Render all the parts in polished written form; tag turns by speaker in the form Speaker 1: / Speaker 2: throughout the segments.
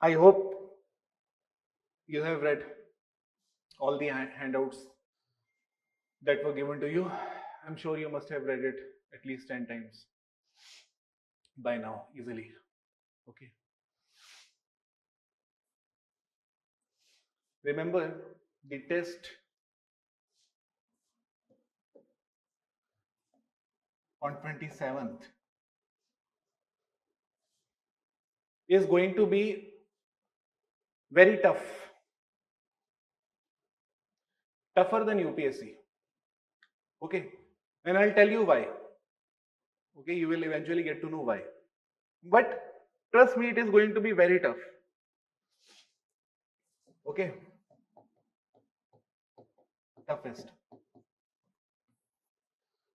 Speaker 1: I hope you have read all the handouts that were given to you. I'm sure you must have read it at least 10 times by now, easily. Okay. Remember, the test on 27th is going to be very tough, tougher than UPSC. Okay. And I'll tell you why. Okay, you will eventually get to know why. But trust me, it is going to be very tough. Okay. Toughest.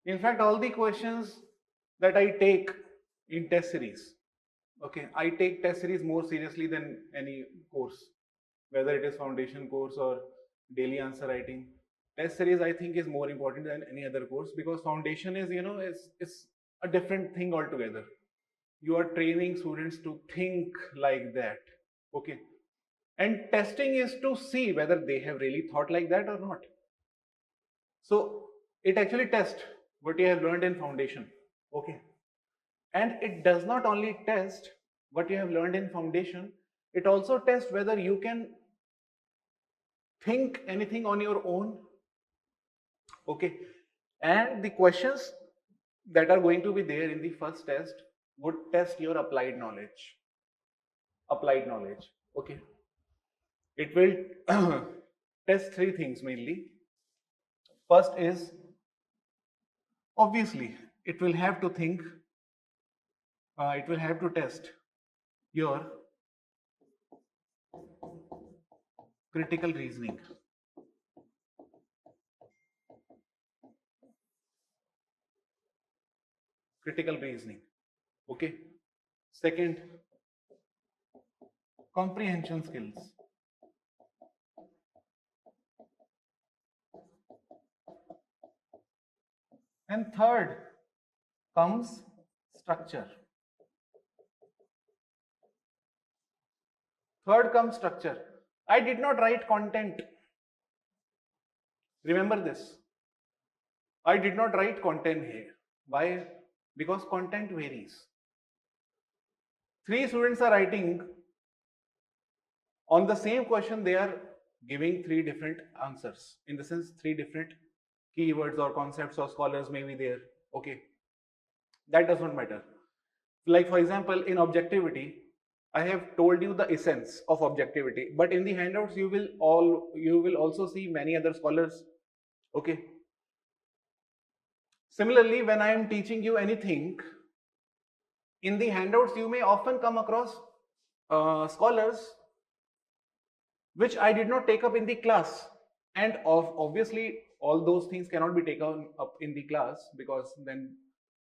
Speaker 1: In fact, all the questions that I take in test series, okay, I take test series more seriously than any course, whether it is foundation course or daily answer writing. Test series I think is more important than any other course, because foundation is, is a different thing altogether. You are training students to think like that. Okay. And testing is to see whether they have really thought like that or not. So it actually tests what you have learned in foundation. Okay. And it does not only test what you have learned in foundation, it also tests whether you can think anything on your own. Okay. And the questions that are going to be there in the first test would test your applied knowledge. Applied knowledge. Okay. It will test three things mainly. First is, obviously, it will have to think, it will have to test your critical reasoning. Critical reasoning. Okay. Second, comprehension skills. And third comes structure. Third comes structure. I did not write content. Remember this. I did not write content here. Why? Because content varies. Three students are writing on the same question, they are giving three different answers. In the sense, three different keywords or concepts or scholars may be there. Okay. That does not matter. Like for example, in objectivity, I have told you the essence of objectivity, but in the handouts you will also see many other scholars. Okay. Similarly, when I am teaching you anything, in the handouts you may often come across scholars which I did not take up in the class, and obviously all those things cannot be taken up in the class, because then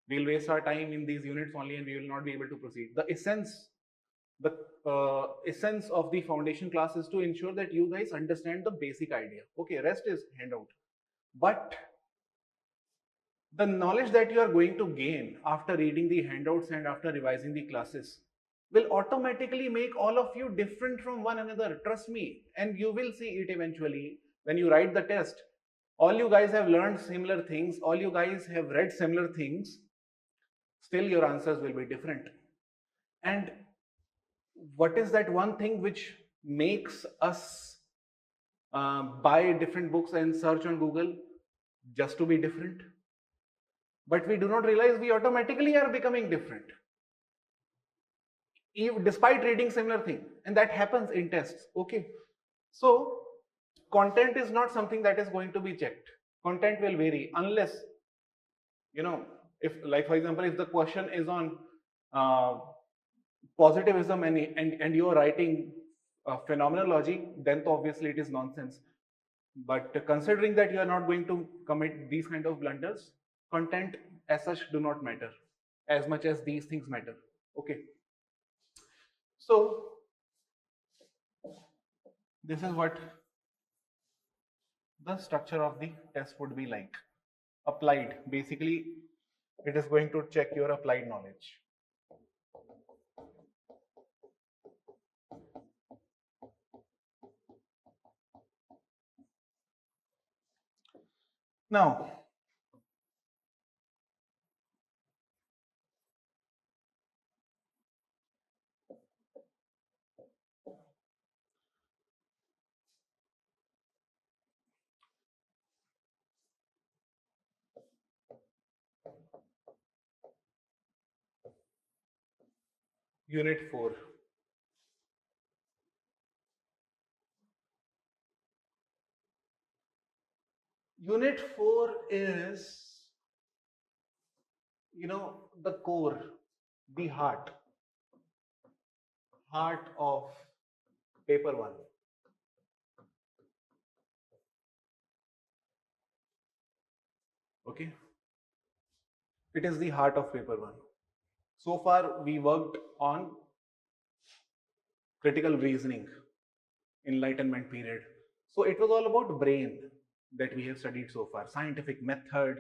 Speaker 1: we'll waste our time in these units only and we will not be able to proceed. The essence of the foundation class is to ensure that you guys understand the basic idea. Okay, rest is handout. But the knowledge that you are going to gain after reading the handouts and after revising the classes will automatically make all of you different from one another. Trust me. And you will see it eventually when you write the test. All you guys have learned similar things, all you guys have read similar things, still your answers will be different. And what is that one thing which makes us buy different books and search on Google? Just to be different. But we do not realize we automatically are becoming different, despite reading similar thing, and that happens in tests. Okay, so content is not something that is going to be checked. Content will vary, unless if, like for example, if the question is on positivism and you are writing phenomenology, then obviously it is nonsense. But considering that you are not going to commit these kind of blunders, content as such do not matter as much as these things matter. Okay, so this is what the structure of the test would be like. Applied, basically it is going to check your applied knowledge. Now, Unit 4. Unit 4 is, the core, the heart of paper 1. Okay. It is the heart of paper 1. So far, we worked on critical reasoning, Enlightenment period. So it was all about brain that we have studied so far. Scientific method,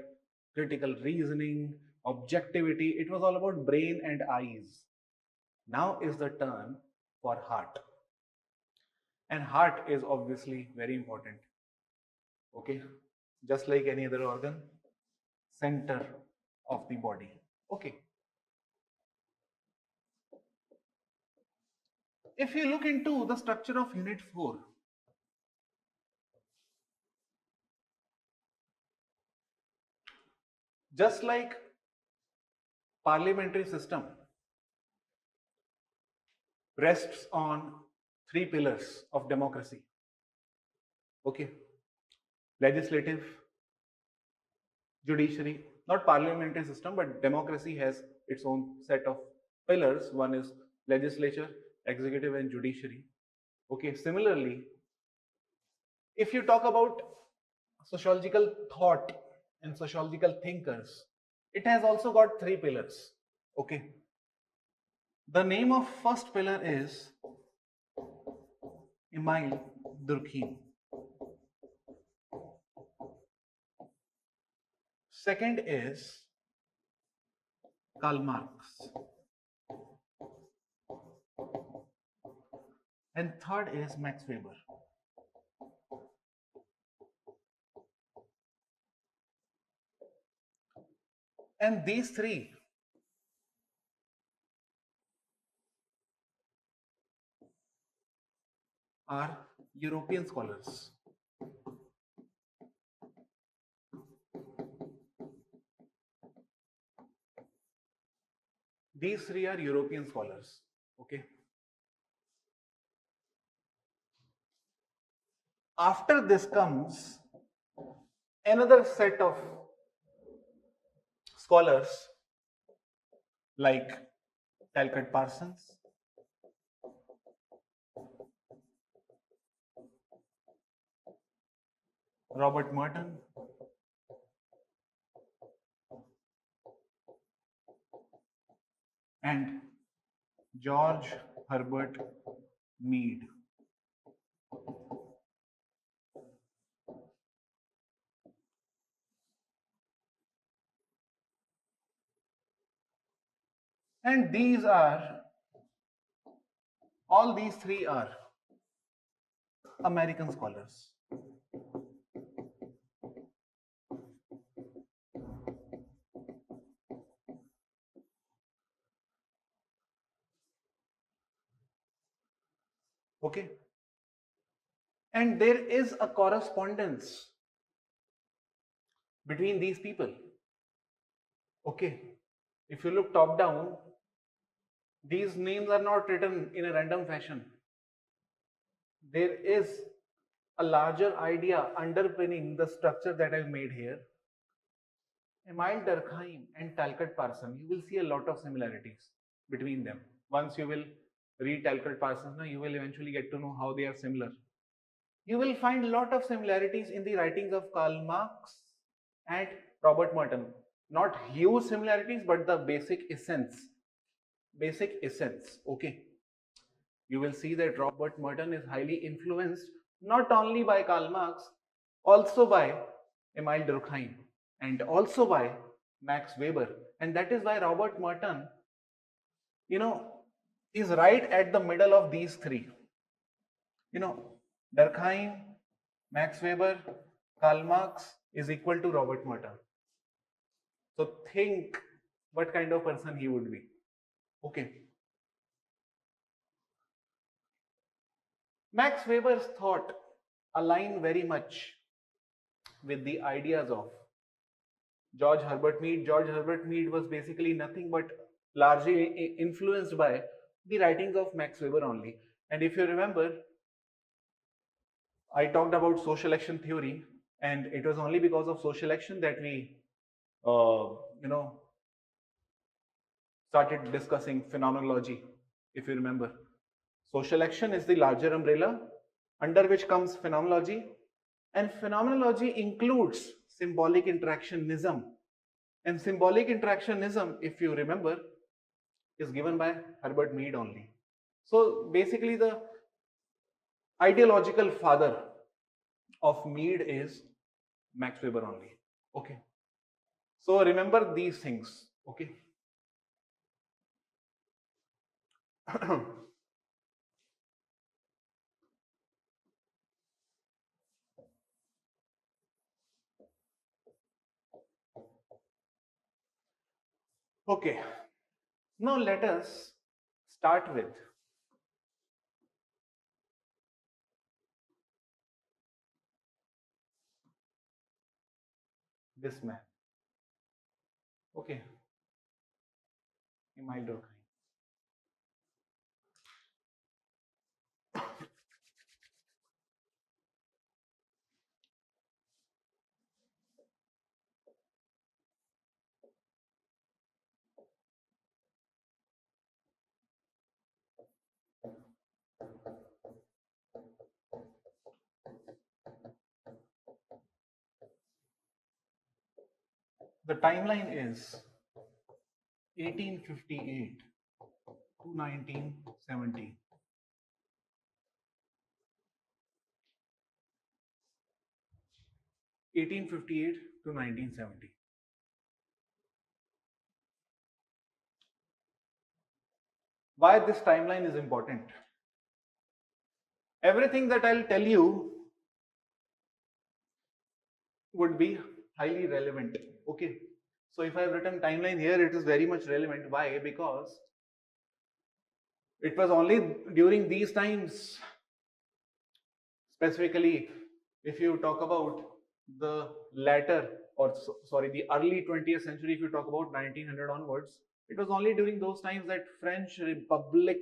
Speaker 1: critical reasoning, objectivity. It was all about brain and eyes. Now is the turn for heart. And heart is obviously very important. Okay. Just like any other organ, center of the body. Okay. If you look into the structure of Unit 4, just like parliamentary system rests on 3 pillars of democracy. Okay. Legislative, judiciary, not parliamentary system, but democracy has its own set of pillars. One is legislature, executive, and judiciary. Okay. Similarly, if you talk about sociological thought and sociological thinkers, it has also got 3 pillars. Okay. The name of first pillar is Emile Durkheim. Second is Karl Marx. And third is Max Weber. And these 3 are European scholars. These 3 are European scholars. Okay. After this comes another set of scholars like Talcott Parsons, Robert Merton, and George Herbert Mead. And all these 3 are American scholars. Okay. And there is a correspondence between these people. Okay. If you look top down, these names are not written in a random fashion. There is a larger idea underpinning the structure that I've made here. Emile Durkheim and Talcott Parsons, you will see a lot of similarities between them. Once you will read Talcott Parsons, you will eventually get to know how they are similar. You will find a lot of similarities in the writings of Karl Marx and Robert Merton. Not huge similarities, but the basic essence. Basic essence. Okay. You will see that Robert Merton is highly influenced not only by Karl Marx, also by Emile Durkheim, and also by Max Weber. And that is why Robert Merton, is right at the middle of these 3. Durkheim, Max Weber, Karl Marx is equal to Robert Merton. So think what kind of person he would be. Okay. Max Weber's thought align very much with the ideas of George Herbert Mead. George Herbert Mead was basically nothing but largely influenced by the writings of Max Weber only. And if you remember, I talked about social action theory, and it was only because of social action that we, uh, you know, started discussing phenomenology. If you remember, social action is the larger umbrella under which comes phenomenology, and phenomenology includes symbolic interactionism. And symbolic interactionism, if you remember, is given by Herbert Mead only. So basically, the ideological father of Mead is Max Weber only. Okay. So remember these things. Okay. Okay. Now let us start with this man. Okay. Emile Durkheim. The timeline is 1858 to 1970. 1858 to 1970. Why this timeline is important? Everything that I'll tell you would be highly relevant. Okay. So if I've written timeline here, it is very much relevant. Why? Because it was only during these times, specifically, if you talk about the latter, or sorry, the early 20th century, if you talk about 1900 onwards, it was only during those times that French Republic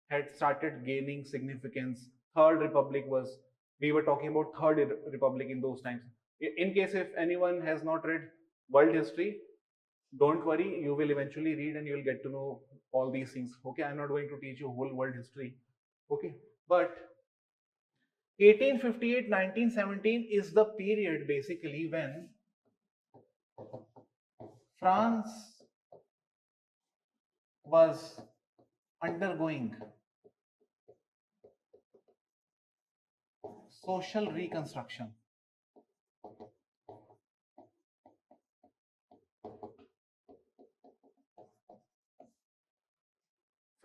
Speaker 1: had started gaining significance. Third Republic was, we were talking about Third Republic in those times. In case if anyone has not read world history, don't worry, you will eventually read and you will get to know all these things. Okay, I'm not going to teach you whole world history. Okay, but 1858 1917 is the period basically when France was undergoing social reconstruction.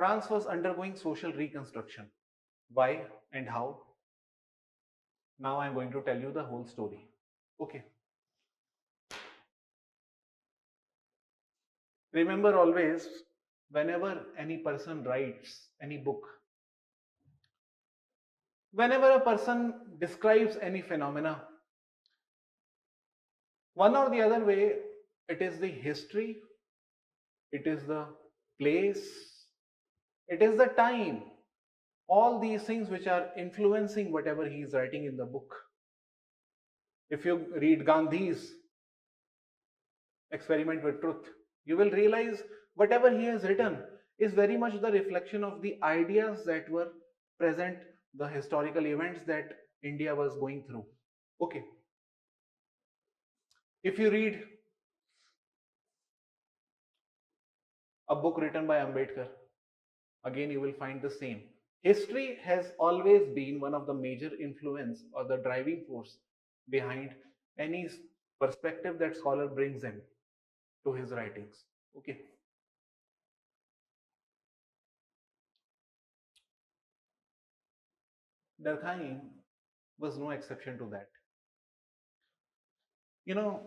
Speaker 1: France was undergoing social reconstruction. Why and how? Now I'm going to tell you the whole story. Okay. Remember always, whenever any person writes any book, whenever a person describes any phenomena, one or the other way, it is the history, it is the place, it is the time, all these things which are influencing whatever he is writing in the book. If you read Gandhi's Experiment with Truth, you will realize whatever he has written is very much the reflection of the ideas that were present, the historical events that India was going through. Okay. If you read a book written by Ambedkar, again you will find the same. History has always been one of the major influence or the driving force behind any perspective that scholar brings in to his writings. Okay. Durkheim was no exception to that. You know,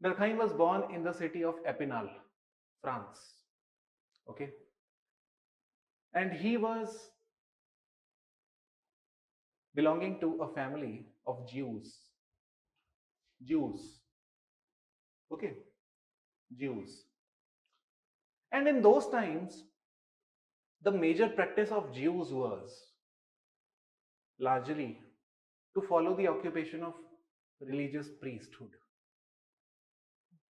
Speaker 1: Durkheim was born in the city of Epinal, France. Okay, and he was belonging to a family of Jews. Jews. Okay, Jews. And in those times, the major practice of Jews was largely to follow the occupation of religious priesthood.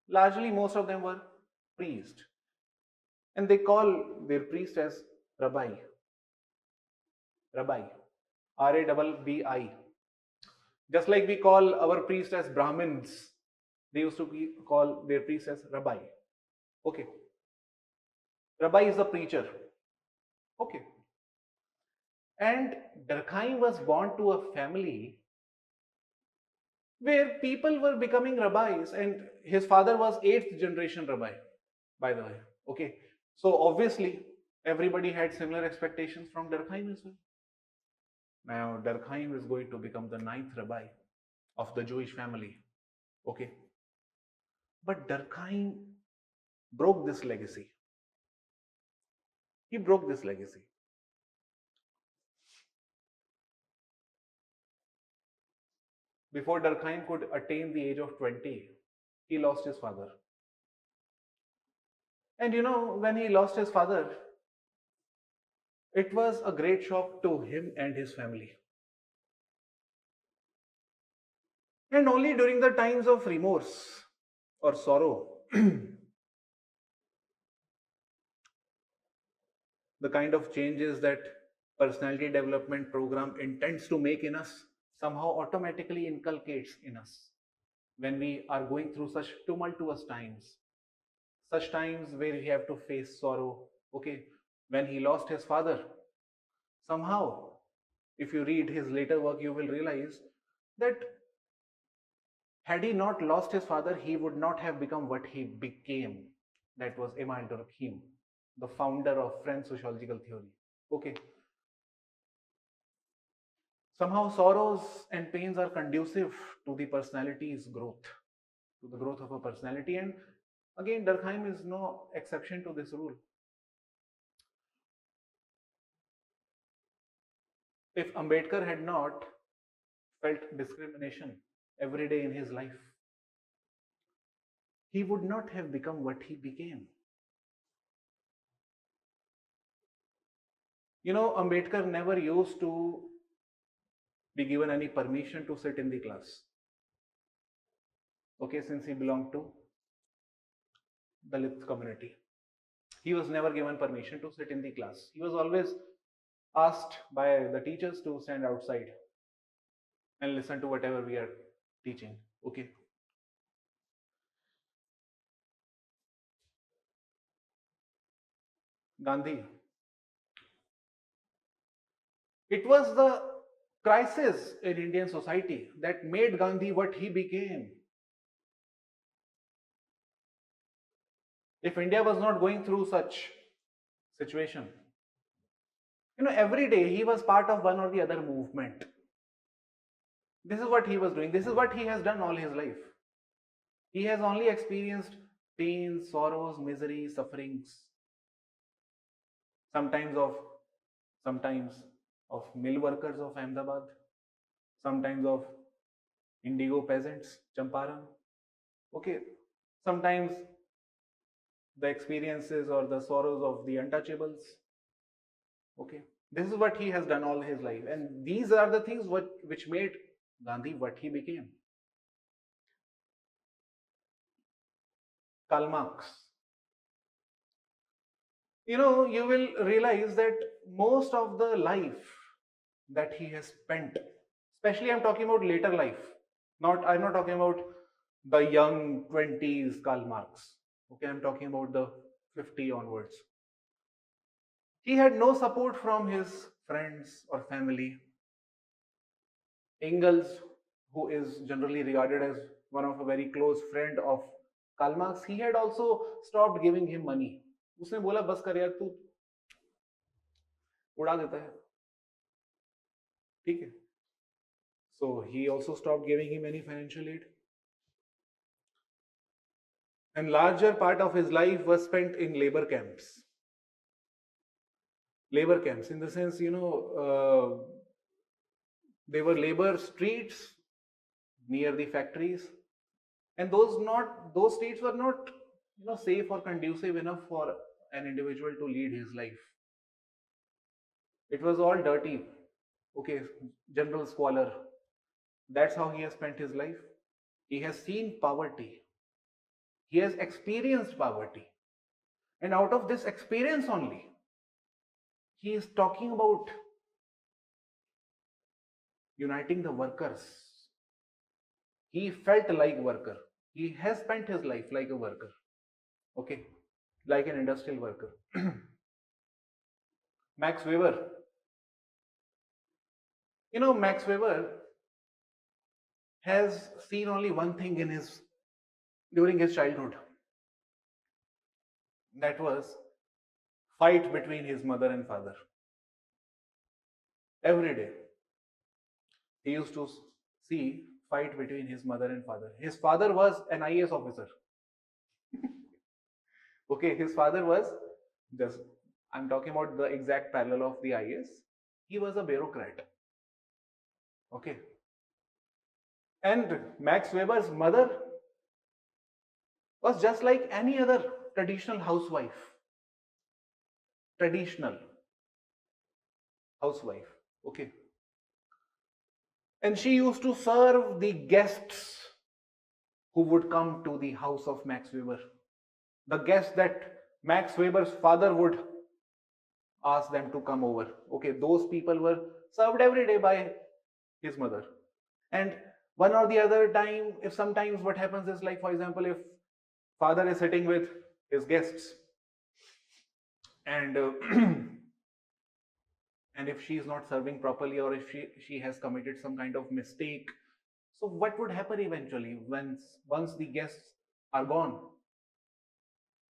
Speaker 1: Largely, most of them were priests, and they call their priest as rabbi, rabbi, Rabbi. Just like we call our priest as Brahmins, they used to call their priest as rabbi. Okay, rabbi is the preacher. Okay, and Durkheim was born to a family where people were becoming rabbis, and his father was eighth generation rabbi, by the way. Okay, so obviously everybody had similar expectations from Durkheim as well. Now Durkheim is going to become the ninth rabbi of the Jewish family. Okay, but Durkheim broke this legacy. He broke this legacy. Before Durkheim could attain the age of 20, he lost his father. And you know, when he lost his father, it was a great shock to him and his family. And only during the times of remorse or sorrow, the kind of changes that personality development program intends to make in us somehow automatically inculcates in us when we are going through such tumultuous times, such times where we have to face sorrow. Okay, when he lost his father, somehow, if you read his later work, you will realize that had he not lost his father, he would not have become what he became. That was Emile Durkheim, the founder of French sociological theory. Okay, somehow sorrows and pains are conducive to the personality's growth, to the growth of a personality. And again, Durkheim is no exception to this rule. If Ambedkar had not felt discrimination every day in his life, he would not have become what he became. You know, Ambedkar never used to be given any permission to sit in the class. Okay, since he belonged to Dalit community, he was never given permission to sit in the class. He was always asked by the teachers to stand outside and listen to whatever we are teaching. Okay. Gandhi. It was the crisis in Indian society that made Gandhi what he became. If India was not going through such situation, you know, every day he was part of one or the other movement. This is what he was doing. This is what he has done all his life. He has only experienced pain, sorrows, misery, sufferings, sometimes of sometimes of mill workers of Ahmedabad, sometimes of indigo peasants, Champaran. Okay, sometimes the experiences or the sorrows of the untouchables. Okay, this is what he has done all his life, and these are the things which made Gandhi what he became. Karl Marx. You know, you will realize that most of the life that he has spent, especially I'm talking about later life, I'm not talking about the young 20s Karl Marx. Okay, I'm talking about the 50 onwards. He had no support from his friends or family. Engels, who is generally regarded as one of a very close friend of Karl Marx, he had also stopped giving him money. उसने बोला बस कर यार, तू उड़ा देता है, ठीक है. So he also stopped giving him any financial aid. And larger part of his life was spent in labor camps. Labor camps, in the sense, they were labor streets near the factories, and those streets were not safe or conducive enough for an individual to lead his life. It was all dirty. Okay, general squalor. That's how he has spent his life. He has seen poverty. He has experienced poverty. And out of this experience only, he is talking about uniting the workers. He felt like worker. He has spent his life like a worker. Okay, like an industrial worker. Max Weber. Max Weber has seen only one thing during his childhood. That was fight between his mother and father. Every day he used to see fight between his mother and father. His father was an IAS officer. Okay, his father was just, I'm talking about the exact parallel of the IAS. He was a bureaucrat. Okay. And Max Weber's mother was just like any other traditional housewife. Traditional housewife. Okay. And she used to serve the guests who would come to the house of Max Weber. The guests that Max Weber's father would ask them to come over. Okay, those people were served every day by his mother. And one or the other time, if sometimes what happens is, like, for example, if father is sitting with his guests and and if she is not serving properly, or if she has committed some kind of mistake, so what would happen eventually once the guests are gone?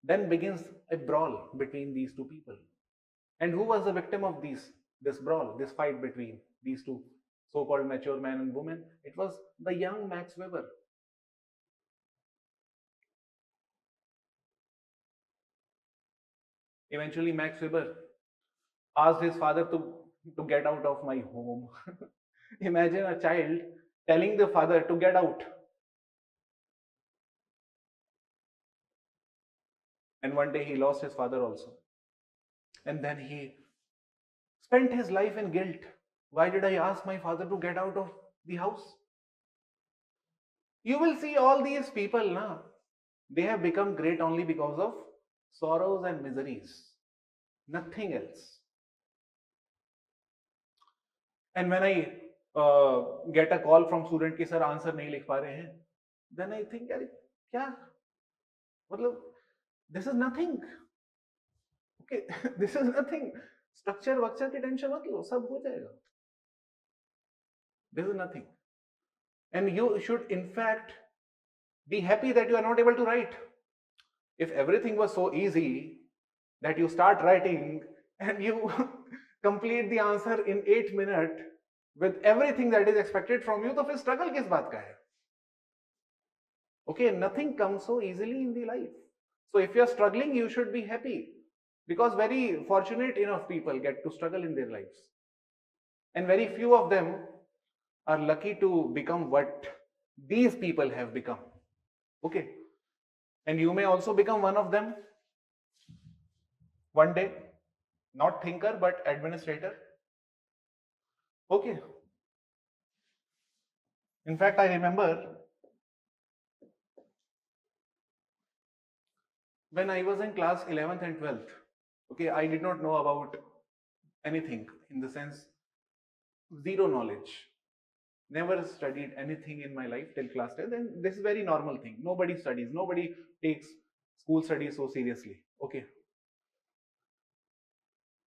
Speaker 1: Then begins a brawl between these two people. And who was the victim of this brawl, this fight between these two so-called mature man and woman? It was the young Max Weber. Eventually, Max Weber asked his father to get out of my home. Imagine a child telling the father to get out. And one day he lost his father also. And then he spent his life in guilt. Why did I ask my father to get out of the house? You will see all these people now. They have become great only because of sorrows and miseries. Nothing else. And when I get a call from student कि sir answer नहीं लिख पा रहे हैं, then I think अरे क्या मतलब this is nothing. Okay, this is nothing. Structure वक्चर की टेंशन मत लो, सब हो जाएगा. This is nothing. And you should in fact be happy that you are not able to write. If everything was so easy that you start writing and you complete the answer in 8 minutes with everything that is expected from you, तो फिर struggle किस बात का है? Okay, nothing comes so easily in the life. So if you are struggling, you should be happy, because very fortunate enough people get to struggle in their lives. And very few of them are lucky to become what these people have become. Okay. And you may also become one of them one day. Not thinker, but administrator. Okay. In fact, I remember when I was in class 11th and 12th, okay, I did not know about anything, in the sense, zero knowledge. Never studied anything in my life till class 10th, and this is very normal thing. Nobody studies, nobody takes school studies so seriously. Okay.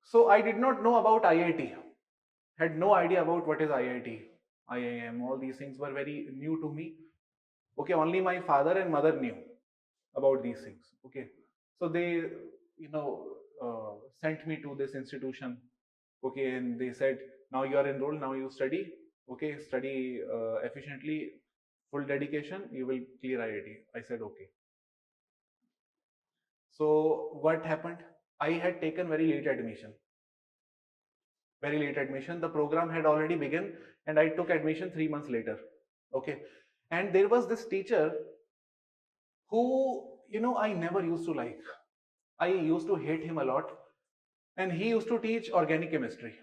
Speaker 1: So I did not know about IIT, had no idea about what is IIT, IIM, all these things were very new to me. Okay, only my father and mother knew about these things. Okay, so they, sent me to this institution. Okay, and they said, now you are enrolled, now you study. Okay, study efficiently, full dedication, you will clear IIT. I said okay. So what happened? I had taken very late admission. Very late admission. The program had already begun, and I took admission 3 months later. Okay, and there was this teacher who, I never used to like. I used to hate him a lot, and he used to teach organic chemistry.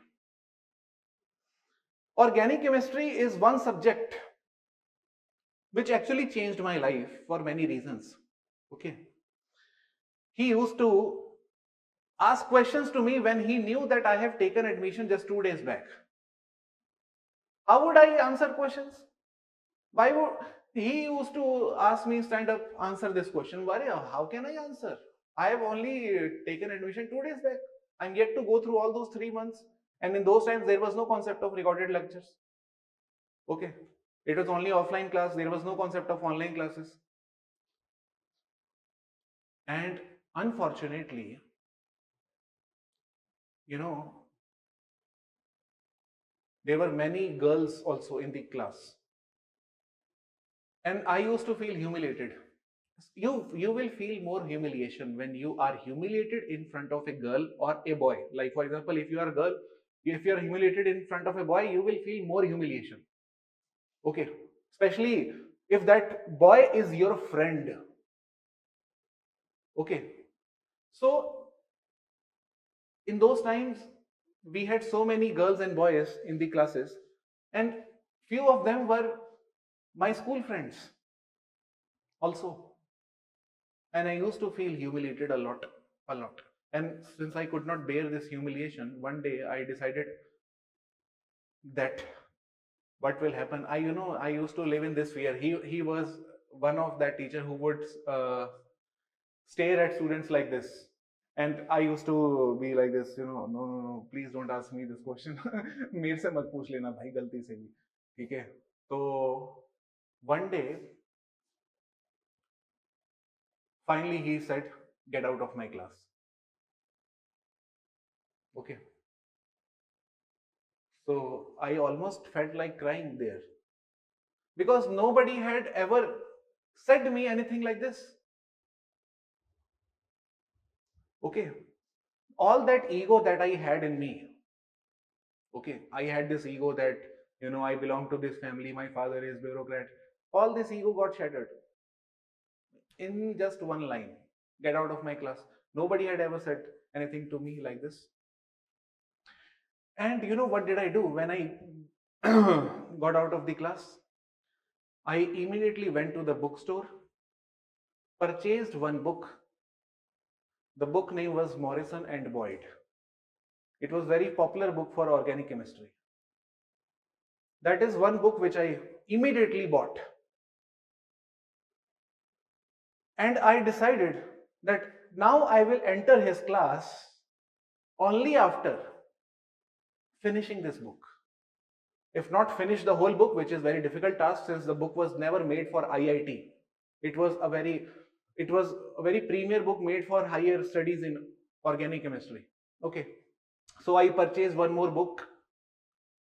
Speaker 1: Organic chemistry is one subject which actually changed my life for many reasons. Okay, he used to ask questions to me when he knew that I have taken admission just 2 days back. How would I answer questions? Why would he used to ask me, stand up, answer this question? Why? How can I answer? I have only taken admission 2 days back. I'm yet to go through all those 3 months. And in those times, there was no concept of recorded lectures. Okay. It was only offline class. There was no concept of online classes. And unfortunately, you know, there were many girls also in the class. And I used to feel humiliated. You will feel more humiliation when you are humiliated in front of a girl or a boy. Like for example, if you are a girl, if you are humiliated in front of a boy, you will feel more humiliation. Okay, especially if that boy is your friend. Okay, so in those times we had so many girls and boys in the classes, and few of them were my school friends also. And I used to feel humiliated a lot, a lot. And since I could not bear this humiliation, one day I decided that what will happen. I used to live in this fear. He was one of that teacher who would stare at students like this, and I used to be like this. No, no, no, please don't ask me this question. मेरे से मत पूछ लेना भाई गलती से भी, ठीक है? तो one day, finally he said, "Get out of my class." Okay. So I almost felt like crying there because nobody had ever said me anything like this. Okay. All that ego that I had in me, okay, I had this ego that, I belong to this family, my father is bureaucrat. All this ego got shattered in just one line: get out of my class. Nobody had ever said anything to me like this. And what did I do when I got out of the class? I immediately went to the bookstore, purchased one book. The book name was Morrison and Boyd. It was very popular book for organic chemistry. That is one book which I immediately bought. And I decided that now I will enter his class only after finishing this book. If not finish the whole book, which is very difficult task since the book was never made for IIT. It was a very premier book made for higher studies in organic chemistry. Okay. So I purchased one more book.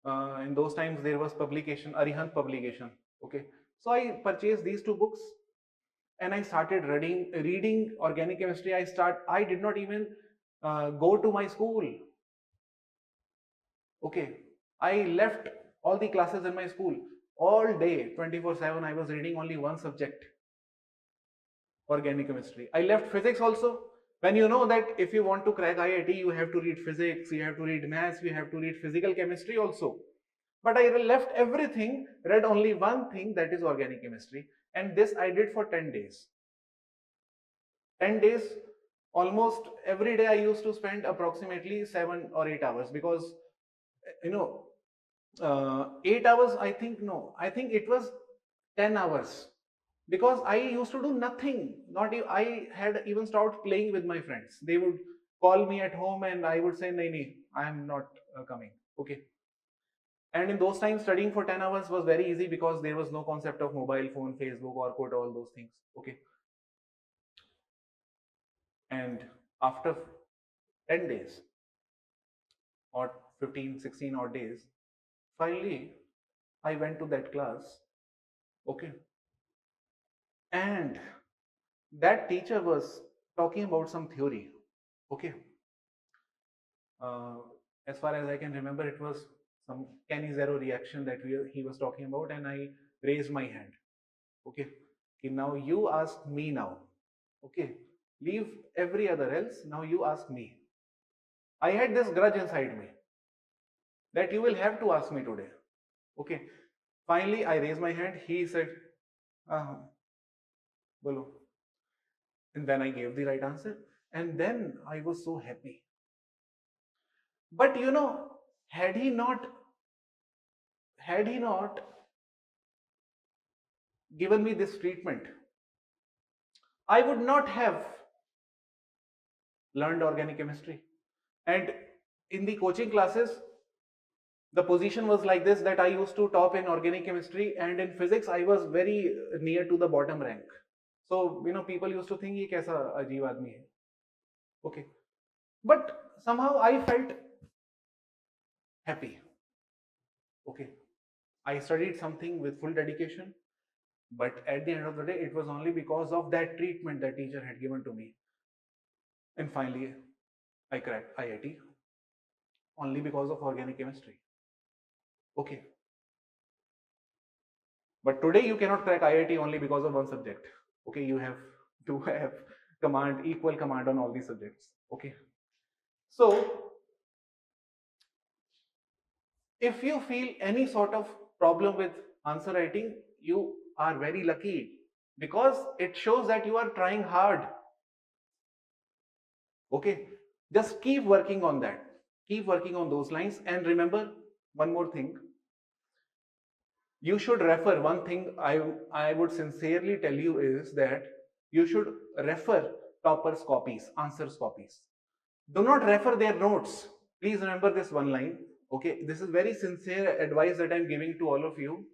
Speaker 1: In those times there was publication, Arihant publication. Okay. So I purchased these two books and I started reading organic chemistry. I did not even go to my school. Okay, I left all the classes in my school. All day, 24/7, I was reading only one subject: organic chemistry. I left physics also. When you know that if you want to crack IIT, you have to read physics, you have to read maths, you have to read physical chemistry also. But I left everything, read only one thing, that is organic chemistry. And this I did for 10 days. 10 days, almost every day I used to spend approximately 7 or 8 hours because, you know, 8 hours, I think it was 10 hours because I used to do nothing. Not even, I had even stopped playing with my friends. They would call me at home and I would say, nahi, nahi, I am not coming. Okay. And in those times, studying for 10 hours was very easy because there was no concept of mobile phone, Facebook, Orkut, all those things. Okay. And after 10 days or 15, 16 odd days, finally, I went to that class, okay, and that teacher was talking about some theory, okay. Uh, as far as I can remember, it was some Kenny zero reaction that he was talking about, and I raised my hand, okay. Okay, now you ask me now, okay. Leave every other else. Now you ask me. I had this grudge inside me that you will have to ask me today, okay. Finally, I raised my hand. He said, uh, "Bolo," and then I gave the right answer, and then I was so happy. But had he not had he not given me this treatment, I would not have learned organic chemistry. And in the coaching classes, the position was like this, that I used to top in organic chemistry, and in physics I was very near to the bottom rank. So people used to think ये कैसा अजीब आदमी है, okay. But somehow I felt happy, okay. I studied something with full dedication, but at the end of the day, it was only because of that treatment that teacher had given to me. And finally, I cracked IIT only because of organic chemistry, okay. But today you cannot crack IIT only because of one subject, okay. You have to have equal command on all these subjects, okay. So if you feel any sort of problem with answer writing, you are very lucky, because it shows that you are trying hard, okay. Just keep working on that, keep working on those lines, and remember one more thing. You should refer. One thing I would sincerely tell you is that you should refer toppers copies, answers copies. Do not refer their notes. Please remember this one line, okay. This is very sincere advice that I'm giving to all of you.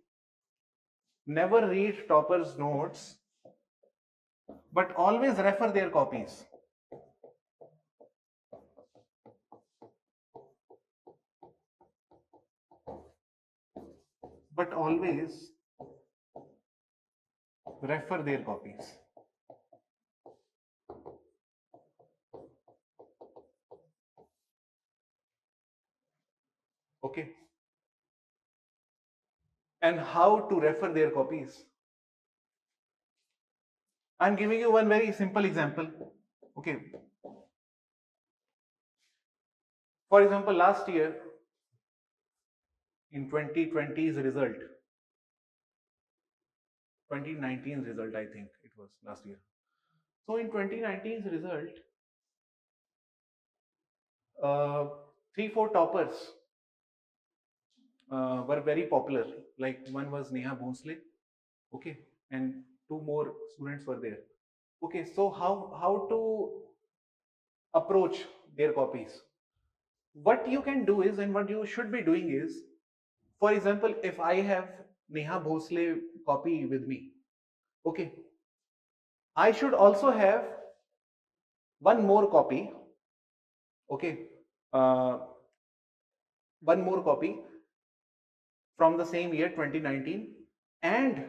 Speaker 1: Never read toppers notes, but always refer their copies. But always refer their copies, okay. And how to refer their copies? I'm giving you one very simple example, okay. For example, last year, in 2020's result, 2019's result, I think it was last year. So in 2019's result, uh, 3-4 toppers were very popular. Like one was Neha Bhonsle, okay, and 2 more students were there. Okay, so how to approach their copies? What you can do is, and what you should be doing is, for example, if I have Neha Bhosle copy with me, okay, I should also have one more copy, okay, uh, one more copy from the same year 2019, and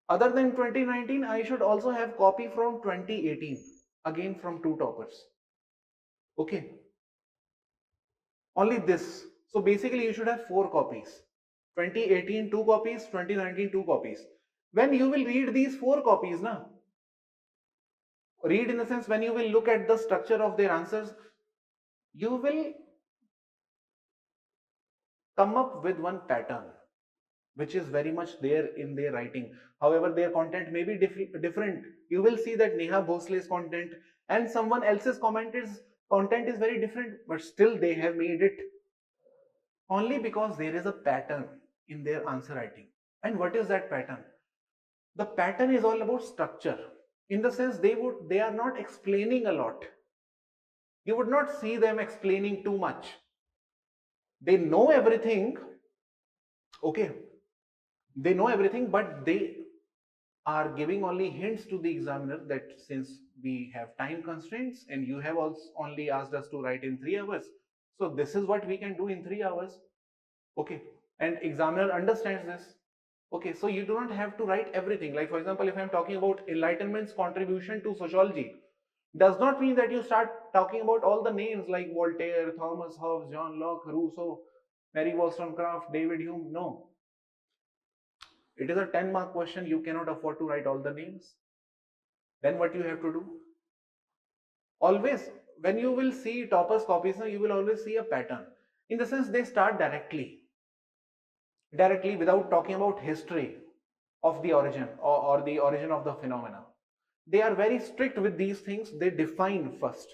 Speaker 1: other than 2019, I should also have copy from 2018, again from 2 toppers, okay. Only this. So basically you should have 4 copies. 2018 2 copies, 2019 2 copies. When you will read these 4 copies, na, read in the sense, when you will look at the structure of their answers, you will come up with one pattern which is very much there in their writing. However, their content may be different. You will see that Neha Bhosle's content and someone else's content is very different, but still they have made it only because there is a pattern in their answer writing. And what is that pattern? The pattern is all about structure, in the sense they are not explaining a lot. You would not see them explaining too much. They know everything, okay, they know everything, but they are giving only hints to the examiner that since we have time constraints and you have also only asked us to write in 3 hours, so this is what we can do in 3 hours, okay. and examiner understands this. Okay, so you do not have to write everything. Like for example, if I'm talking about Enlightenment's contribution to sociology, does not mean that you start talking about all the names like Voltaire, Thomas Hobbes, John Locke, Rousseau, Mary Wollstonecraft, David Hume. No, it is a 10-mark question. You cannot afford to write all the names. Then what you have to do? Always, when you will see toppers copies, you will always see a pattern. In the sense, they start directly without talking about history of the origin or the origin of the phenomena. They are very strict with these things. They define first.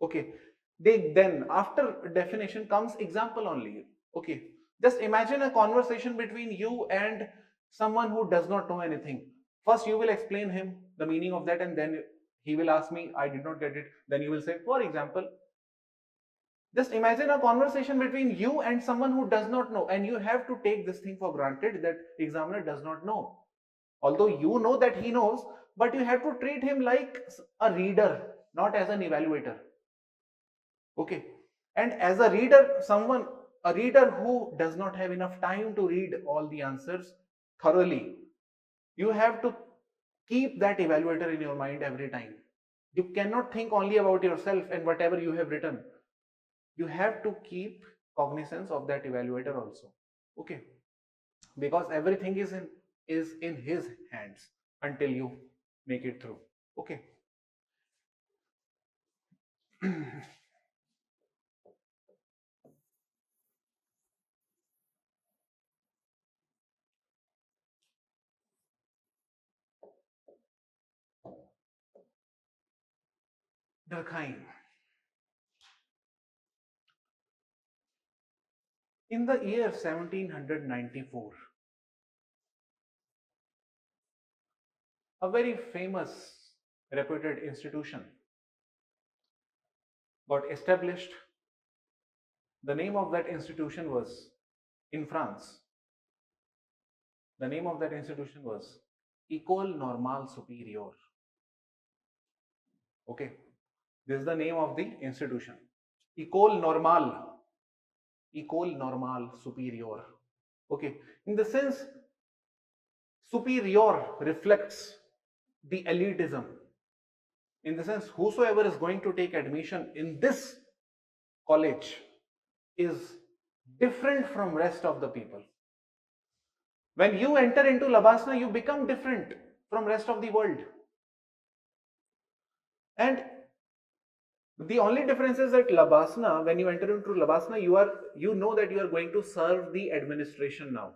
Speaker 1: Okay. They then, after definition comes example only. Okay. Just imagine a conversation between you and someone who does not know anything. First, you will explain him the meaning of that, and then he will ask me, I did not get it. Then you will say, for example, just imagine a conversation between you and someone who does not know, and you have to take this thing for granted that examiner does not know. Although you know that he knows, but you have to treat him like a reader, not as an evaluator. Okay. And as a reader, a reader who does not have enough time to read all the answers thoroughly, you have to keep that evaluator in your mind every time. You cannot think only about yourself and whatever you have written. You have to keep cognizance of that evaluator also. Okay. Because everything is in his hands until you make it through. Okay. Durkheim. In the year 1794, a very famous, reputed institution got established. The name of that institution was, in France, the name of that institution was École Normale Supérieure. Okay, this is the name of the institution. École Normale, École Normale Supérieure. Okay, in the sense, superior reflects the elitism. In the sense, whosoever is going to take admission in this college is different from rest of the people. When you enter into Labasna, you become different from rest of the world. And the only difference is that Labasna, when you enter into Labasna, you know that you are going to serve the administration now.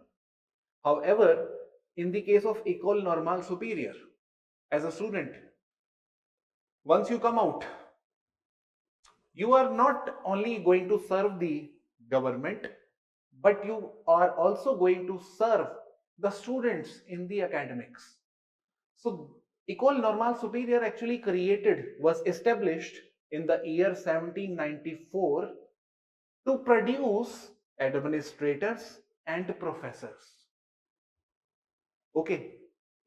Speaker 1: However, in the case of École Normale Supérieure, as a student, once you come out, you are not only going to serve the government, but you are also going to serve the students in the academics. So École Normale Supérieure actually was established in the year 1794 to produce administrators and professors. Okay,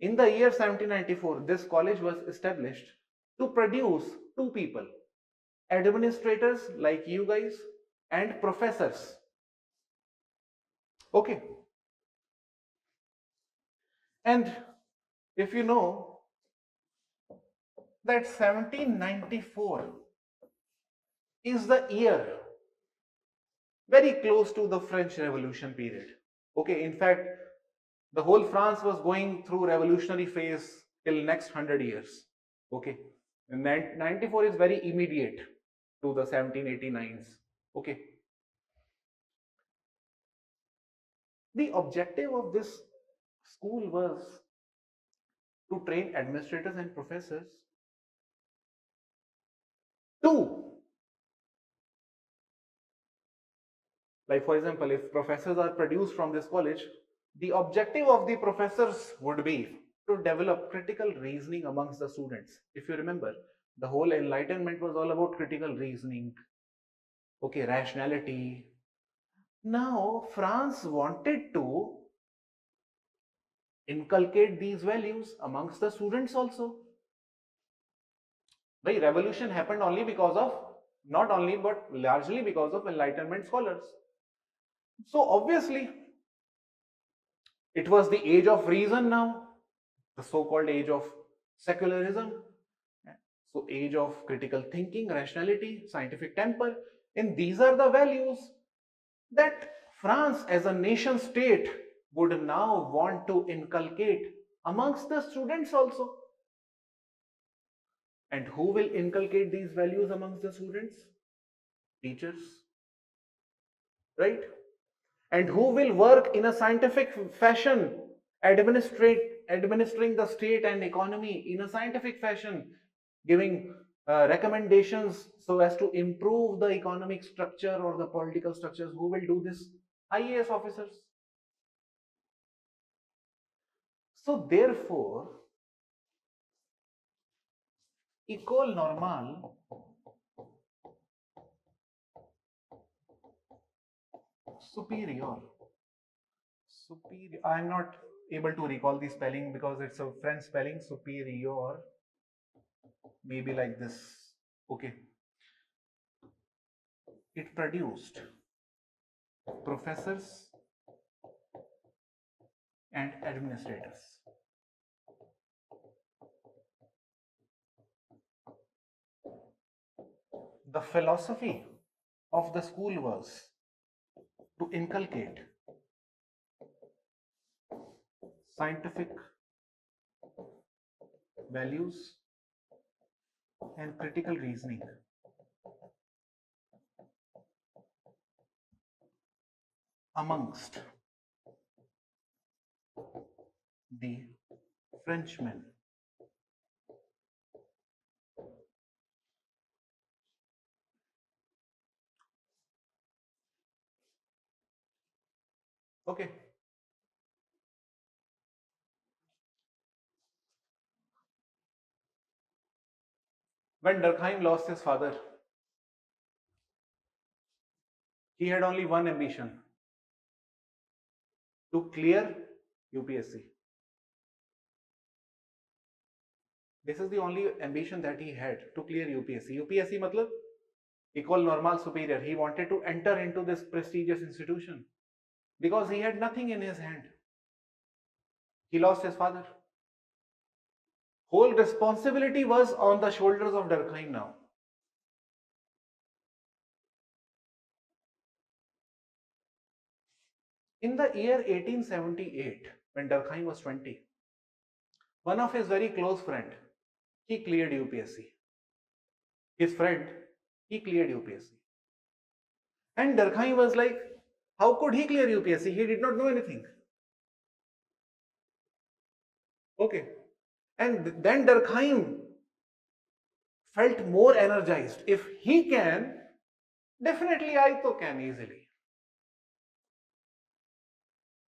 Speaker 1: in the year 1794, this college was established to produce two people, administrators like you guys and professors. Okay. And if you know that 1794 is the year very close to the French Revolution period. Okay, in fact, the whole France was going through revolutionary phase till next 100 years. Okay, and 94 is very immediate to the 1789s. Okay. The objective of this school was to train administrators and professors to, like for example, if professors are produced from this college, the objective of the professors would be to develop critical reasoning amongst the students. If you remember, the whole Enlightenment was all about critical reasoning, okay, rationality. Now, France wanted to inculcate these values amongst the students also. The revolution happened only because of, not only but largely because of Enlightenment scholars. So obviously, it was the age of reason now, the so-called age of secularism, so age of critical thinking, rationality, scientific temper, and these are the values that France as a nation state would now want to inculcate amongst the students also. And who will inculcate these values amongst the students? Teachers, right? And who will work in a scientific fashion, administering the state and economy in a scientific fashion, giving recommendations so as to improve the economic structure or the political structures? Who will do this? IAS officers. So therefore, école normale superior. Superior. I am not able to recall the spelling because it's a French spelling. Superior. Maybe like this. Okay. It produced professors and administrators. The philosophy of the school was to inculcate scientific values and critical reasoning amongst the Frenchmen. Okay. When Durkheim lost his father, he had only one ambition: to clear UPSC. This is the only ambition that he had, to clear UPSC. UPSC matlab École Normale Supérieure. He wanted to enter into this prestigious institution because he had nothing in his hand. He lost his father. Whole responsibility was on the shoulders of Durkheim now. In the year 1878, when Durkheim was 20, one of his very close friend, he cleared UPSC. His friend, he cleared UPSC. And Durkheim was like, how could he clear UPSC? He did not know anything. Okay. And then Durkheim felt more energized. If he can, definitely I too can easily.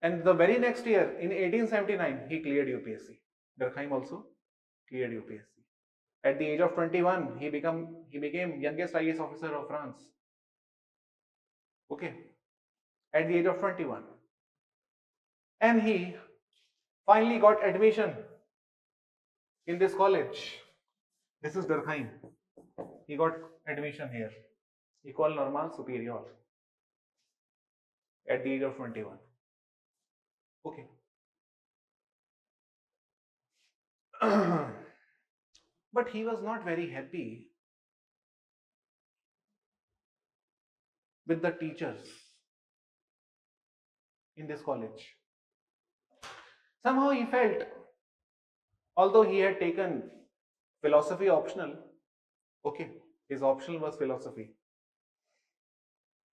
Speaker 1: And the very next year, in 1879, he cleared UPSC. Durkheim also cleared UPSC. At the age of 21, he became youngest IAS officer of France. Okay, at the age of 21. And he finally got admission in this college. This is Durkheim. He got admission here. École Normale Supérieure at the age of 21. Okay. But he was not very happy with the teachers in this college. Somehow he felt, although he had taken philosophy optional, okay, his optional was philosophy.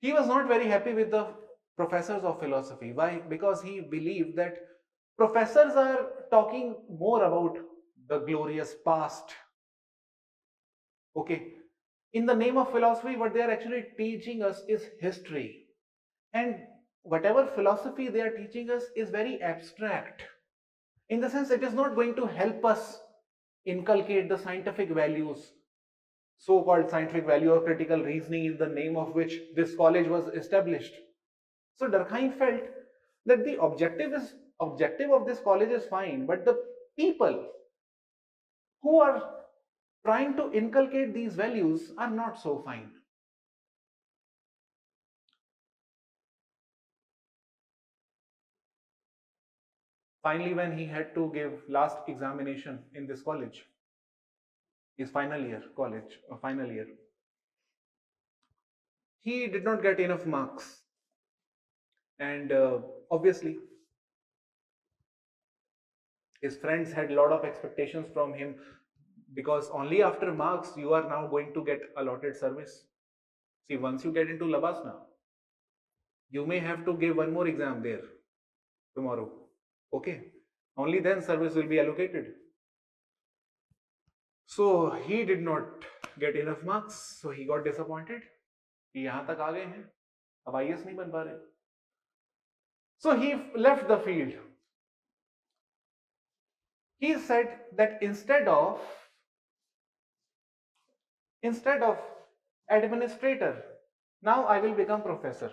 Speaker 1: He was not very happy with the professors of philosophy. Why? Because he believed that professors are talking more about the glorious past. Okay, in the name of philosophy, what they are actually teaching us is history. And whatever philosophy they are teaching us is very abstract. In the sense, it is not going to help us inculcate the scientific values, so-called scientific value of critical reasoning, in the name of which this college was established. So Durkheim felt that the objective of this college is fine, but the people who are trying to inculcate these values are not so fine. Finally, when he had to give last examination in this college, his final year college, final year, he did not get enough marks, and obviously his friends had a lot of expectations from him, because only after marks you are now going to get allotted service. See, once you get into Labasna, you may have to give one more exam there tomorrow. Okay, only then service will be allocated. So he did not get enough marks, so he got disappointed कि यहाँ तक आ गए हैं, अब IAS नहीं बन पा रहे. So he left the field. He said that instead of administrator, now I will become professor.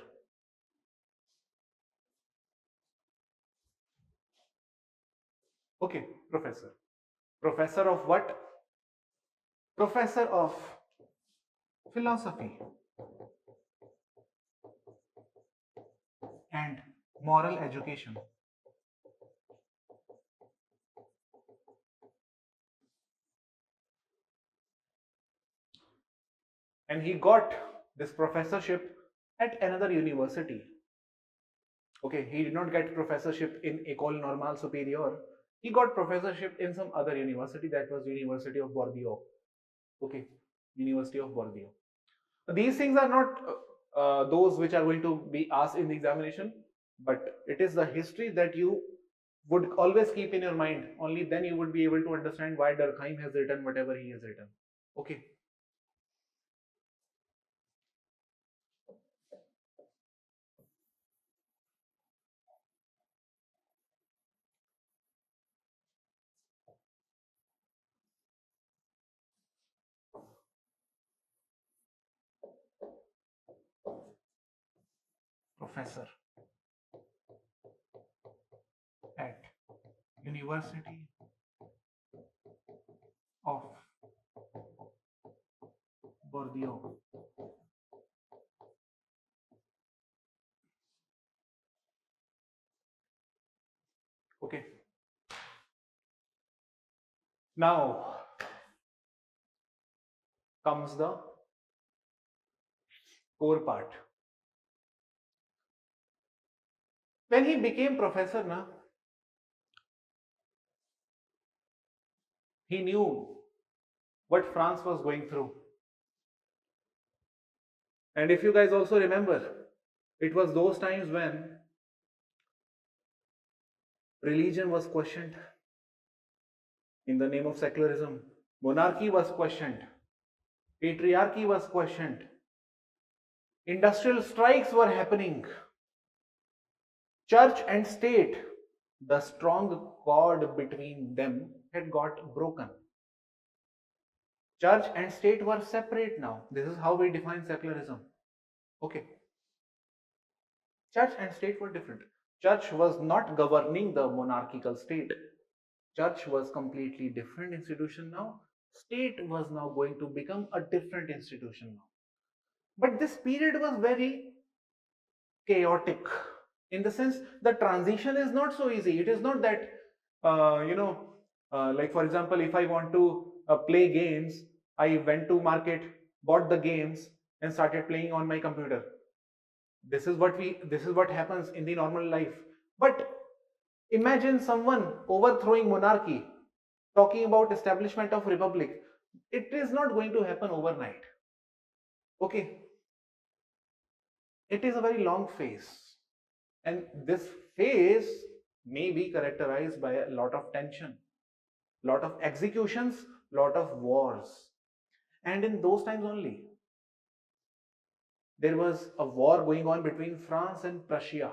Speaker 1: Okay, professor. Professor of what? Professor of philosophy and moral education. And he got this professorship at another university. Okay, he did not get professorship in École Normale Supérieure. He got professorship in some other university, that was University of Bordeaux. Okay, University of Bordeaux. These things are not those which are going to be asked in the examination, but it is the history that you would always keep in your mind. Only then you would be able to understand why Durkheim has written whatever he has written. Okay. Professor at University of Bordeaux. Okay. Now comes the core part. When he became professor, he knew what France was going through. And if you guys also remember, it was those times when religion was questioned in the name of secularism, monarchy was questioned, patriarchy was questioned, industrial strikes were happening, church and state, the strong cord between them had got broken. Church and state were separate now. This is how we define secularism. Okay. Church and state were different. Church was not governing the monarchical state. Church was completely different institution now. State was now going to become a different institution now. But this period was very chaotic, in the sense the transition is not so easy. It is not that like for example, if I want to play games, I went to market, bought the games, and started playing on my computer. This is what happens in the normal life. But imagine someone overthrowing monarchy, talking about establishment of republic. It is not going to happen overnight. Okay, it is a very long phase, and this phase may be characterized by a lot of tension, lot of executions, lot of wars. And in those times only, there was a war going on between France and Prussia.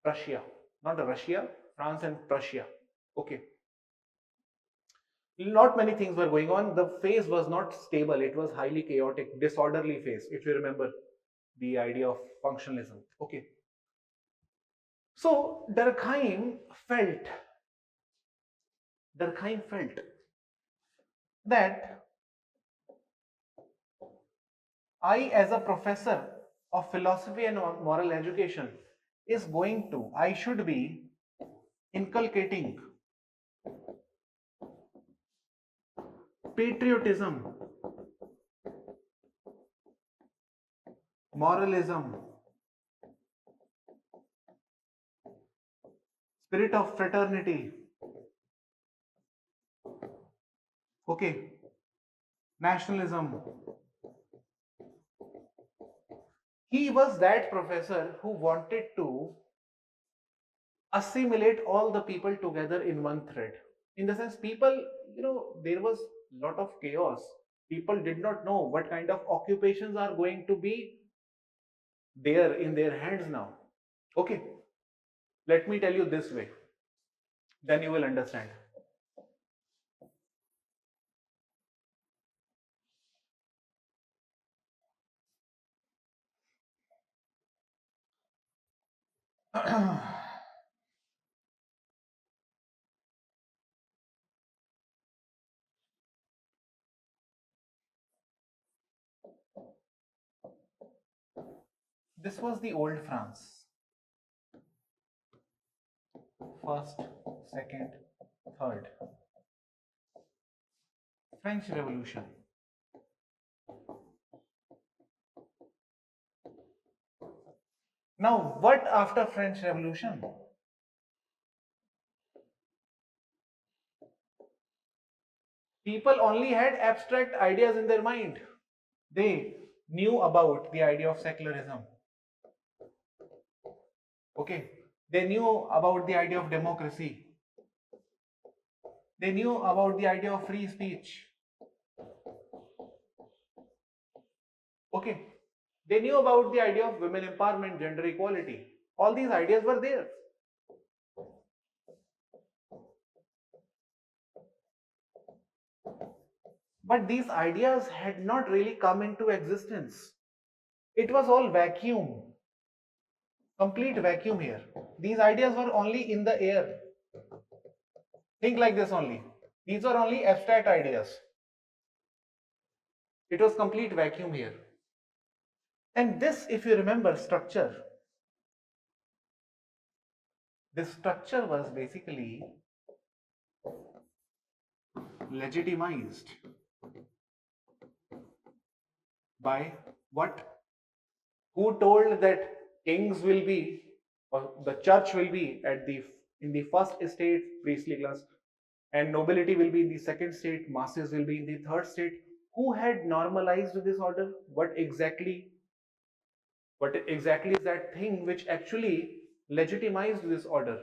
Speaker 1: Prussia, not Russia, France and Prussia. Okay. Not many things were going on. The phase was not stable. It was highly chaotic, disorderly phase, if you remember the idea of functionalism. Okay. So Durkheim felt that I, as a professor of philosophy and moral education, I should be inculcating patriotism, moralism, spirit of fraternity, okay, nationalism. He was that professor who wanted to assimilate all the people together in one thread. In the sense, people, there was a lot of chaos. People did not know what kind of occupations are going to be there in their hands now. Okay, let me tell you this way, then you will understand. This was the old France. First, second, third. French Revolution. Now, what after French Revolution? People only had abstract ideas in their mind. They knew about the idea of secularism. Okay. They knew about the idea of democracy. They knew about the idea of free speech. Okay. They knew about the idea of women empowerment, gender equality. All these ideas were there. But these ideas had not really come into existence. It was all vacuum. Complete vacuum here. These ideas were only in the air. Think like this only. These are only abstract ideas. It was complete vacuum here. And this, if you remember, structure, this structure was basically legitimized by what? Who told that kings will be, or the church will be at the in the first state, priestly class, and nobility will be in the second state, masses will be in the third state? Who had normalized this order? What exactly is that thing which actually legitimized this order?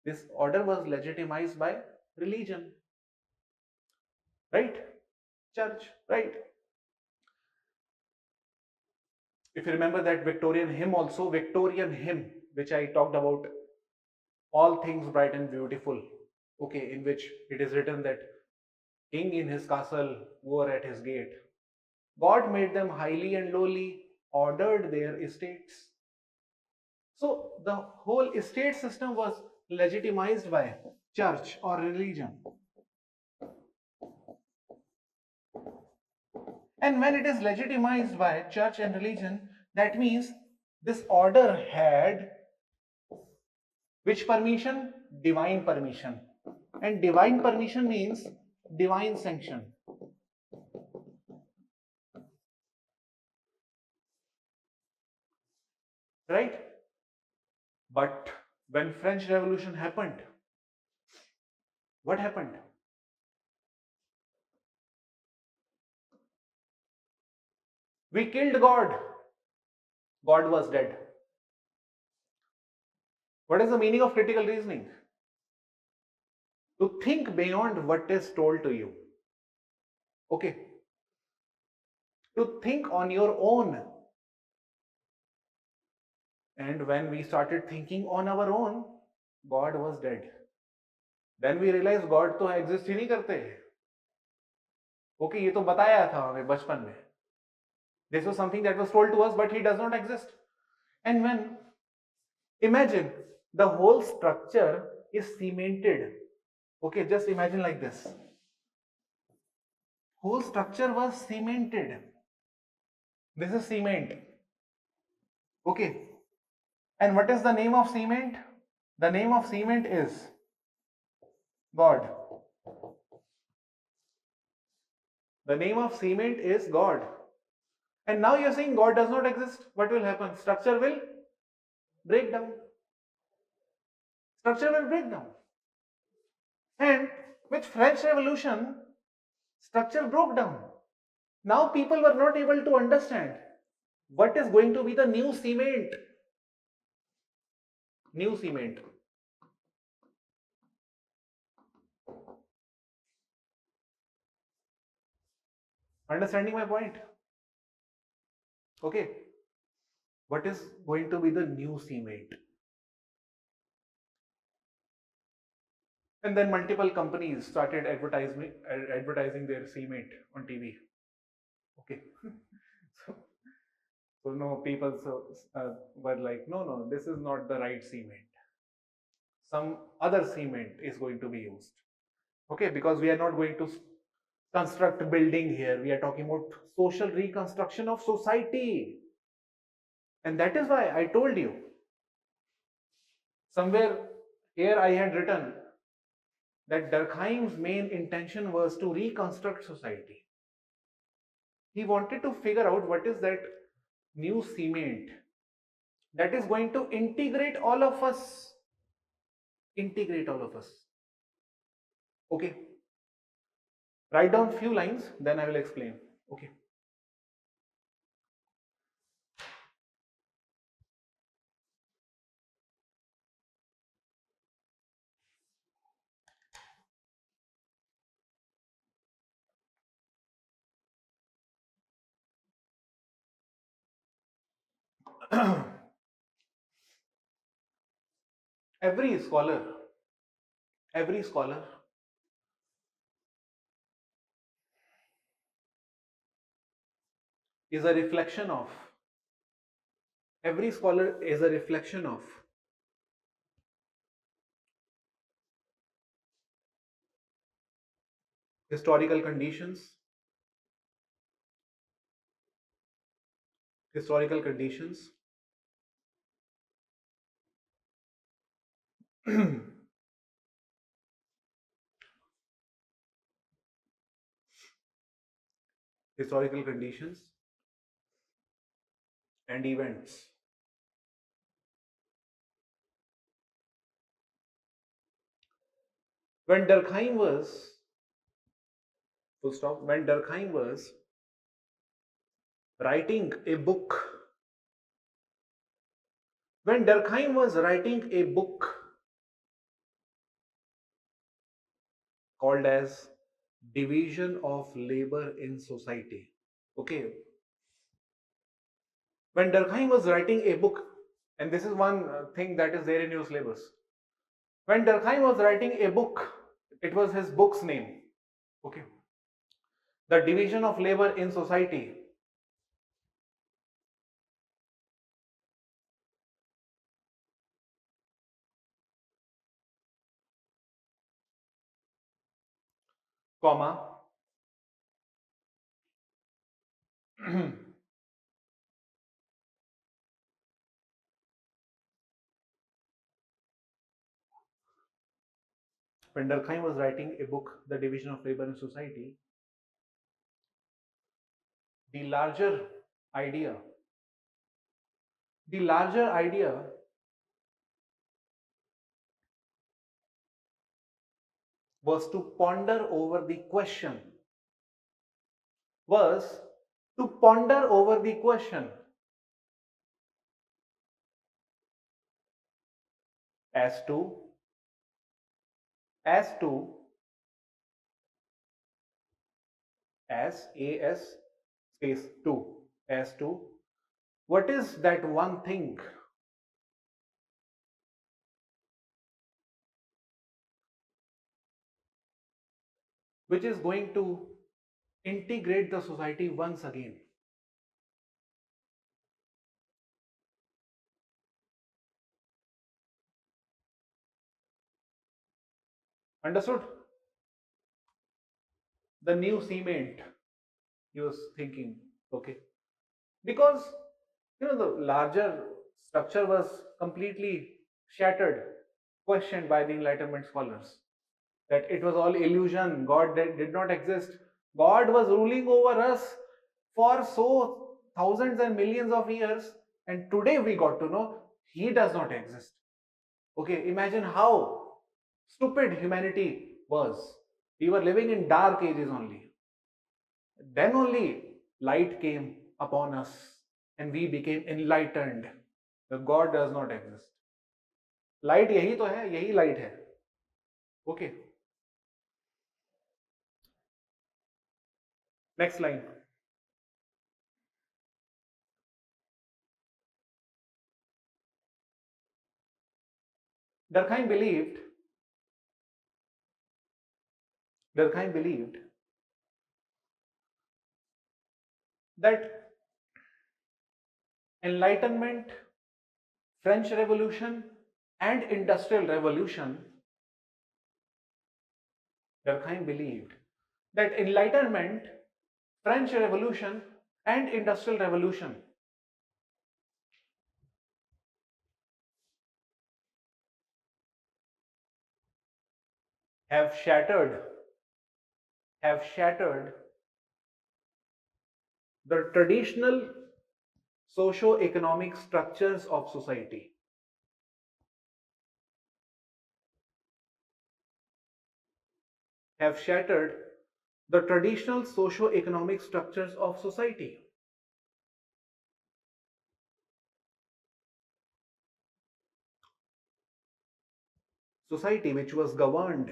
Speaker 1: This order was legitimized by religion, right? Church, right? If you remember that Victorian hymn, also Victorian hymn, which I talked about, all things bright and beautiful, okay, in which it is written that king in his castle, poor at his gate. God made them highly and lowly, ordered their estates. So the whole estate system was legitimized by church or religion. And when it is legitimized by church and religion, that means this order had which permission? Divine permission. And divine permission means divine sanction. Right? But when French Revolution happened, what happened? We killed God. God was dead. What is the meaning of critical reasoning? To think beyond what is told to you. Okay. To think on your own. And when we started thinking on our own, God was dead. Then we realized God तो exist ही नहीं करते. Okay, ये तो बताया था हमें बचपन में. This was something that was told to us, but he does not exist. And when, imagine, the whole structure is cemented. Okay, just imagine like this. Whole structure was cemented. This is cement. Okay. And what is the name of cement? The name of cement is God. The name of cement is God. And now you're saying God does not exist. What will happen? Structure will break down. Structure will break down. And with French Revolution, structure broke down. Now people were not able to understand what is going to be the new cement. New cement. Understanding my point? Okay. What is going to be the new cement? And then multiple companies started advertising their cement on TV. Okay. so, so no, people were like, no, this is not the right cement. Some other cement is going to be used. Okay, because we are not going to construct building here. We are talking about social reconstruction of society. And that is why I told you. Somewhere here I had written that Durkheim's main intention was to reconstruct society. He wanted to figure out what is that new cement that is going to integrate all of us. Integrate all of us. Okay. Write down few lines, then I will explain. Okay. every scholar every scholar is a reflection of every scholar is a reflection of historical conditions, historical conditions historical conditions and events. When Durkheim was full stop when Durkheim was writing a book when Durkheim was writing a book called as Division of Labor in Society. Okay, when Durkheim was writing a book, and this is one thing that is there in your syllabus. When Durkheim was writing a book, it was his book's name. Okay, the Division of Labor in Society. Comma. When Durkheim was writing a book, The Division of Labor in Society, the larger idea, the larger idea was to ponder over the question, was to ponder over the question as to as to as space 2 as to what is that one thing which is going to integrate the society once again. Understood? The new cement, he was thinking. Okay, because the larger structure was completely shattered, questioned by the Enlightenment scholars. that it was all illusion, God did not exist. God was ruling over us for so thousands and millions of years, and today we got to know He does not exist. Okay, imagine how stupid humanity was. We were living in dark ages only. Then only light came upon us and we became enlightened. The God does not exist. Light यही तो है, यही light है. Okay. Next line. Durkheim believed that Enlightenment, French Revolution, and Industrial Revolution, Durkheim believed that Enlightenment, French Revolution, and Industrial Revolution have shattered the traditional socio-economic structures of society. Have shattered the traditional socio-economic structures of society. Society which was governed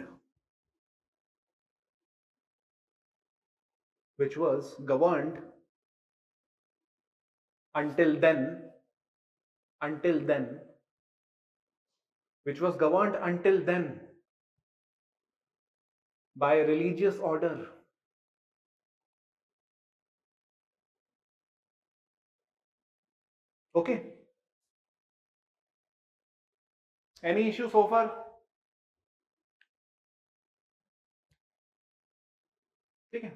Speaker 1: until then which was governed until then by a religious order. Okay, any issue so far? Okay.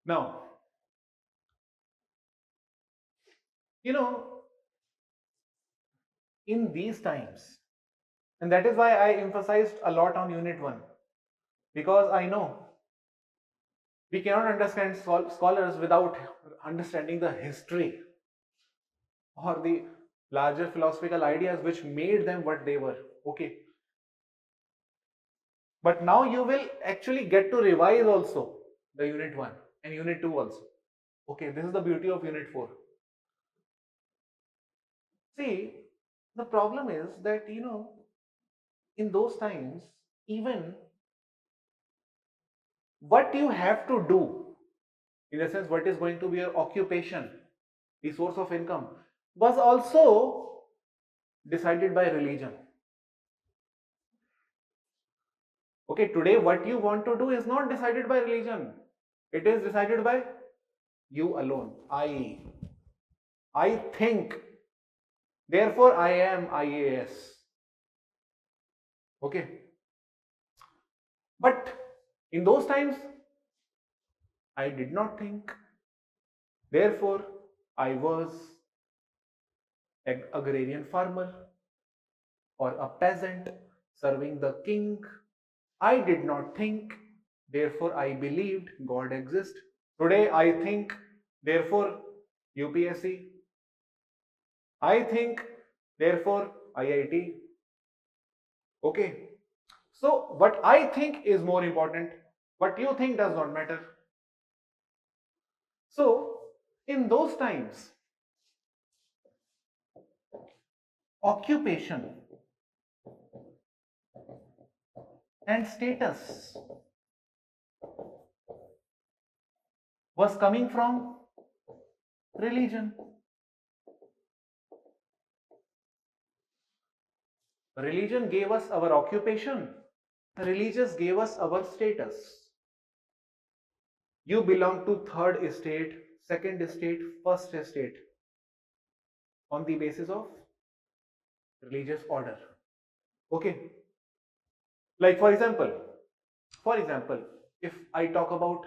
Speaker 1: Now, in these times, and that is why I emphasized a lot on Unit 1, because I know we cannot understand scholars without understanding the history or the larger philosophical ideas which made them what they were. Okay, but now you will actually get to revise also the Unit 1 and Unit 2 also. Okay, this is the beauty of Unit 4. See, the problem is that in those times, even what you have to do, in a sense, what is going to be your occupation, the source of income, was also decided by religion. Okay, today what you want to do is not decided by religion. It is decided by you alone. I think, therefore I am IAS. Okay. But in those times, I did not think, therefore I was an agrarian farmer or a peasant serving the king. I did not think, therefore I believed God exists. Today I think, therefore UPSC. I think, therefore IIT. Okay. So what I think is more important. What you think does not matter. So in those times, occupation and status was coming from religion. Religion gave us our occupation. Religious gave us our status. You belong to third estate, second estate, first estate on the basis of religious order. Okay. Like for example, if I talk about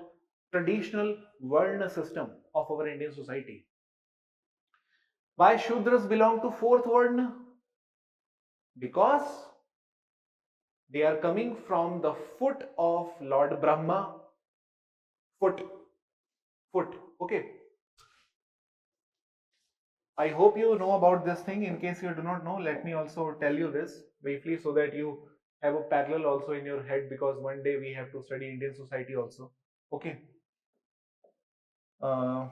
Speaker 1: traditional Varna system of our Indian society, why Shudras belong to fourth Varna? Because They are coming from the foot of Lord Brahma. Foot, foot. Okay. I hope you know about this thing. In case you do not know, let me also tell you this briefly so that you have a parallel also in your head, because one day we have to study Indian society also. Okay. Uh,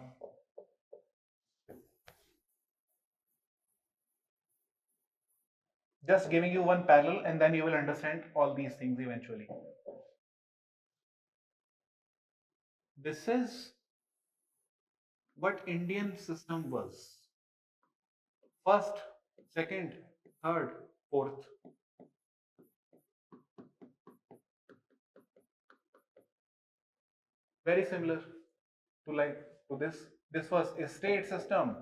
Speaker 1: just giving you one parallel and then you will understand all these things eventually. This is what Indian system was. First, second, third, fourth. Very similar to this. This was a state system.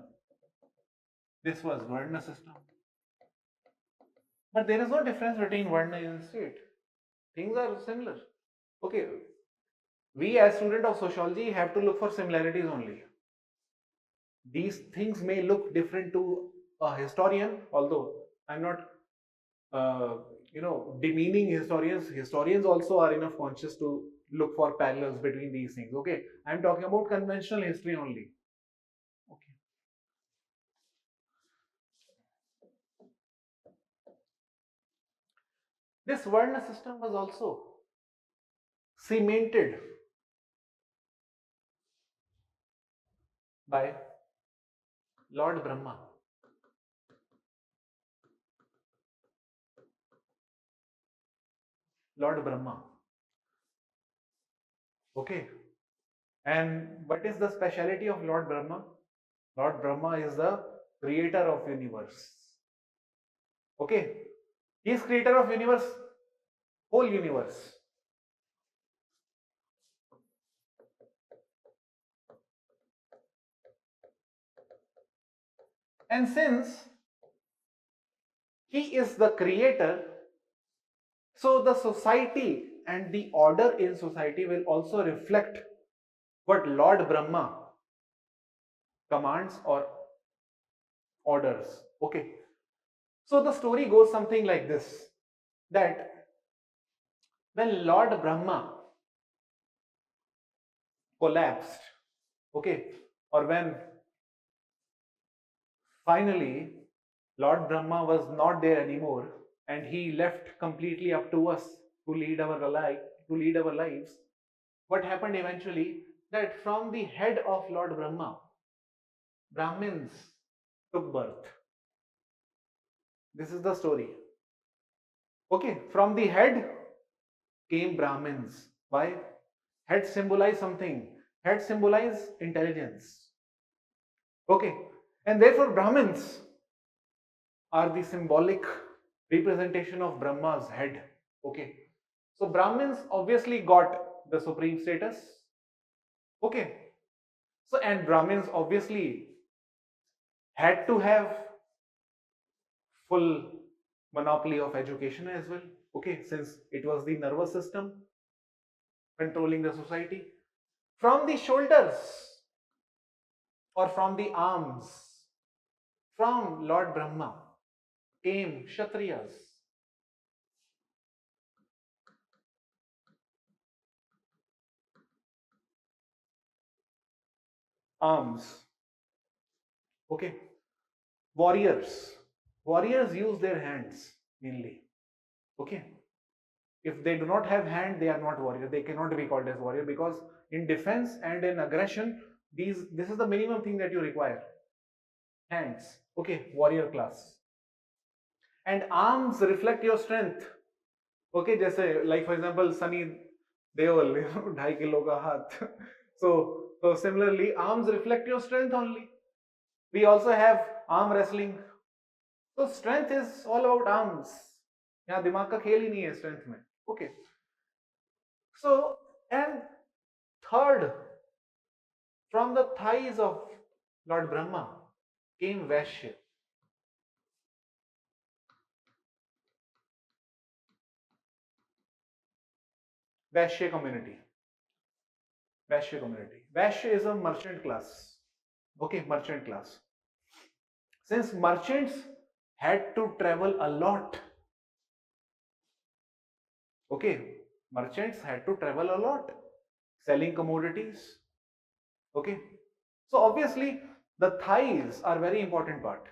Speaker 1: This was Varna system. But there is no difference between Varna and state. Things are similar. Okay, we as student of sociology have to look for similarities only. These things may look different to a historian, although I'm not uh, demeaning historians. Historians also are enough conscious to look for parallels between these things. Okay, I'm talking about conventional history only. Okay, this Varna system was also cemented by Lord Brahma. Lord Brahma. Okay, and what is the speciality of Lord Brahma? Lord Brahma is the creator of universe. Okay, he is creator of universe, whole universe. And since he is the creator, so the society and the order in society will also reflect what Lord Brahma commands or orders. Okay, so the story goes something like this, that when Lord Brahma collapsed, okay, or when finally Lord Brahma was not there anymore and he left completely up to us to lead our lives, what happened eventually, that from the head of Lord Brahma, Brahmins took birth. This is the story. Okay, from the head came Brahmins. Why? Head symbolize something. Head symbolize intelligence. Okay, and therefore Brahmins are the symbolic representation of Brahma's head. Okay, so Brahmins obviously got the supreme status. Okay, so and Brahmins obviously had to have full monopoly of education as well. Okay, since it was the nervous system controlling the society. From the shoulders or from the arms, from Lord Brahma came Kshatriyas. Arms. Okay. Warriors. Warriors use their hands mainly. Okay. If they do not have hand, they are not warrior. They cannot be called as warrior, because in defense and in aggression, this is the minimum thing that you require. Hands. Okay, warrior class. And arms reflect your strength. Okay, जैसे like for example Sunny Deol, 2.5 kilo का हाथ. So similarly, arms reflect your strength only. We also have arm wrestling. So strength is all about arms. यहाँ दिमाग का खेल ही नहीं है strength में. Okay. So, and third, from the thighs of Lord Brahma came Vaishya. Vaishya community. Vaishya community. Vaishya is a merchant class. Okay, merchant class. Since merchants had to travel a lot Okay, merchants had to travel a lot selling commodities. Okay, so obviously the thighs are very important part.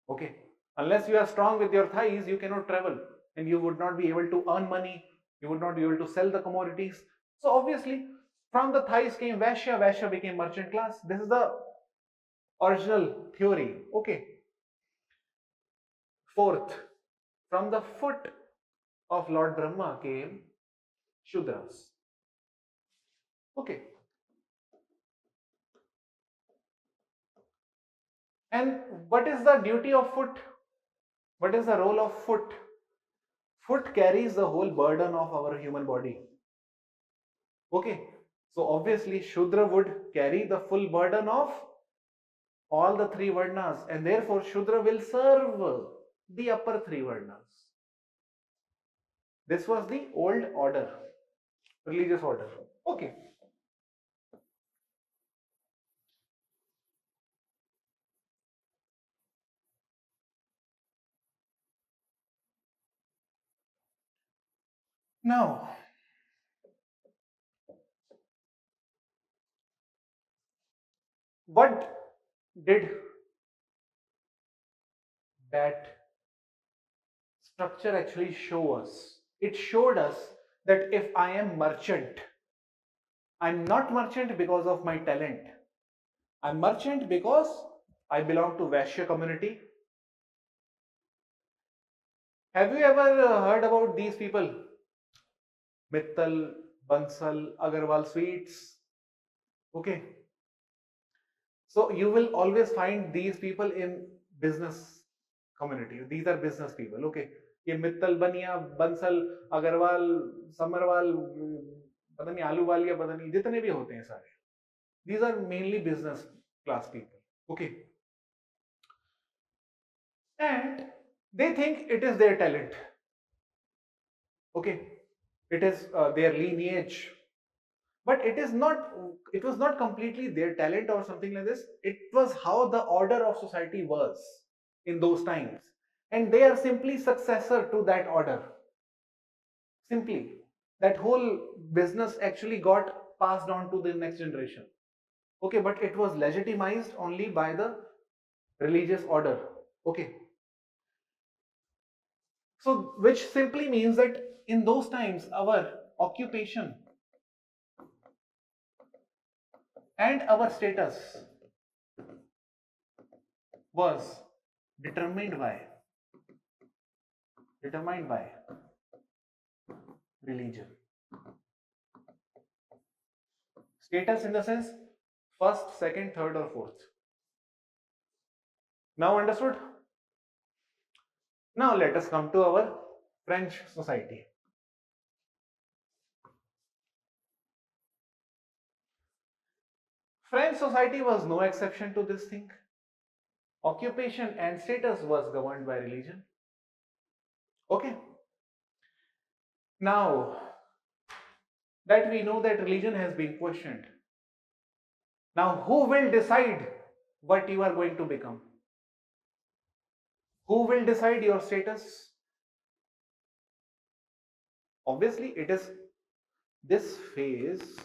Speaker 1: Okay, unless you are strong with your thighs, you cannot travel and you would not be able to earn money, you would not be able to sell the commodities. So obviously from the thighs came Vaishya, Vaishya became merchant class. This is the original theory. Okay, fourth, from the foot of Lord Brahma came Shudras. Okay, and what is the duty of foot? What is the role of foot? Foot carries the whole burden of our human body. Okay, so obviously Shudra would carry the full burden of all the three Varnas, and therefore Shudra will serve the upper three Varnas. This was the old order, religious order. Okay. Now, what did that structure actually show us? It showed us that if I am merchant, I'm not merchant because of my talent. I'm merchant because I belong to Vaishya community. Have you ever heard about these people? Mittal, Bansal, Agarwal sweets. Okay. So you will always find these people in business community. These are business people. Okay. ये मित्तल बनिया बंसल अग्रवाल समरवाल पता नहीं आलू वाल या पता नहीं जितने भी होते हैं सारे, these are mainly business class people. Okay, and they think it is their talent. Okay, it is their lineage, but it is not. It was not completely their talent or something like this. It was how the order of society was in those times, and they are simply successor to that order. Simply, that whole business actually got passed on to the next generation. Okay, but it was legitimized only by the religious order. Okay, so which simply means that in those times our occupation and our status was determined by determined by religion. Status in the sense first, second, third, or fourth. Now understood? Now let us come to our French society. French society was no exception to this thing. Occupation and status was governed by religion. Okay. Now that we know that religion has been questioned, now who will decide what you are going to become? Who will decide your status? Obviously, it is this phase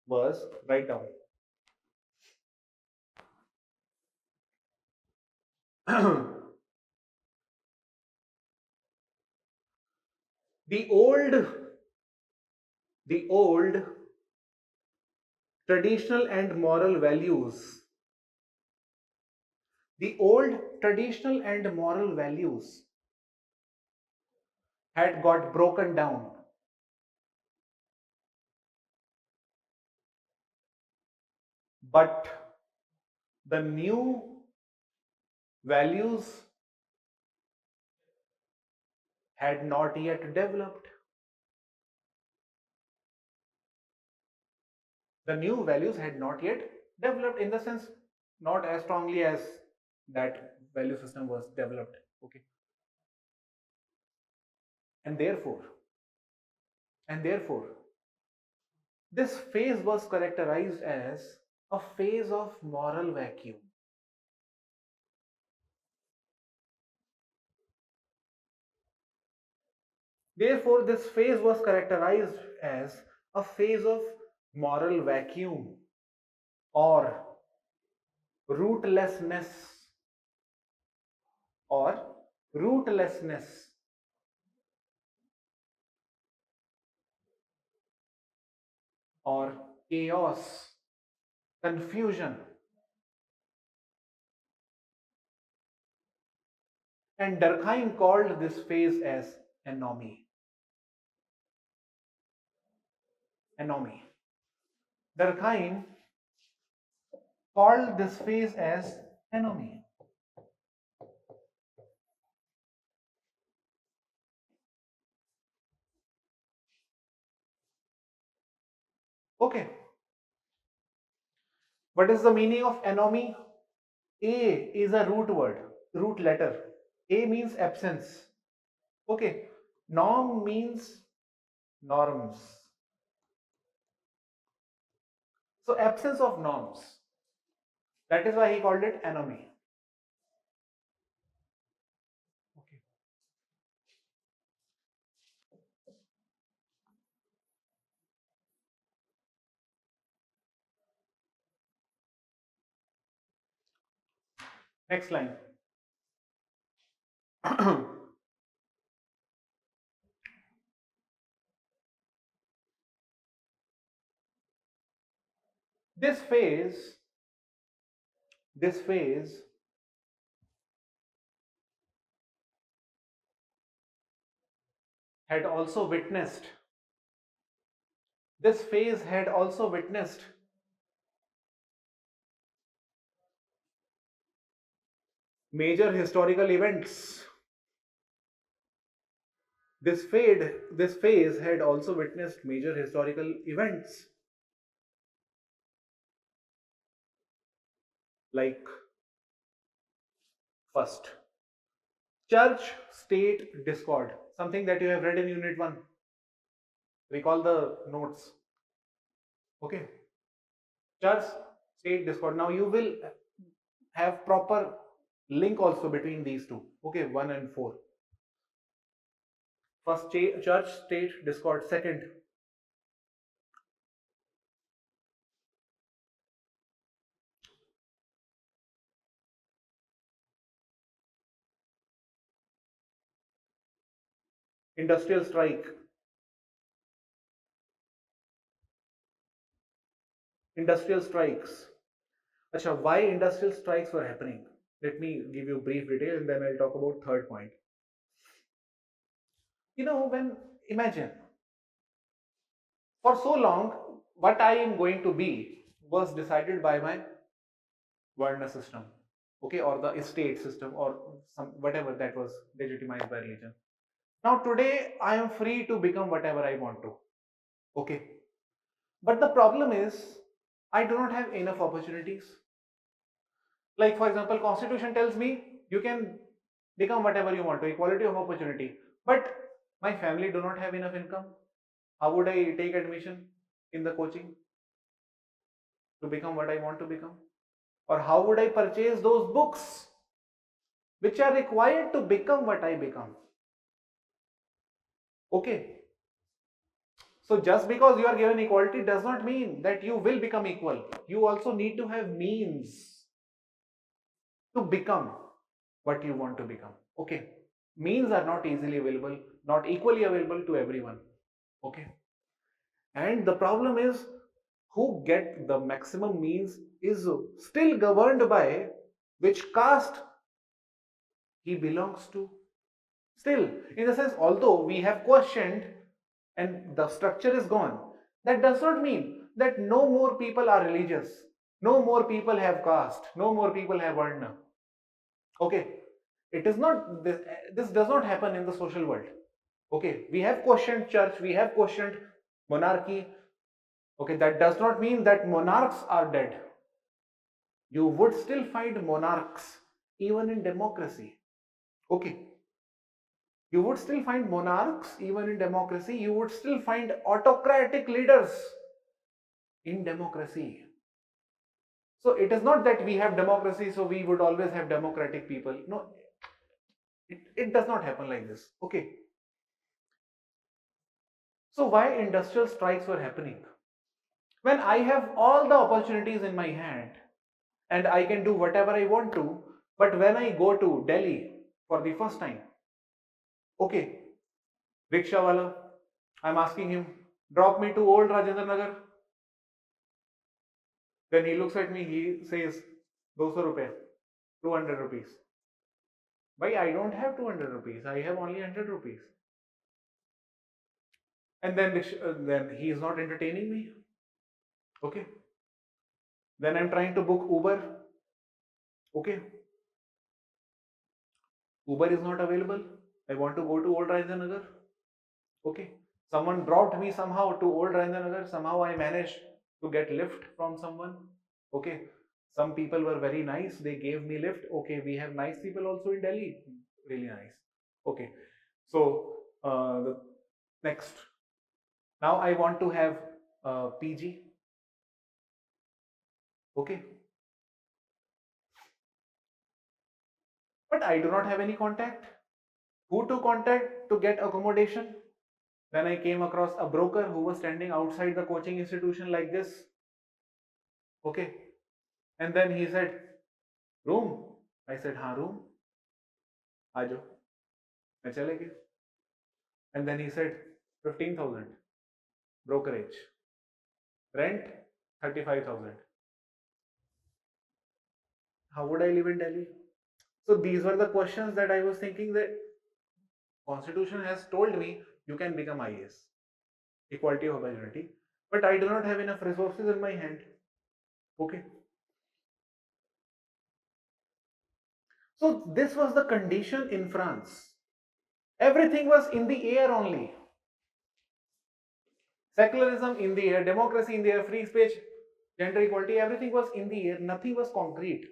Speaker 1: was write down. the old the old traditional and moral values, the old traditional and moral values had got broken down, but the new values had not yet developed. The new values had not yet developed, in the sense not as strongly as that value system was developed. Okay, and therefore this phase was characterized as a phase of moral vacuum. Therefore, this phase was characterized as a phase of moral vacuum or rootlessness or rootlessness or chaos, confusion. And Durkheim called this phase as anomie. Anomie. Durkheim called this phase as anomie. Okay. What is the meaning of anomie? A is a root word, root letter. A means absence. Okay. Norm means norms. So absence of norms. That is why he called it anomie. Okay. Next line. this phase, this phase had also witnessed, this phase had also witnessed major historical events. This phase had also witnessed major historical events like first, church state discord, something that you have read in unit 1. Recall the notes. Okay. Church state discord. Now you will have proper link also between these two. Okay, 1 and 4. First, church state discord. Second, industrial strike. Industrial strikes. Acha, why industrial strikes were happening? Let me give you brief detail and then I'll talk about third point. When imagine for so long what I am going to be was decided by my Varna system, okay, or the estate system or some whatever that was legitimized by religion. Now today I am free to become whatever I want to, okay, but the problem is I do not have enough opportunities. Like for example, constitution tells me you can become whatever you want to, equality of opportunity, but my family do not have enough income. How would I take admission in the coaching to become what I want to become? Or how would I purchase those books which are required to become what I become? Okay. So just because you are given equality does not mean that you will become equal. You also need to have means to become what you want to become. Okay. Means are not easily available, not equally available to everyone. Okay. And the problem is who get the maximum means is still governed by which caste he belongs to. Still, in the sense, although we have questioned and the structure is gone, that does not mean that no more people are religious, no more people have caste, no more people have varna. Okay, it is not this does not happen in the social world. Okay, we have questioned church, we have questioned monarchy. Okay, that does not mean that monarchs are dead. You would still find monarchs even in democracy. Okay, you would still find monarchs even in democracy. You would still find autocratic leaders in democracy. So it is not that we have democracy, so we would always have democratic people. No, it does not happen like this. Okay. So why industrial strikes were happening? When I have all the opportunities in my hand and I can do whatever I want to, but when I go to Delhi for the first time, okay, rickshaw wala, I'm asking him, drop me to old Rajendra Nagar. Then he looks at me, he says, 200 rupees, 200 rupees. Why? I don't have 200 rupees, I have only 100 rupees. And then he is not entertaining me. Okay. Then I'm trying to book Uber. Okay. Uber is not available. I want to go to Old Rajendra Nagar. Okay. Someone dropped me somehow to Old Rajendra Nagar. Somehow I managed to get lift from someone. Okay. Some people were very nice. They gave me lift. Okay. We have nice people also in Delhi. Really nice. Okay. So the next. Now I want to have PG. Okay. But I do not have any contact. Who to contact to get accommodation? Then I came across a broker who was standing outside the coaching institution like this. Okay. And then he said, room? I said, हाँ room. Aajo. मैं चले गए. And then he said, 15,000 brokerage. Rent, 35,000. How would I live in Delhi? So these were the questions that I was thinking, that Constitution has told me you can become IAS, equality of opportunity, but I do not have enough resources in my hand. Okay. So this was the condition in France. Everything was in the air only. Secularism in the air, democracy in the air, free speech, gender equality, everything was in the air. Nothing was concrete.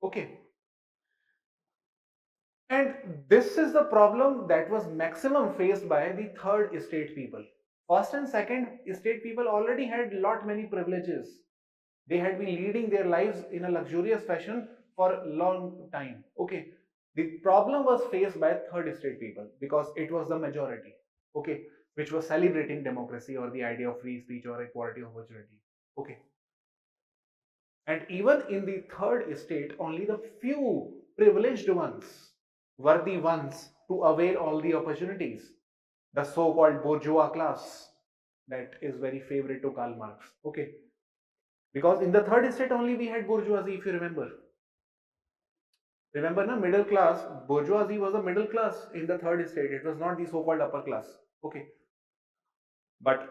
Speaker 1: Okay. And this is the problem that was maximum faced by the third estate people. First and second estate people already had lot many privileges. They had been leading their lives in a luxurious fashion for a long time. Okay. The problem was faced by third estate people because it was the majority. Okay. Which was celebrating democracy or the idea of free speech or equality of opportunity. Okay. And even in the third estate, only the few privileged ones were the ones to avail all the opportunities. The so-called bourgeois class that is very favorite to Karl Marx. Okay. Because in the third estate only we had bourgeoisie, if you remember. Remember, na, middle class, bourgeoisie was a middle class in the third estate. It was not the so-called upper class. Okay. But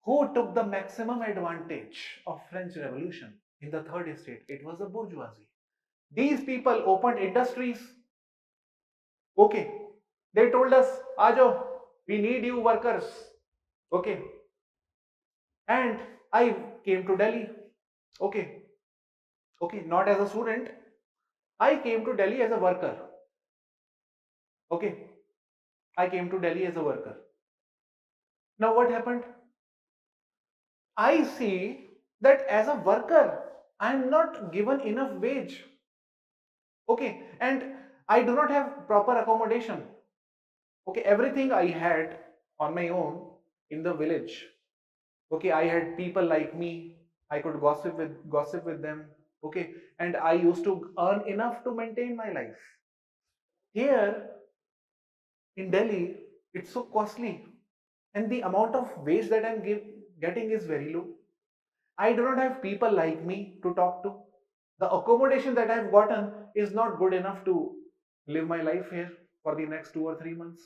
Speaker 1: who took the maximum advantage of French Revolution in the third estate? It was the bourgeoisie. These people opened industries. Okay. They told us, Ajo, we need you workers. Okay. And I came to Delhi. Okay. Okay. Not as a student. I came to Delhi as a worker. Okay. I came to Delhi as a worker. Now what happened? I see that as a worker, I am not given enough wage. Okay. And I do not have proper accommodation. Okay. Everything I had on my own in the village. Okay. I had people like me. I could gossip with them. Okay. And I used to earn enough to maintain my life. Here in Delhi, it's so costly. And the amount of wage that I'm getting is very low. I do not have people like me to talk to. The accommodation that I've gotten is not good enough to live my life here for the next 2 or 3 months.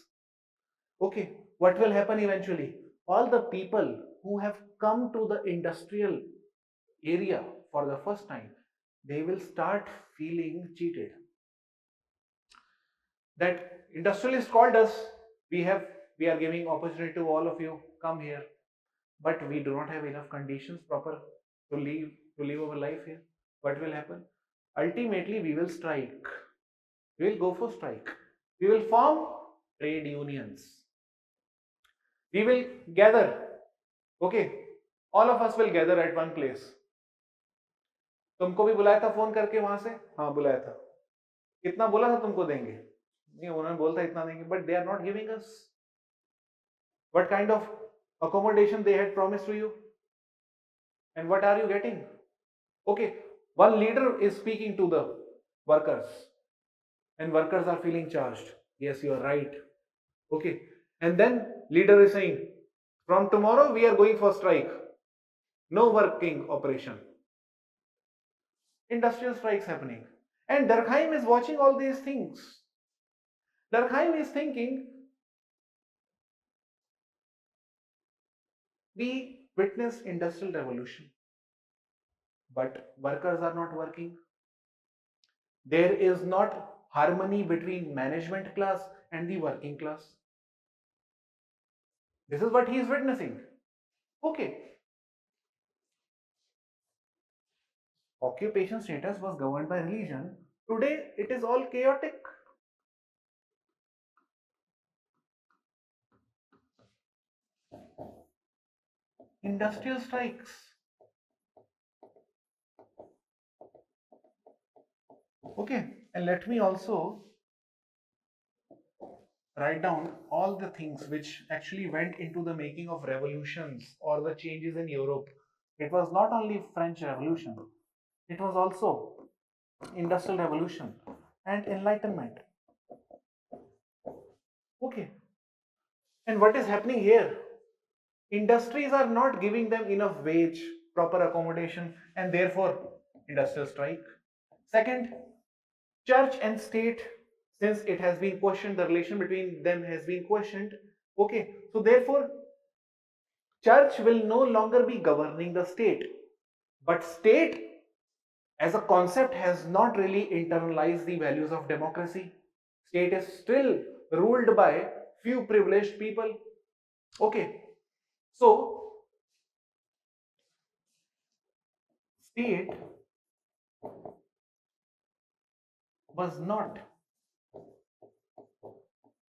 Speaker 1: Okay, what will happen eventually? All the people who have come to the industrial area for the first time, they will start feeling cheated. That industrialist called us, we are giving opportunity to all of you, come here, but we do not have enough conditions proper to live our life here. What will happen? Ultimately we will strike. We will go for strike. We will form trade unions. We will gather. Okay, all of us will gather at one place. तुमको भी बुलाया था phone करके वहां से? हाँ बुलाया था. कितना बोला था तुमको देंगे? नहीं, उन्होंने बोला था इतना देंगे, but they are not giving us. What kind of accommodation they had promised to you. And what are you getting? Okay, one leader is speaking to the workers, and workers are feeling charged. Yes, you are right. Okay, and then leader is saying, from tomorrow we are going for strike. No working operation. Industrial strikes happening. And Durkheim is watching all these things. Durkheim is thinking, we witnessed industrial revolution, but workers are not working. There is not harmony between management class and the working class. This is what he is witnessing. Okay, occupation status was governed by religion. Today it is all chaotic. Industrial strikes. Okay, and let me also write down all the things which actually went into the making of revolutions or the changes in Europe. It was not only French Revolution, it was also Industrial Revolution and Enlightenment. Okay, and what is happening here? Industries are not giving them enough wage, proper accommodation, and therefore industrial strike. Second, church and state, since it has been questioned, the relation between them has been questioned. Okay, so therefore church will no longer be governing the state, but state as a concept has not really internalized the values of democracy. State is still ruled by few privileged people. Okay, so state was not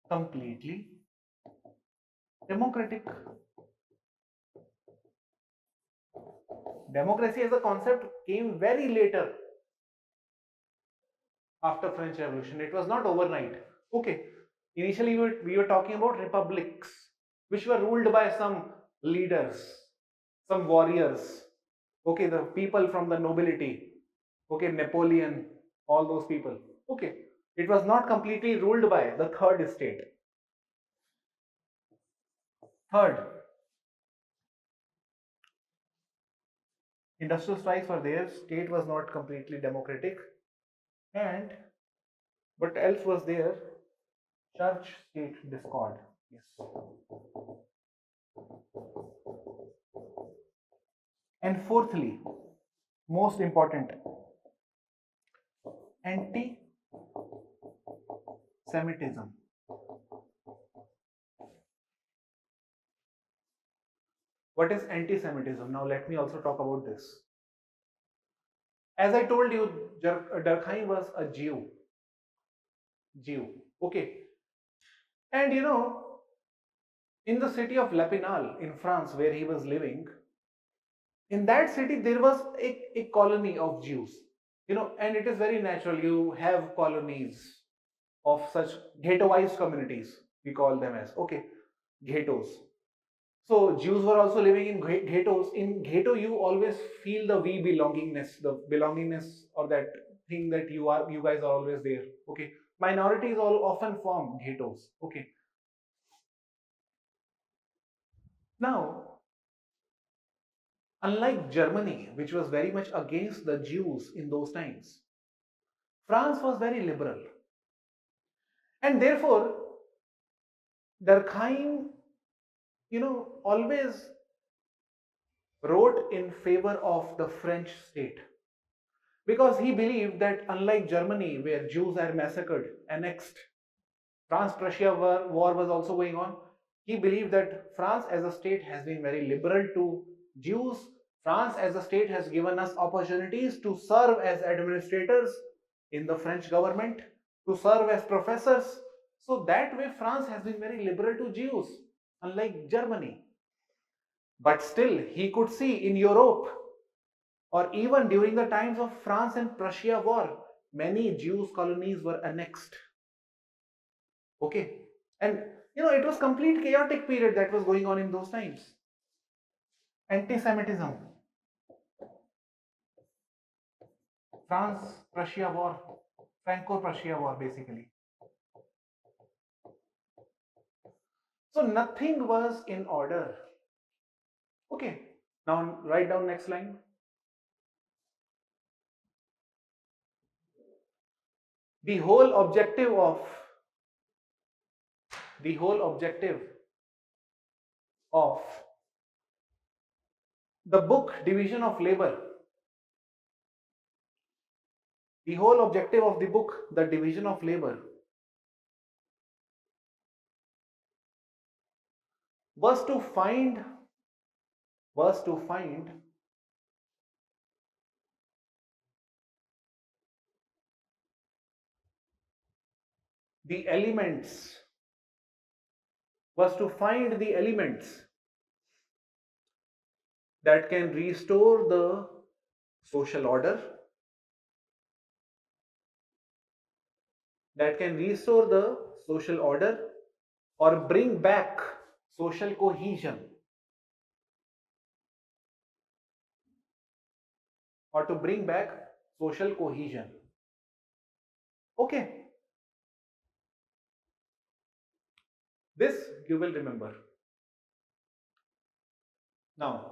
Speaker 1: completely democratic. Democracy as a concept came very later after French Revolution. It was not overnight. Okay, initially we were talking about republics, which were ruled by some leaders, some warriors. Okay, the people from the nobility. Okay, Napoleon, all those people. Okay, it was not completely ruled by the third estate. Third, industrial strikes were there. State was not completely democratic, and what else was there? Church state discord. Yes. And fourthly, most important, anti Semitism. What is anti Semitism? Now, let me also talk about this. As I told you, Durkheim was a Jew. Jew. Okay. And in the city of Lapinal in France, where he was living, in that city there was a colony of Jews. And it is very natural. You have colonies of such ghettoized communities. We call them as, okay, ghettos. So Jews were also living in ghettos. In ghetto, you always feel the we belongingness, the belongingness, or that thing that you guys are always there. Okay, minorities all often form ghettos. Okay, now unlike Germany, which was very much against the Jews in those times, France was very liberal, and therefore Durkheim, always wrote in favor of the French state, because he believed that unlike Germany, where Jews are massacred, annexed, France-Prussia war was also going on, he believed that France as a state has been very liberal to Jews. France as a state has given us opportunities to serve as administrators in the French government, to serve as professors. So that way France has been very liberal to Jews, unlike Germany. But still, he could see in Europe, or even during the times of France and Prussia war, many Jews colonies were annexed. Okay, and It was complete chaotic period that was going on in those times. Anti-Semitism, France-Prussia war, Franco-Prussia war basically. So nothing was in order. Okay, now write down next line. The whole objective of the whole objective of the book Division of Labor, the whole objective of the book, the Division of Labor, was to find the elements that can restore the social order, or bring back social cohesion, Okay, this you will remember. Now,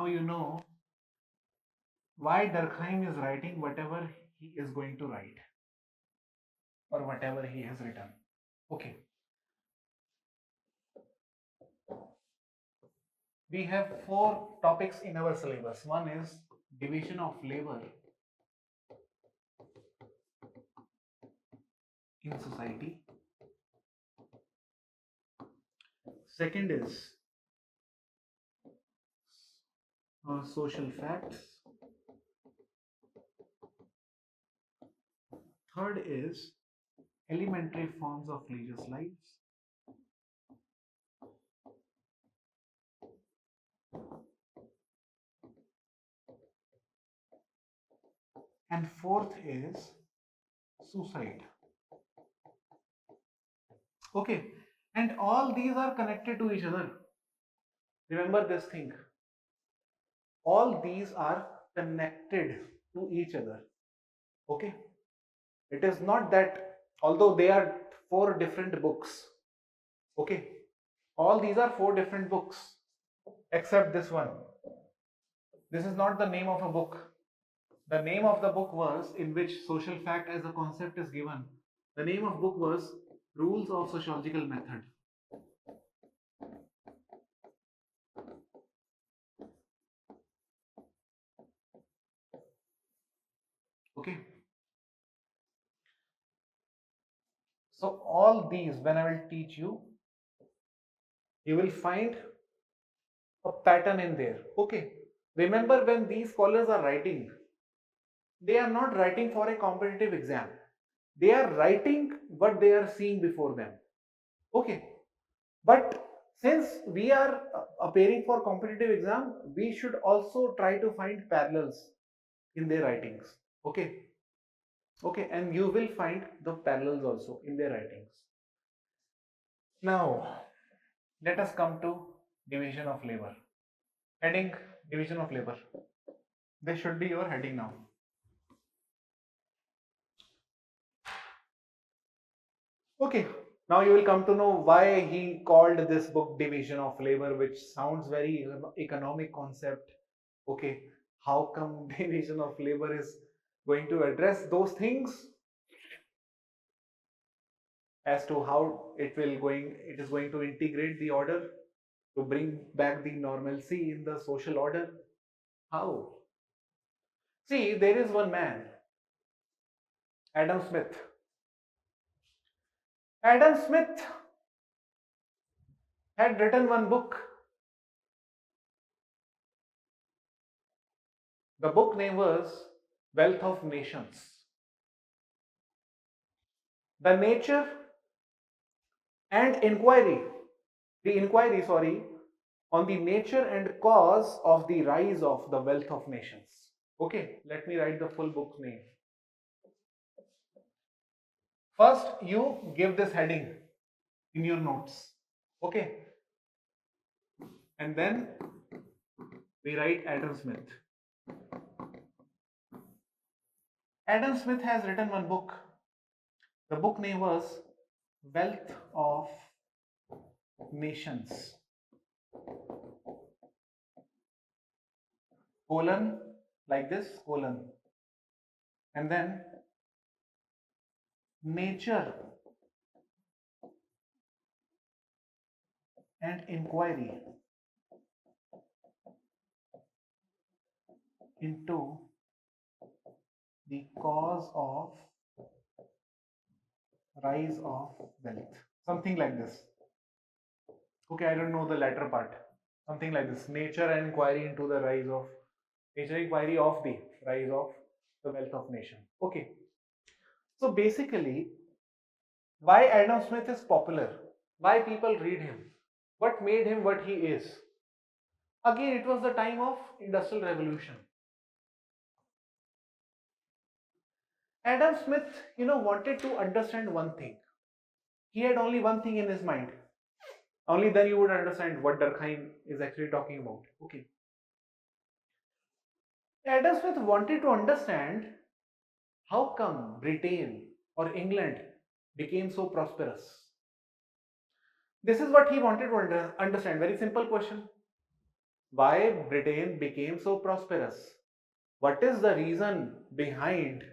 Speaker 1: you know why Durkheim is writing whatever he is going to write, or whatever he has written. Okay, we have 4 topics in our syllabus. One is division of labor in society. Second is social facts. Third is elementary forms of religious lives. And fourth is suicide. Okay, and all these are connected to each other. Remember this thing. All these are connected to each other. Okay, it is not that, although they are 4 different books, okay, all these are 4 different books except this one. This is not the name of a book. The name of the book was, in which social fact as a concept is given, the name of book was Rules of Sociological Method. Okay, so all these, when I will teach you, you will find a pattern in there. Okay, remember, when these scholars are writing, they are not writing for a competitive exam. They are writing what they are seeing before them. Okay, but since we are appearing for competitive exam, we should also try to find parallels in their writings. Okay, and you will find the parallels also in their writings. Now, let us come to division of labor. Heading: division of labor. This should be your heading now. Okay, now you will come to know why he called this book Division of Labor, which sounds very economic concept. Okay, how come division of labor is going to address those things, as to how it is going to integrate the order, to bring back the normalcy in the social order? How? See, there is one man, Adam Smith. Adam Smith had written one book. The book name was Wealth of Nations. The nature and inquiry, sorry, on the nature and cause of the rise of the wealth of nations. Okay, let me write the full book name. First, you give this heading in your notes. Okay, and then we write Adam Smith. Adam Smith has written one book. The book name was Wealth of Nations. Colon, like this, colon. And then nature and inquiry into the cause of rise of wealth. Something like this. Okay, I don't know the latter part. Something like this. Nature and inquiry into the rise of nature inquiry of the rise of the wealth of nation. Okay. So basically, why Adam Smith is popular? Why people read him? What made him what he is? Again, it was the time of Industrial Revolution. Adam Smith, wanted to understand one thing. He had only one thing in his mind. Only then you would understand what Durkheim is actually talking about. Okay. Adam Smith wanted to understand how come Britain or England became so prosperous. This is what he wanted to understand. Very simple question. Why Britain became so prosperous? What is the reason behind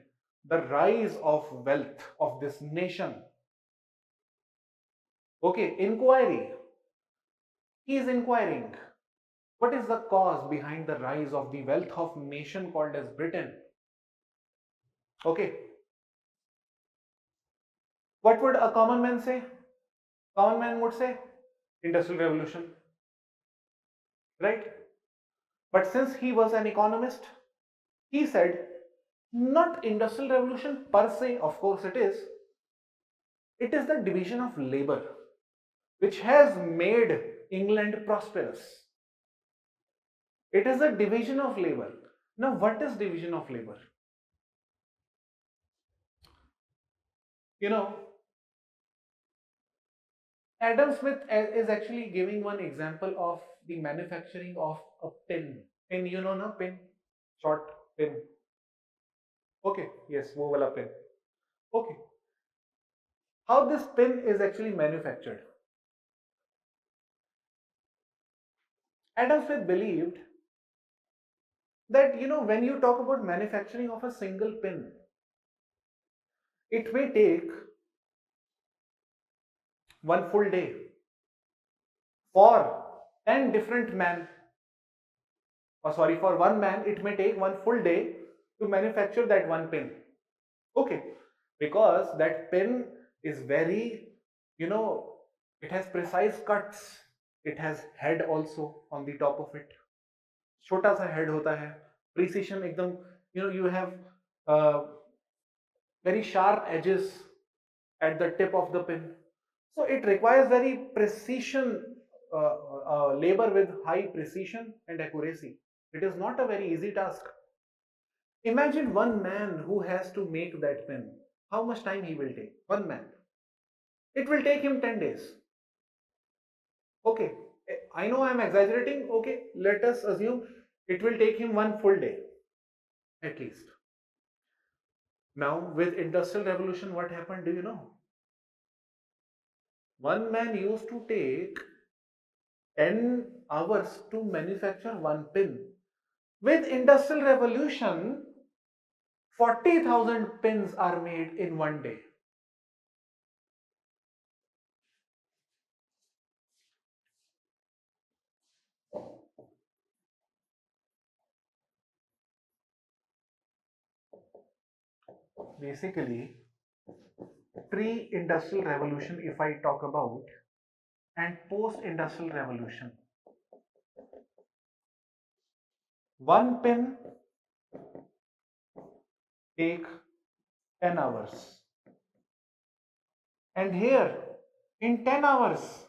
Speaker 1: the rise of wealth of this nation? Okay, inquiry. He is inquiring. What is the cause behind the rise of the wealth of nation called as Britain? Okay. What would a common man say? Common man would say Industrial Revolution. Right? But since he was an economist, he said not Industrial Revolution per se, of course it is. It is the division of labor which has made England prosperous. It is a division of labor. Now, what is division of labor? You know, Adam Smith is actually giving one example of the manufacturing of a pin. Pin, na pin, short pin. Okay, yes, वो वाला pin. Okay, how this pin is actually manufactured. Adam Smith believed that when you talk about manufacturing of a single pin, it may take one full day for 10 different men, or sorry, for one man it may take one full day to manufacture that one pin. Okay, because that pin is very, it has precise cuts, it has head also on the top of it, छोटा सा head होता है, precision एकदम, you have very sharp edges at the tip of the pin. So it requires very precision, labor with high precision and accuracy. It is not a very easy task. Imagine one man who has to make that pin. How much time he will take? One man. It will take him 10 days. Okay, I know I am exaggerating. Okay, let us assume it will take him one full day at least. Now, with Industrial Revolution, what happened? Do you know? One man used to take 10 hours to manufacture one pin. With Industrial Revolution, 40,000 pins are made in one day. Basically, pre-industrial revolution, if I talk about, and post-industrial revolution, one pin take 10 hours. And here, in 10 hours,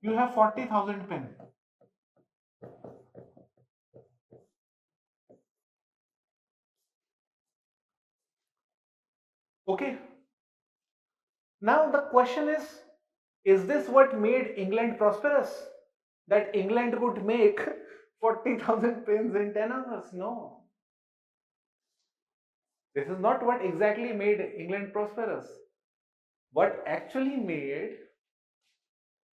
Speaker 1: you have 40,000 pin. Okay. Now the question is this what made England prosperous? That England could make 40,000 pins in 10 hours? No. This is not what exactly made England prosperous. What actually made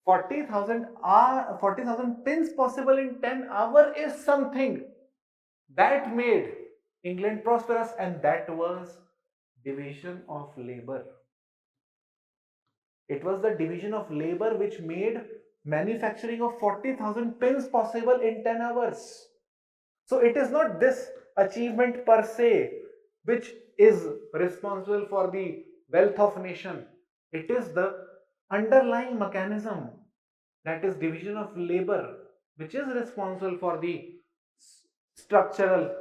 Speaker 1: 40,000 pins possible in 10 hours is something that made England prosperous, and that was division of labor. It was the division of labor which made manufacturing of 40,000 pins possible in 10 hours. So it is not this achievement per se which is responsible for the wealth of nation. It is the underlying mechanism, that is division of labor, which is responsible for the structural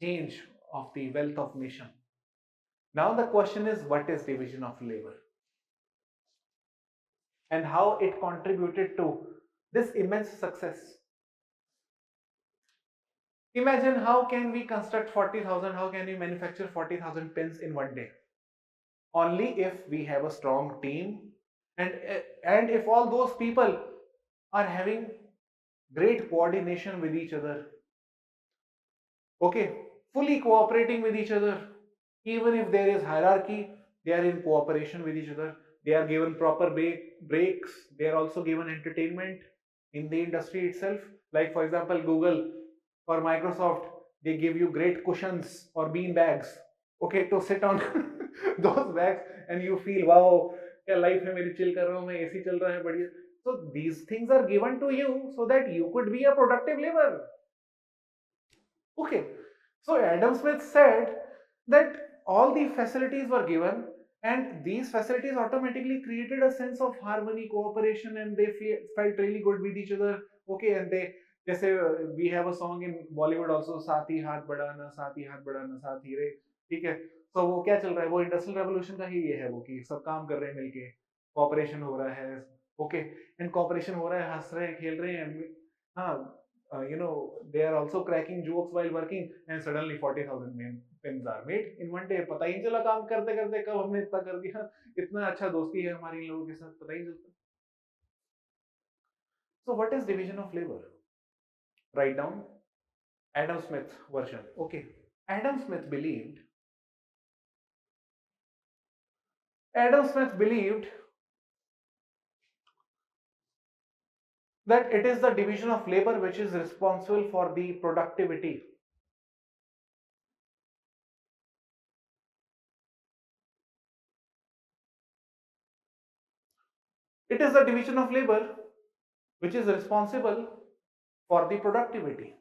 Speaker 1: change of the wealth of nation. Now the question is, what is division of labor and how it contributed to this immense success? Imagine, how can we construct 40,000, how can we manufacture 40,000 pins in one day? Only if we have a strong team, and and if all those people are having great coordination with each other. Okay, fully cooperating with each other. Even if there is hierarchy, they are in cooperation with each other. They are given proper breaks. They are also given entertainment in the industry itself. Like for example, Google or Microsoft, they give you great cushions or bean bags, okay, to sit on those bags, and you feel, wow, क्या life है मेरी, chill कर रहा हूँ मैं, AC चल रहा है बढ़िया. So these things are given to you so that you could be a productive labor. Okay, so Adam Smith said that all the facilities were given, and these facilities automatically created a sense of harmony, cooperation, and they felt really good with each other. Okay, and they जैसे we have a song in Bollywood also, साथ ही हाथ बढ़ाना, साथ ही हाथ बढ़ाना, साथ ही रे, ठीक है. तो वो क्या चल रहा है, वो इंडस्ट्रियल रेवोल्यूशन का ही ये है, वो कि सब काम कर रहे हैं मिलके, कॉपरेशन हो रहा है. ओके, एंड कॉपरेशन हो रहा है, हंस रहे हैं, खेल रहे हैं. हाँ, they are also cracking jokes while working, and suddenly 40,000 pins are made in one day. पता ही नहीं चला काम करते करते कब हमने इतना कर दिया. इतना अच्छा दोस्ती है हमारी इन लोगों के साथ, पता ही नहीं चलता. So what is division of labor? Write down Adam Smith version. Okay, Adam Smith believed Adam Smith believed that it is the division of labor which is responsible for the productivity. It is the division of labor which is responsible for the productivity.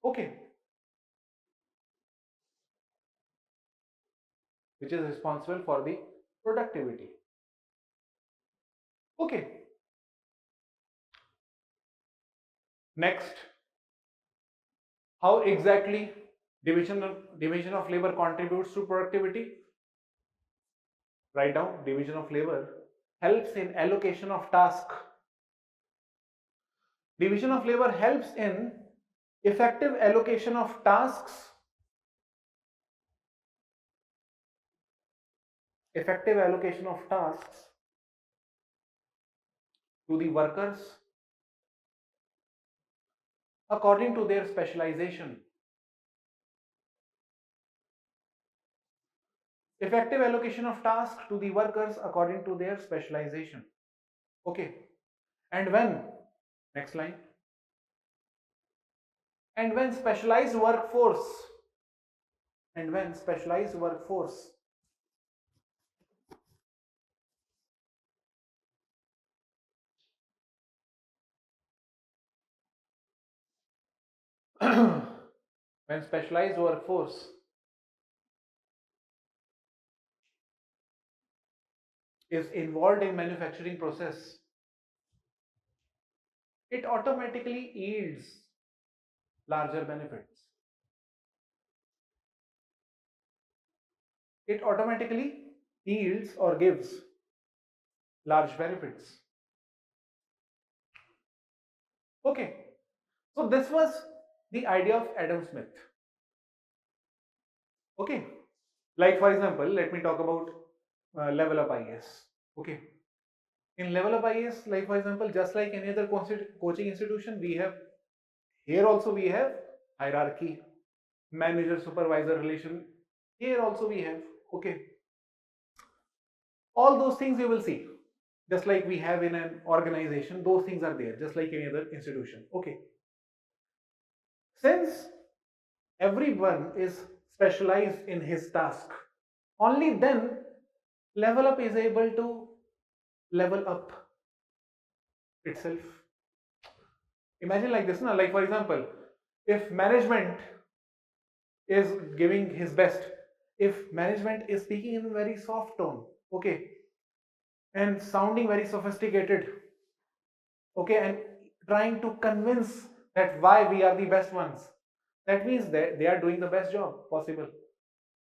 Speaker 1: Okay, which is responsible for the productivity. Okay, next, how exactly division of labor contributes to productivity? Write down, division of labor helps in allocation of task. Division of labor helps in effective allocation of tasks, effective allocation of tasks to the workers according to their specialization. Effective allocation of tasks to the workers according to their specialization. Okay, and when, next line, and when specialized workforce, and when specialized workforce when specialized workforce is involved in manufacturing process, it automatically yields larger benefits. It automatically yields or gives large benefits. Okay, so this was the idea of Adam Smith. Okay, like for example, let me talk about level up IS. Okay, in level up IS, like for example, just like any other coaching institution, we have here also we have hierarchy, manager supervisor relation. Here also we have, okay, all those things you will see just like we have in an organization. Those things are there just like any other institution. Okay, since everyone is specialized in his task, only then level up is able to level up itself. Imagine like this, na? Like for example, if management is giving his best, if management is speaking in a very soft tone, okay, and sounding very sophisticated, okay, and trying to convince that why we are the best ones, that means that they are doing the best job possible.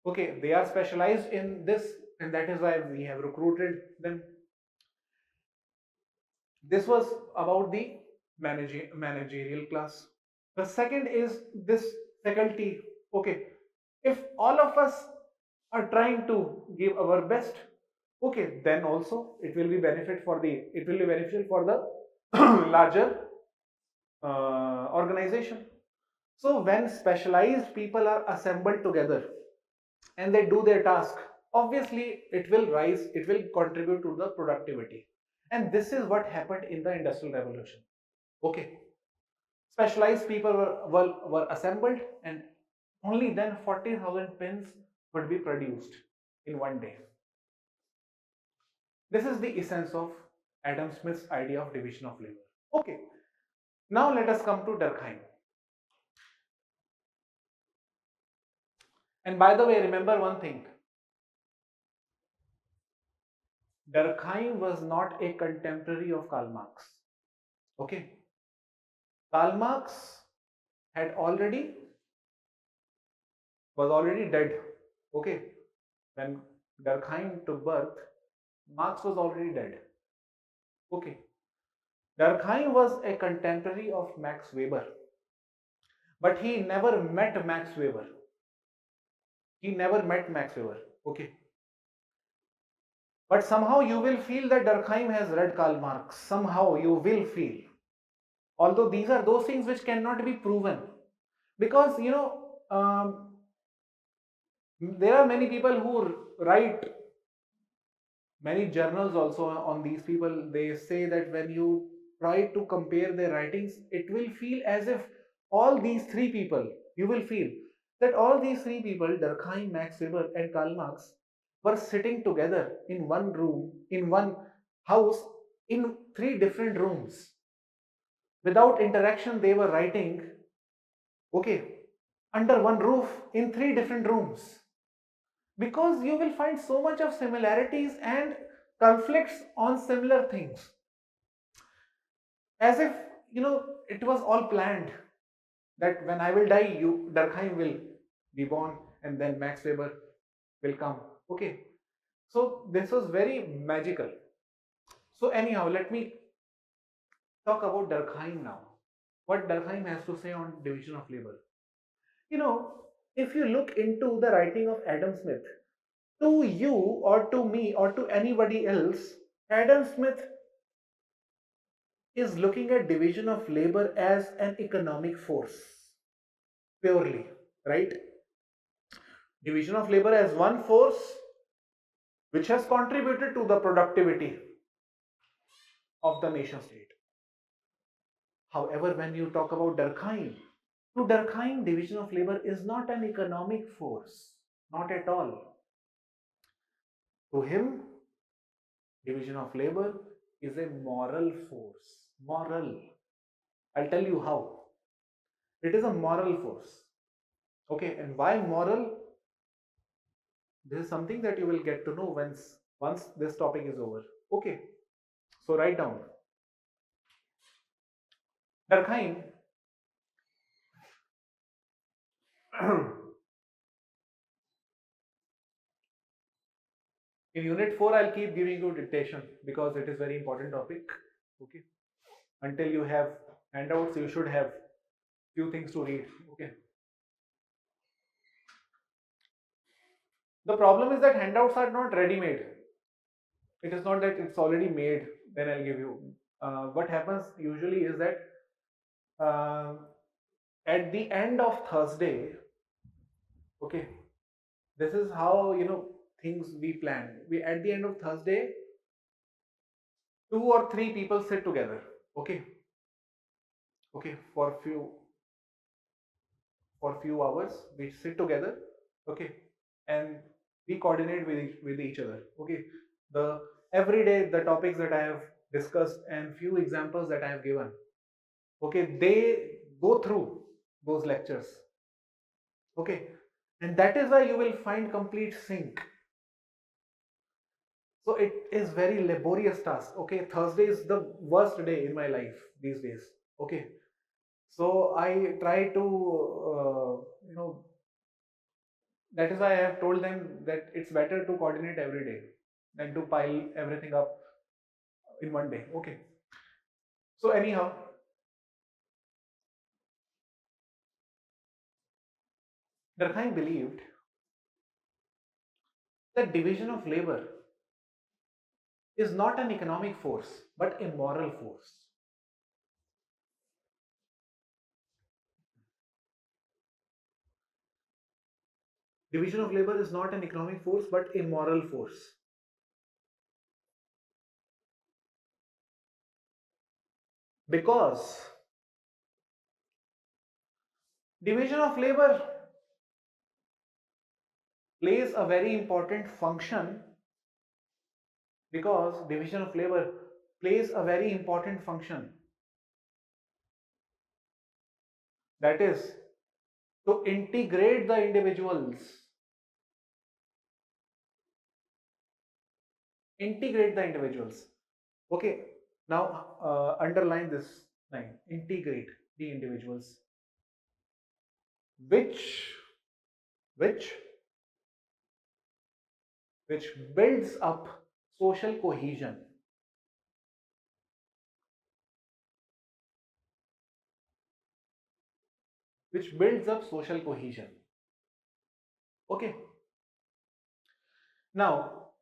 Speaker 1: Okay, they are specialized in this, and that is why we have recruited them. This was about the managerial class. The second is this faculty. Okay, if all of us are trying to give our best, okay, then also it will be beneficial for the larger organization. So when specialized people are assembled together and they do their task, obviously it will contribute to the productivity. And this is what happened in the Industrial Revolution. Okay, specialized people were assembled, and only then 40,000 pins would be produced in one day. This is the essence of Adam Smith's idea of division of labor. Okay, now let us come to Durkheim. And by the way, remember one thing, Durkheim was not a contemporary of Karl Marx. Okay, Karl Marx had already was already dead. Okay, when Durkheim took birth, Marx was already dead. Okay, Durkheim was a contemporary of Max Weber, but he never met Max Weber. He never met Max Weber. Okay, but somehow you will feel that Durkheim has read Karl Marx. Somehow you will feel, although these are those things which cannot be proven, because there are many people who write many journals also on these people. They say that when you try to compare their writings, it will feel as if all these three people, you will feel that all these three people, Durkheim, Max Weber and Karl Marx, were sitting together in one room, in one house, in three different rooms. Without interaction, they were writing, okay, under one roof in three different rooms, because you will find so much of similarities and conflicts on similar things, as if it was all planned, that when I will die, you Durkheim will be born and then Max Weber will come. Okay, so this was very magical. So anyhow, let me talk about Durkheim now, what Durkheim has to say on division of labor. you know if you look into the writing of Adam Smith, to you or to me or to anybody else, Adam Smith is looking at division of labor as an economic force purely, right? Division of labor as one force which has contributed to the productivity of the nation state. However, when you talk about Durkheim, to Durkheim, division of labor is not an economic force, not at all. To him, division of labor is a moral force. Moral. I'll tell you how. It is a moral force. Okay, and why moral? This is something that you will get to know once this topic is over. Okay, so write down. Durkheim In unit 4, I'll keep giving you dictation because it is very important topic. Okay. Until you have handouts, you should have few things to read. Okay. The problem is that handouts are not ready made. It is not that it's already made, then I'll give you. What happens usually is that uh, at the end of Thursday, okay, this is how things we plan. We at the end of Thursday, 2 or 3 people sit together, okay, okay, for few hours we sit together, okay, and we coordinate with each other, okay. The every day the topics that I have discussed and few examples that I have given, okay, they go through those lectures, okay, and that is why you will find complete sync. So it is very laborious task, okay. Thursday is the worst day in my life these days, okay. So I try to that is why I have told them that it's better to coordinate every day than to pile everything up in one day, okay. So anyhow, Durkheim believed that division of labor is not an economic force but a moral force. Division of labor is not an economic force but a moral force. Because division of labor plays a very important function, because division of labor plays a very important function, that is to integrate the individuals, okay. Now underline this line, integrate the individuals, which which which builds up social cohesion, okay. Now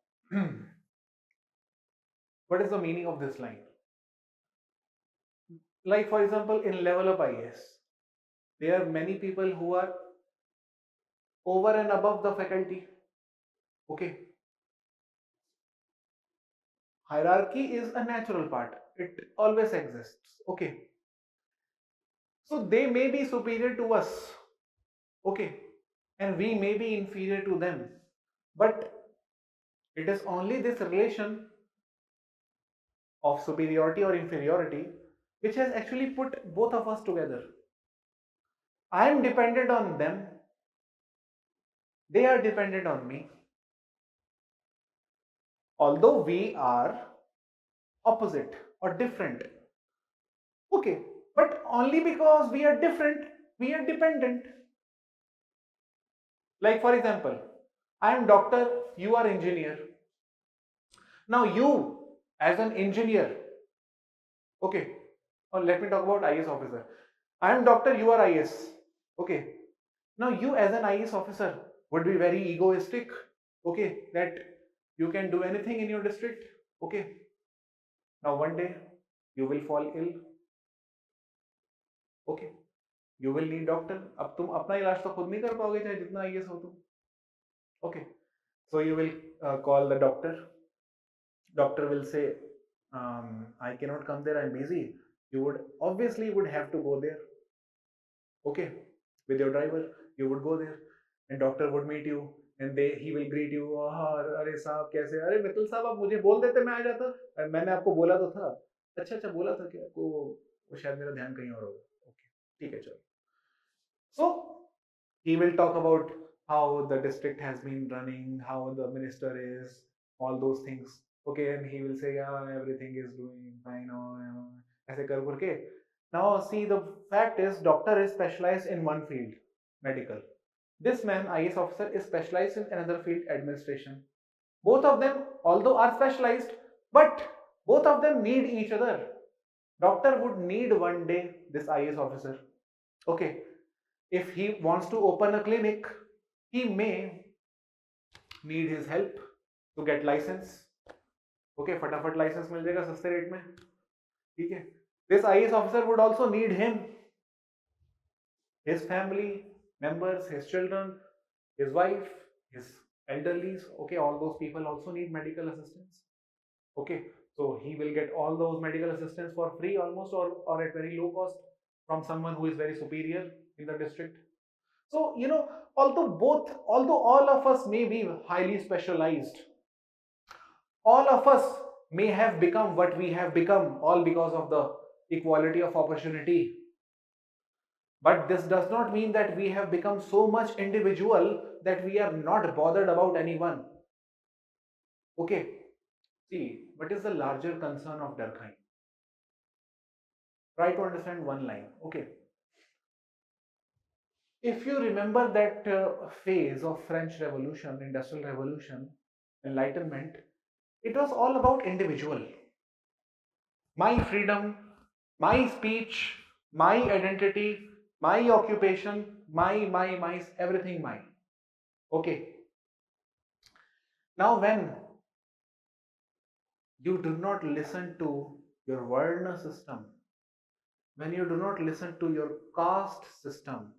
Speaker 1: what is the meaning of this line? Like for example, in level up IAS, there are many people who are over and above the faculty, okay. Hierarchy is a natural part, it always exists, okay. So they may be superior to us, okay, and we may be inferior to them, but it is only this relation of superiority or inferiority which has actually put both of us together. I am dependent on them, they are dependent on me, although we are opposite or different, okay, but only because we are different we are dependent. Like for example, I am doctor, you are engineer. Now you as an engineer, okay, or let me talk about IS officer. I am doctor, you are IS, okay. Now you as an IS officer would be very egoistic, okay, that you can do anything in your district, okay. Now one day you will fall ill, okay, you will need doctor. अब तुम अपना इलाज तो खुद नहीं कर पाओगे चाहे जितना IS हो तुम, okay. So you will call the doctor. Doctor will say, I cannot come there, I'm busy. You would obviously would have to go there, okay, with your driver. You would go there and doctor would meet you and he will greet you. अरे साहब कैसे, अरे मित्तल साहब आप मुझे बोल देते मैं आ जाता, मैंने आपको बोला तो था। अच्छा अच्छा बोला था कि आपको, वो शायद मेरा ध्यान कहीं और होगा, ओके ठीक है चलो. So he will talk about how the district has been running, how the minister is, all those things. Okay, and he will say, yeah, everything is doing fine. ऐसे कर करके. Now see, the fact is, doctor is specialized in one field, medical. This man, IS officer, is specialized in another field, administration. Both of them, although are specialized, but both of them need each other. Doctor would need one day this IAS officer. Okay, if he wants to open a clinic, he may need his help to get license. Okay, फटाफट license मिल जाएगा सस्ते rate में. ठीक है. This IAS officer would also need him, his family members, his children, his wife, his elderlies. Okay, all those people also need medical assistance. Okay, so he will get all those medical assistance for free almost, or at very low cost from someone who is very superior in the district. So, although all of us may be highly specialized, all of us may have become what we have become all because of the equality of opportunity. But this does not mean that we have become so much individual that we are not bothered about anyone. Okay, see, what is the larger concern of Durkheim? Try to understand one line. Okay, if you remember that phase of French Revolution, Industrial Revolution, Enlightenment, it was all about individual. My freedom, my speech, my identity, my occupation, my, everything mine. Okay. Now, when you do not listen to your Varna system, when you do not listen to your caste system,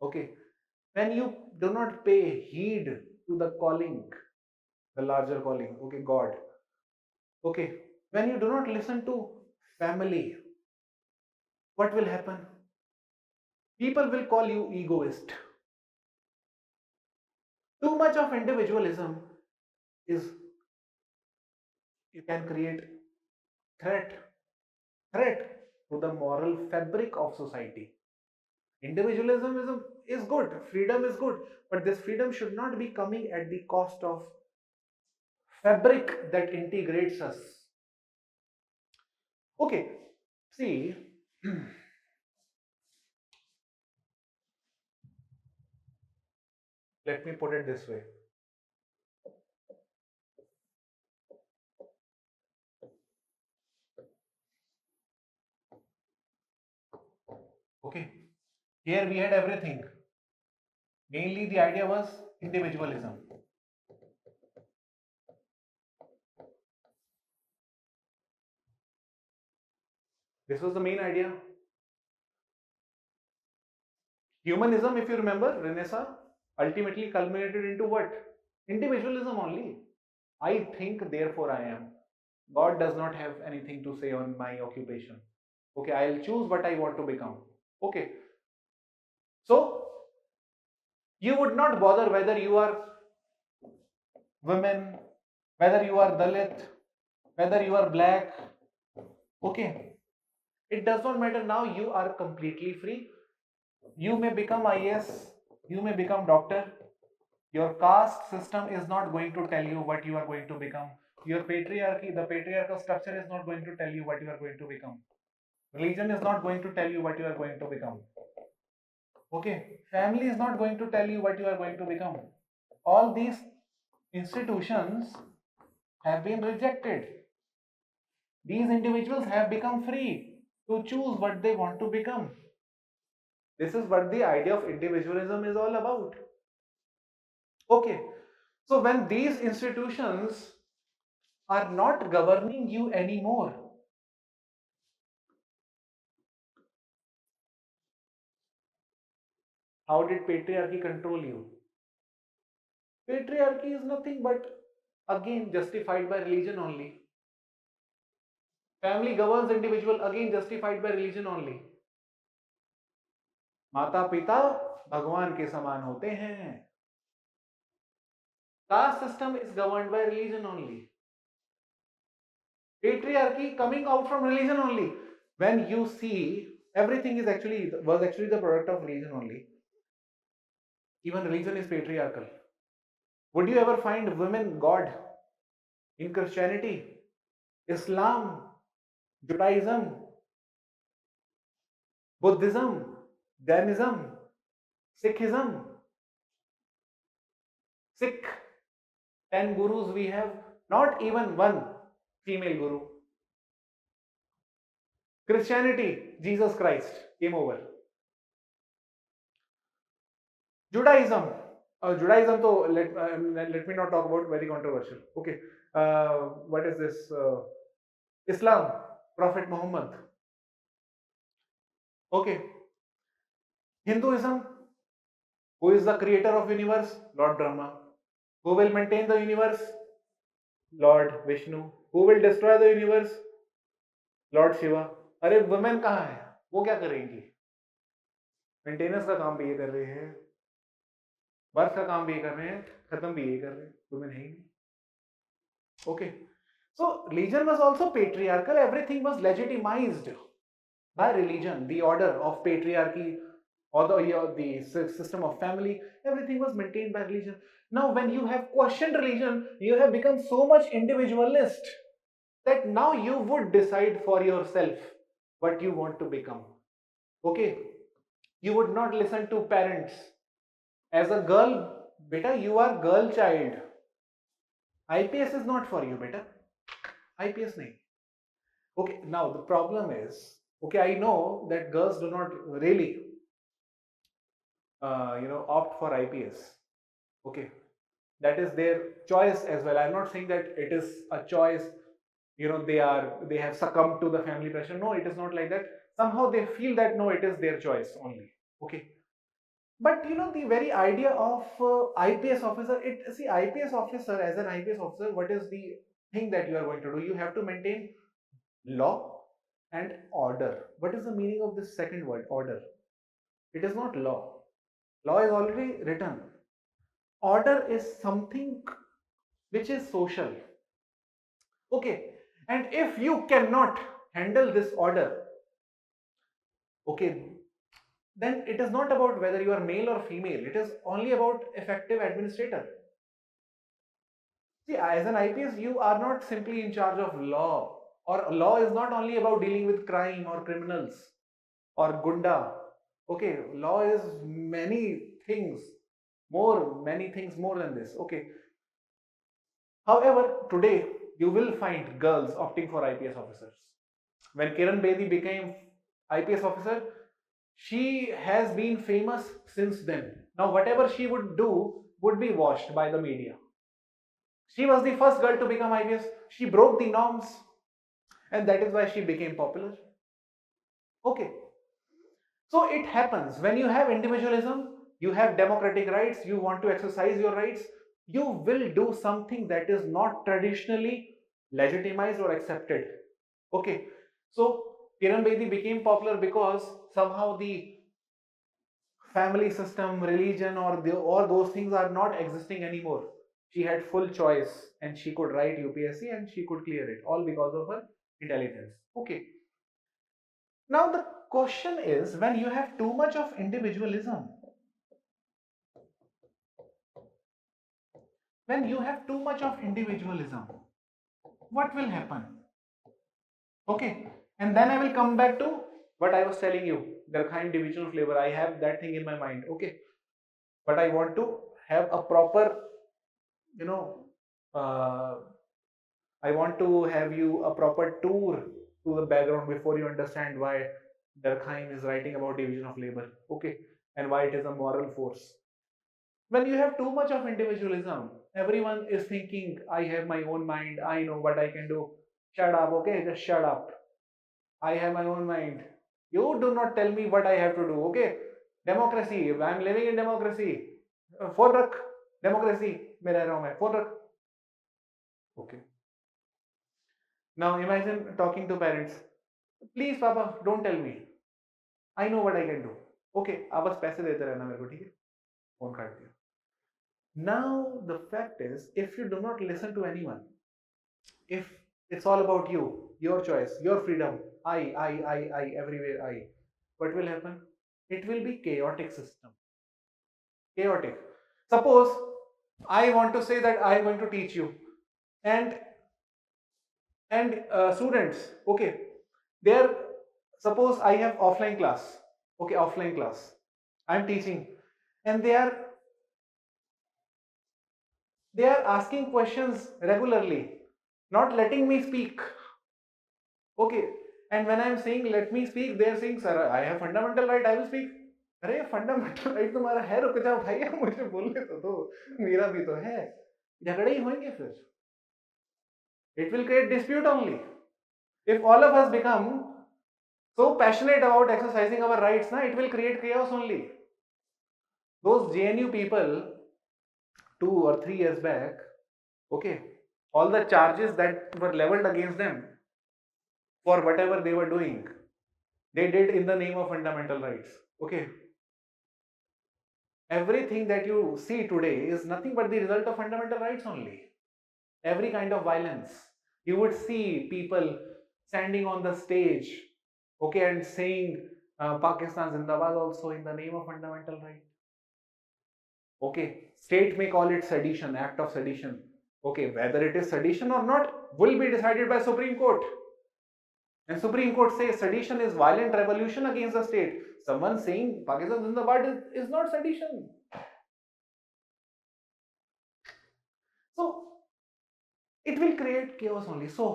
Speaker 1: okay, when you do not pay heed to the calling, the larger calling, okay, God, okay, when you do not listen to family, what will happen? People will call you egoist. Too much of individualism is, you can create threat threat to the moral fabric of society. Individualism is good, freedom is good, but this freedom should not be coming at the cost of fabric that integrates us. Okay, see, let me put it this way. Okay, here we had everything. Mainly the idea was individualism. This was the main idea. Humanism, if you remember, Renaissance ultimately culminated into what? Individualism only. I think, therefore I am. God does not have anything to say on my occupation. Okay, I'll choose what I want to become. Okay. So, you would not bother whether you are women, whether you are Dalit, whether you are black. Okay. It does not matter now. You are completely free. You may become IAS, you may become doctor. Your caste system is not going to tell you what you are going to become. Your patriarchy, the patriarchal structure is not going to tell you what you are going to become. Religion is not going to tell you what you are going to become. Okay, family is not going to tell you what you are going to become. All these institutions have been rejected. These individuals have become free to choose what they want to become. This is what the idea of individualism is all about. Okay, so when these institutions are not governing you anymore, how did patriarchy control you? Patriarchy is nothing but, again, justified by religion only. Family governs individual, again justified by religion only. माता पिता भगवान के समान होते हैं. Caste system is governed by religion only. Patriarchy coming out from religion only. When you see, everything is was actually the product of religion only. Even religion is patriarchal. Would you ever find women God in Christianity, Islam, Judaism, Buddhism, Jainism, Sikhism, Sikh, 10 gurus we have, not even one female guru. Christianity, Jesus Christ came over. Judaism, Judaism, so let me not talk about very controversial. Okay, what is this? Islam, Prophet Muhammad. Okay, Hinduism, who is the creator of universe? Lord Brahma. Who will maintain the universe? Lord Vishnu. Who will destroy the universe? Lord Shiva. अरे women कहाँ है? वो क्या करेंगी? Maintenance का काम भी ये कर रहे हैं, बर्थ का काम भी ये कर रहे हैं, खत्म भी ये कर रहे हैं, वुमेन है ही नहीं. Okay, so religion was also patriarchal. Everything was legitimized by religion. The order of patriarchy, or the system of family, everything was maintained by religion. Now, when you have questioned religion, you have become so much individualist that now you would decide for yourself what you want to become. Okay, you would not listen to parents. As a girl, beta, you are girl child. IPS is not for you, beta. IPS nahi. Okay, now the problem is, okay, I know that girls do not really opt for IPS. Okay, that is their choice as well. I'm not saying that it is a choice, they have succumbed to the family pressure. No, it is not like that. Somehow they feel that no, it is their choice only. Okay, but the very idea of IPS officer, IPS officer, as an IPS officer, what is the thing that you are going to do? You have to maintain law and order. What is the meaning of this second word, order? It is not law. Law is already written. Order is something which is social. Okay, and if you cannot handle this order, okay, then it is not about whether you are male or female. It is only about effective administrator. See, as an IPS, you are not simply in charge of law, or law is not only about dealing with crime or criminals or gunda. Okay, law is many things more than this. Okay, however, today you will find girls opting for IPS officers. When Kiran Bedi became IPS officer, she has been famous since then. Now whatever she would do would be watched by the media. She was the first girl to become IPS. She broke the norms, and that is why she became popular. Okay, so it happens when you have individualism, you have democratic rights, you want to exercise your rights, you will do something that is not traditionally legitimized or accepted. Okay, so Kiran Bedi became popular because somehow the family system, religion, or those things are not existing anymore. She had full choice and she could write UPSC and she could clear it, all because of her intelligence. Okay. Now the question is, when you have too much of individualism, what will happen? Okay, and then I will come back to what I was telling you, Durkheim division of labor. I have that thing in my mind. Okay, but I want to have a proper, uh, I want to have you a proper tour to the background before you understand why Durkheim is writing about division of labor. Okay, and why it is a moral force. When you have too much of individualism, everyone is thinking, I have my own mind, I know what I can do. Shut up, okay? Just shut up. I have my own mind. You do not tell me what I have to do, okay? Democracy, I am living in democracy. Phone rakh, democracy में रह रहा हूँ मैं. Phone rakh. Okay. Now imagine talking to parents. Please, Papa, don't tell me. I know what I can do. Okay, आप बस पैसे देते रहना मेरे को, ठीक है? फोन काट दिया. Now the fact is, if you do not listen to anyone, if it's all about you, your choice, your freedom, I, everywhere I, what will happen? It will be chaotic system. Chaotic. Suppose I want to say that I am going to teach you, and students, okay, there. Suppose I have offline class. Okay, offline class. I am teaching, and they are They are asking questions regularly, not letting me speak. Okay. And when I'm saying let me speak, they're saying, sir, I have fundamental right, I will speak. अरे fundamental right तुम्हारा है, रुक जाओ भाई, मुझे बोलने तो दो, मेरा भी तो है. झगड़े ही होंगे फिर. It will create dispute only. If all of us become so passionate about exercising our rights, na, it will create chaos only. Those JNU people 2 or 3 years back, okay, all the charges that were leveled against them for whatever they were doing, they did in the name of fundamental rights. Okay, everything that you see today is nothing but the result of fundamental rights only. Every kind of violence. You would see people standing on the stage, okay, and saying Pakistan Zindabad also in the name of fundamental right. Okay, state may call it sedition, act of sedition. Okay, whether it is sedition or not will be decided by Supreme Court. And Supreme Court says sedition is violent revolution against the state. Someone saying Pakistan Zindabad is not sedition. So it will create chaos only. So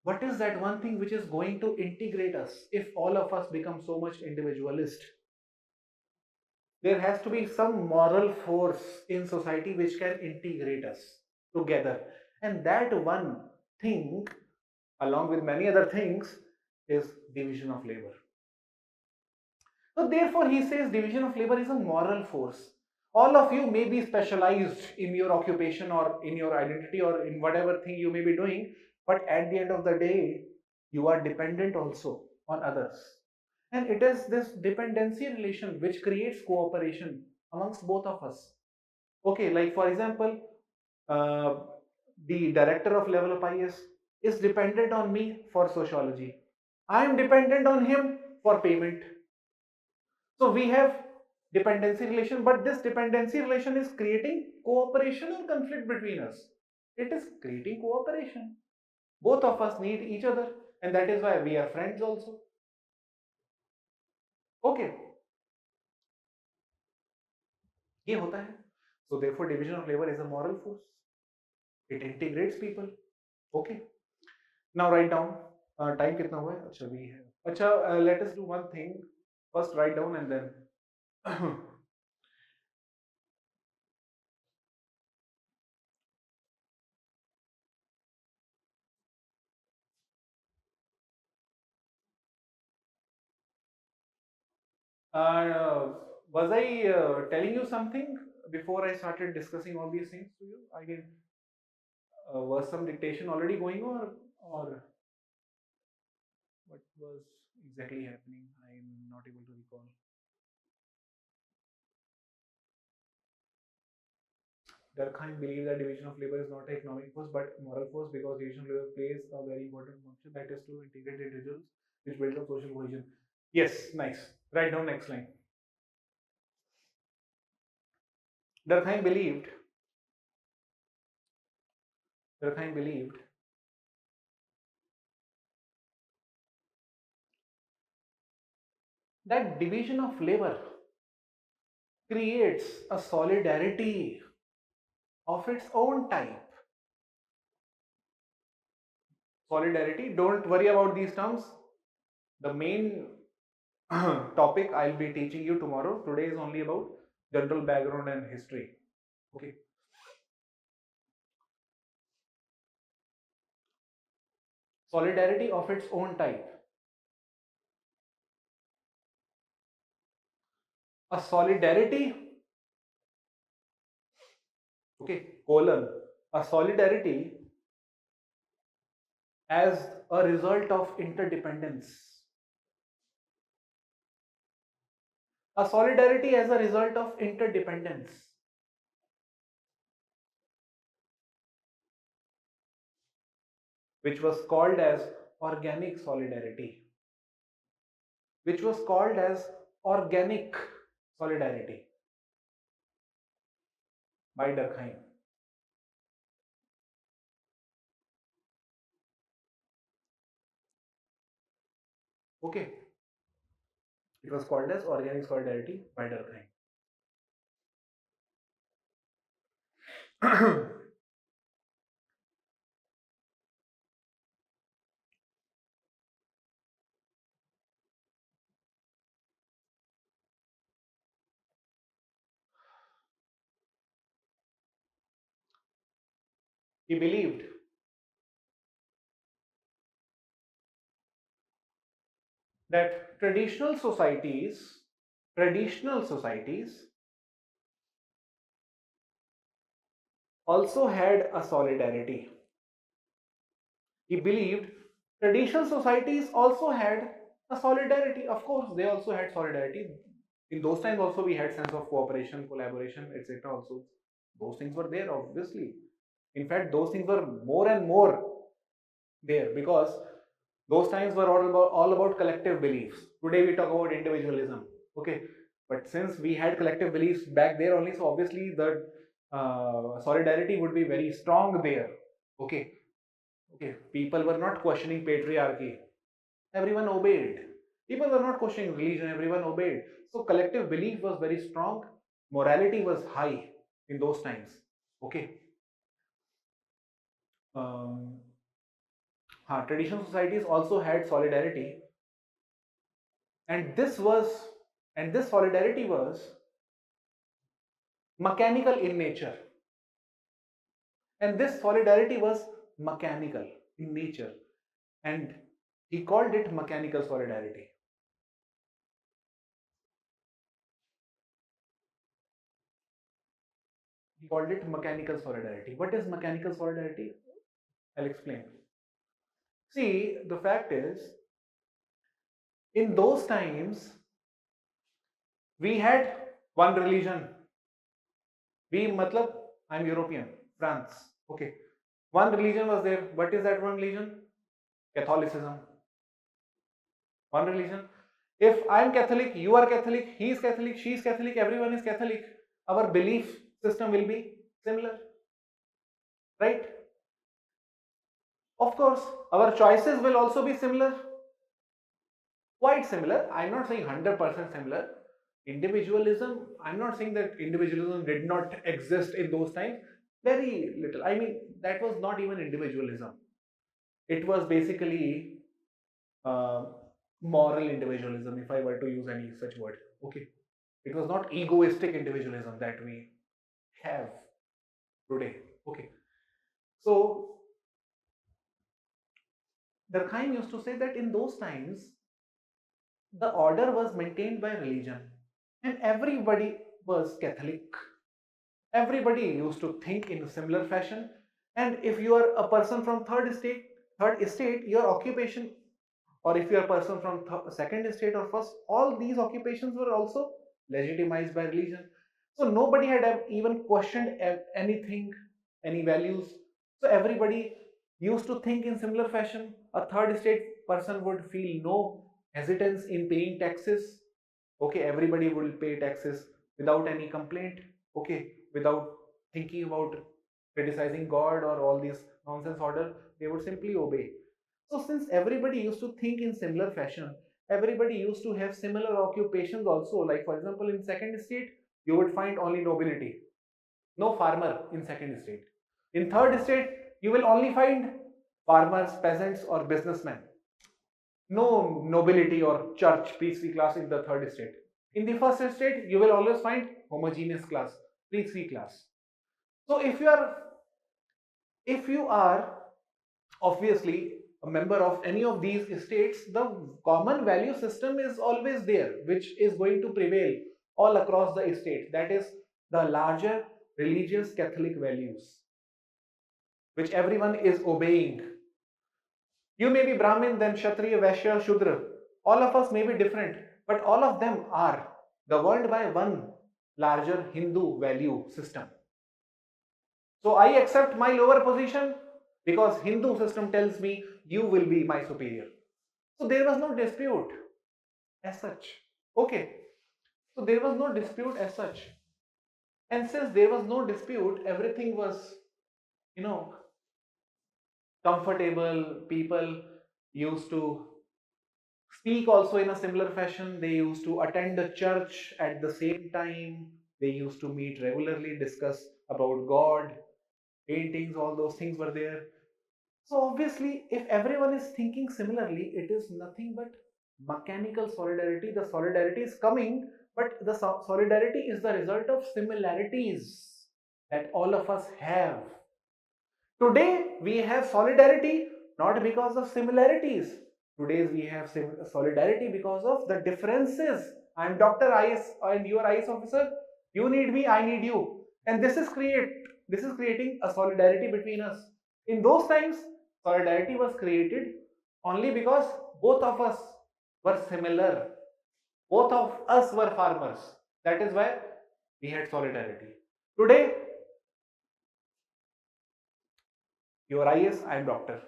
Speaker 1: what is that one thing which is going to integrate us if all of us become so much individualist? There has to be some moral force in society which can integrate us together. And that one thing, along with many other things, is division of labor. So therefore he says division of labor is a moral force. All of you may be specialized in your occupation or in your identity or in whatever thing you may be doing, but at the end of the day, you are dependent also on others. And it is this dependency relation which creates cooperation amongst both of us. Okay, like for example, uh, the director of Level Up IS is dependent on me for sociology. I am dependent on him for payment. So we have dependency relation, but this dependency relation is creating cooperation or conflict between us. It is creating cooperation. Both of us need each other, and that is why we are friends also. Okay, ये होता है. So therefore division of labor is a moral force. It integrates people. Okay. Now write down. Time कितना हुआ है? अच्छा we have. अच्छा, let us do one thing. First write down and then. Uh, was I telling you something before I started discussing all these things to you? I did. Was some dictation already going or what was exactly happening? I am not able to recall. Durkheim believes that division of labor is not an economic force but moral force because division of labor plays a very important function, that is to integrate individuals which build up social cohesion. Yes, nice. Write down next line. Durkheim believed Durkheim believed that division of labor creates a solidarity of its own type. Solidarity, don't worry about these terms. The main topic I'll be teaching you tomorrow. Today is only about general background and history. Okay. Solidarity of its own type. A solidarity, okay, colon, a solidarity as a result of interdependence. A solidarity as a result of interdependence. Which was called as organic solidarity. Which was called as organic solidarity by Durkheim. Okay. It was called as organic solidarity by Durkheim. He believed that traditional societies also had a solidarity. He believed traditional societies also had a solidarity. Of course, they also had solidarity. In those times also we had sense of cooperation, collaboration, etc. Also, those things were there, obviously. In fact, those things were more and more there because those times were all about collective beliefs. Today we talk about individualism. Okay, but since we had collective beliefs back there only, so obviously the solidarity would be very strong there. Okay, okay, people were not questioning patriarchy, everyone obeyed. People were not questioning religion, everyone obeyed. So collective belief was very strong, morality was high in those times. Okay, um, traditional societies also had solidarity, and this solidarity was mechanical in nature, and this solidarity was mechanical in nature, and he called it mechanical solidarity. He called it mechanical solidarity. What is mechanical solidarity? I'll explain. See, the fact is, in those times, we had one religion. I'm European, France. Okay. One religion was there. What is that one religion? Catholicism. One religion. If I'm Catholic, you are Catholic, he is Catholic, she is Catholic, everyone is Catholic, our belief system will be similar, right? Of course, our choices will also be similar, quite similar. I'm not saying 100% similar. Individualism, I'm not saying that individualism did not exist in those times. Very little. I mean, that was not even individualism. It was basically uh, moral individualism, if I were to use any such word. Okay. It was not egoistic individualism that we have today. Okay. So Durkheim used to say that in those times, the order was maintained by religion and everybody was Catholic. Everybody used to think in a similar fashion. And if you are a person from third estate, your occupation, or if you are a person from second estate or first, all these occupations were also legitimized by religion. So nobody had even questioned anything, any values. So everybody used to think in similar fashion. A third estate person would feel no hesitance in paying taxes. Okay, everybody will pay taxes without any complaint. Okay, without thinking about criticizing God or all these nonsense order, they would simply obey. So since everybody used to think in similar fashion, everybody used to have similar occupations also. Like for example, in second estate you would find only nobility, no farmer in second estate. In third estate you will only find farmers, peasants or businessmen. No nobility or church priestly class in the third estate. In the first estate, you will always find homogeneous class, priestly class. So if you are obviously a member of any of these estates, the common value system is always there, which is going to prevail all across the estate. That is the larger religious Catholic values, which everyone is obeying. You may be Brahmin, then Kshatriya, Vaishya, Shudra. All of us may be different, but all of them are governed by one larger Hindu value system. So I accept my lower position because Hindu system tells me you will be my superior. So there was no dispute as such. Okay. So there was no dispute as such. And since there was no dispute, everything was, you know, comfortable. People used to speak also in a similar fashion. They used to attend the church at the same time. They used to meet regularly, discuss about God, paintings, all those things were there. So obviously, if everyone is thinking similarly, it is nothing but mechanical solidarity. The solidarity is coming, but the solidarity is the result of similarities that all of us have. Today we have solidarity not because of similarities. Today we have solidarity because of the differences. I am Dr. IS and you are IS officer. You need me, I need you. And this is creating a solidarity between us. In those times, solidarity was created only because both of us were similar. Both of us were farmers. That is why we had solidarity. Today, you are IS, I am doctor.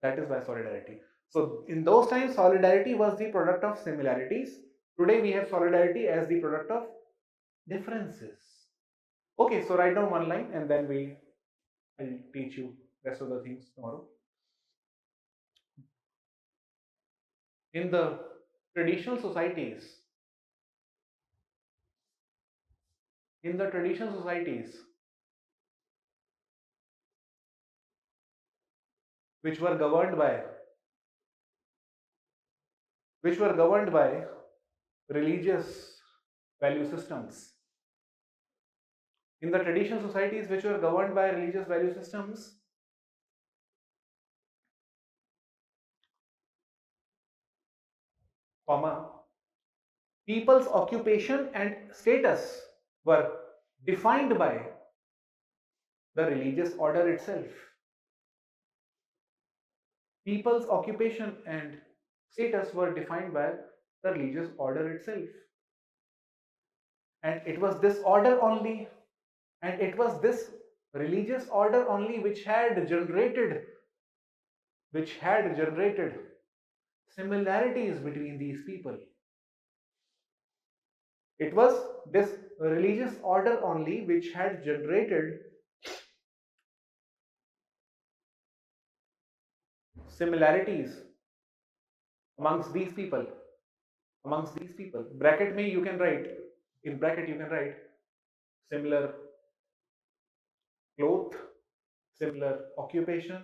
Speaker 1: That is why solidarity. So in those times, solidarity was the product of similarities. Today we have solidarity as the product of differences. Okay, so write down one line and then I'll teach you rest of the things tomorrow. In the traditional societies, in the traditional societies which were governed by religious value systems, in the traditional societies which were governed by religious value systems, comma, people's occupation and status were defined by the religious order itself. People's occupation and status were defined by the religious order itself. And it was this order only, and it was this religious order only which had generated similarities between these people. It was this religious order only which had generated similarities amongst these people. Bracket me, you can write, in bracket you can write similar cloth, similar occupation,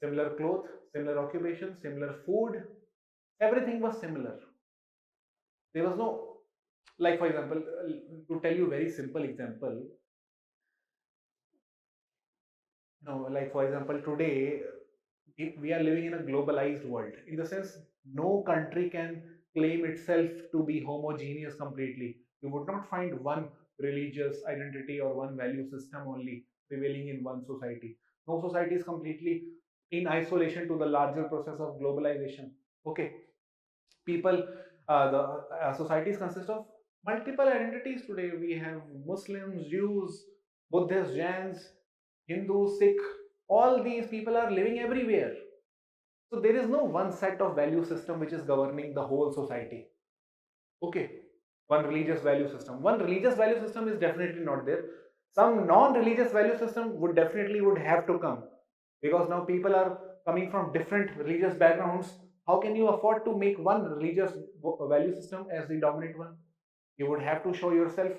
Speaker 1: similar food, everything was similar. There was no, like for example, to tell you a very simple example, like for example, today we are living in a globalized world, in the sense no country can claim itself to be homogeneous completely. You would not find one religious identity or one value system only prevailing in one society. No society is completely in isolation to the larger process of globalization. Okay, people, the societies consist of multiple identities. Today we have Muslims, Jews, Buddhists, Jains, Hindus, Sikh. All these people are living everywhere, so there is no one set of value system which is governing the whole society. Okay, one religious value system is definitely not there. Some non-religious value system would have to come, because now people are coming from different religious backgrounds. How can you afford to make one religious value system as the dominant one? You would have to show yourself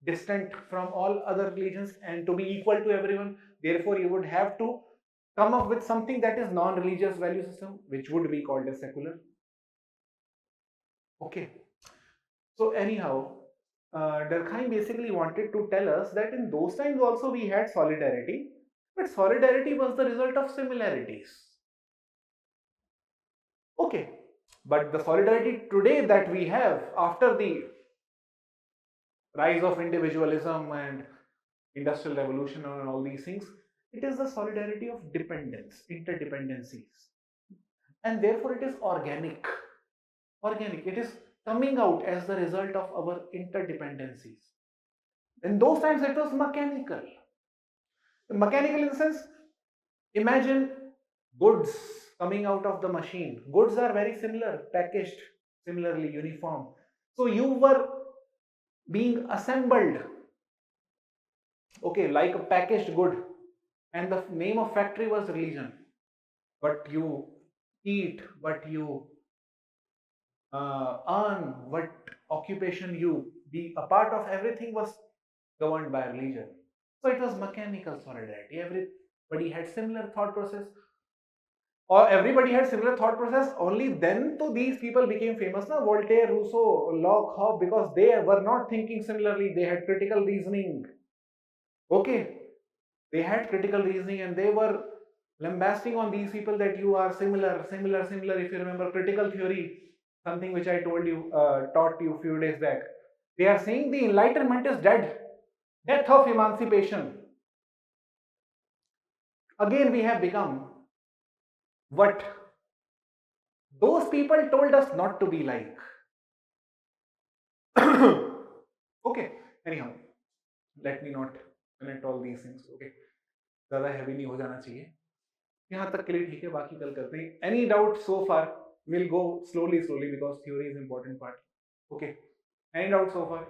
Speaker 1: distant from all other religions and to be equal to everyone. Therefore you would have to come up with something that is non-religious value system, which would be called as secular. Okay, so anyhow, Durkheim basically wanted to tell us that in those times also we had solidarity, but solidarity was the result of similarities. Okay, but the solidarity today that we have after the rise of individualism and industrial revolution and all these things, it is the solidarity of dependence, interdependencies, and therefore it is organic. It is coming out as the result of our interdependencies. In those times it was mechanical. Mechanical in the sense, imagine goods coming out of the machine. Goods are very similar, packaged similarly, uniform. So you were being assembled, okay, like a packaged good, and the name of factory was religion. What you eat, what you earn, what occupation you be a part of, everything was governed by religion. So it was mechanical solidarity. Everybody had similar thought process, or everybody had similar thought process. Only then to these people became famous. Now Voltaire, Rousseau, Locke, Hobbes, because they were not thinking similarly. They had critical reasoning. Okay, They had critical reasoning and they were lambasting on these people that you are similar, similar, similar. If you remember critical theory, something which I told you, taught you a few days back. They are saying the Enlightenment is dead. Death of emancipation. Again, we have become what those people told us not to be like. Okay, anyhow, let me not connect all these things. Okay, ज़्यादा heavy नहीं हो जाना चाहिए. यहाँ तक के लिए ठीक है, बाकी कल करते हैं. Any doubt so far? We'll go slowly because theory is important part. Okay, any doubt so far?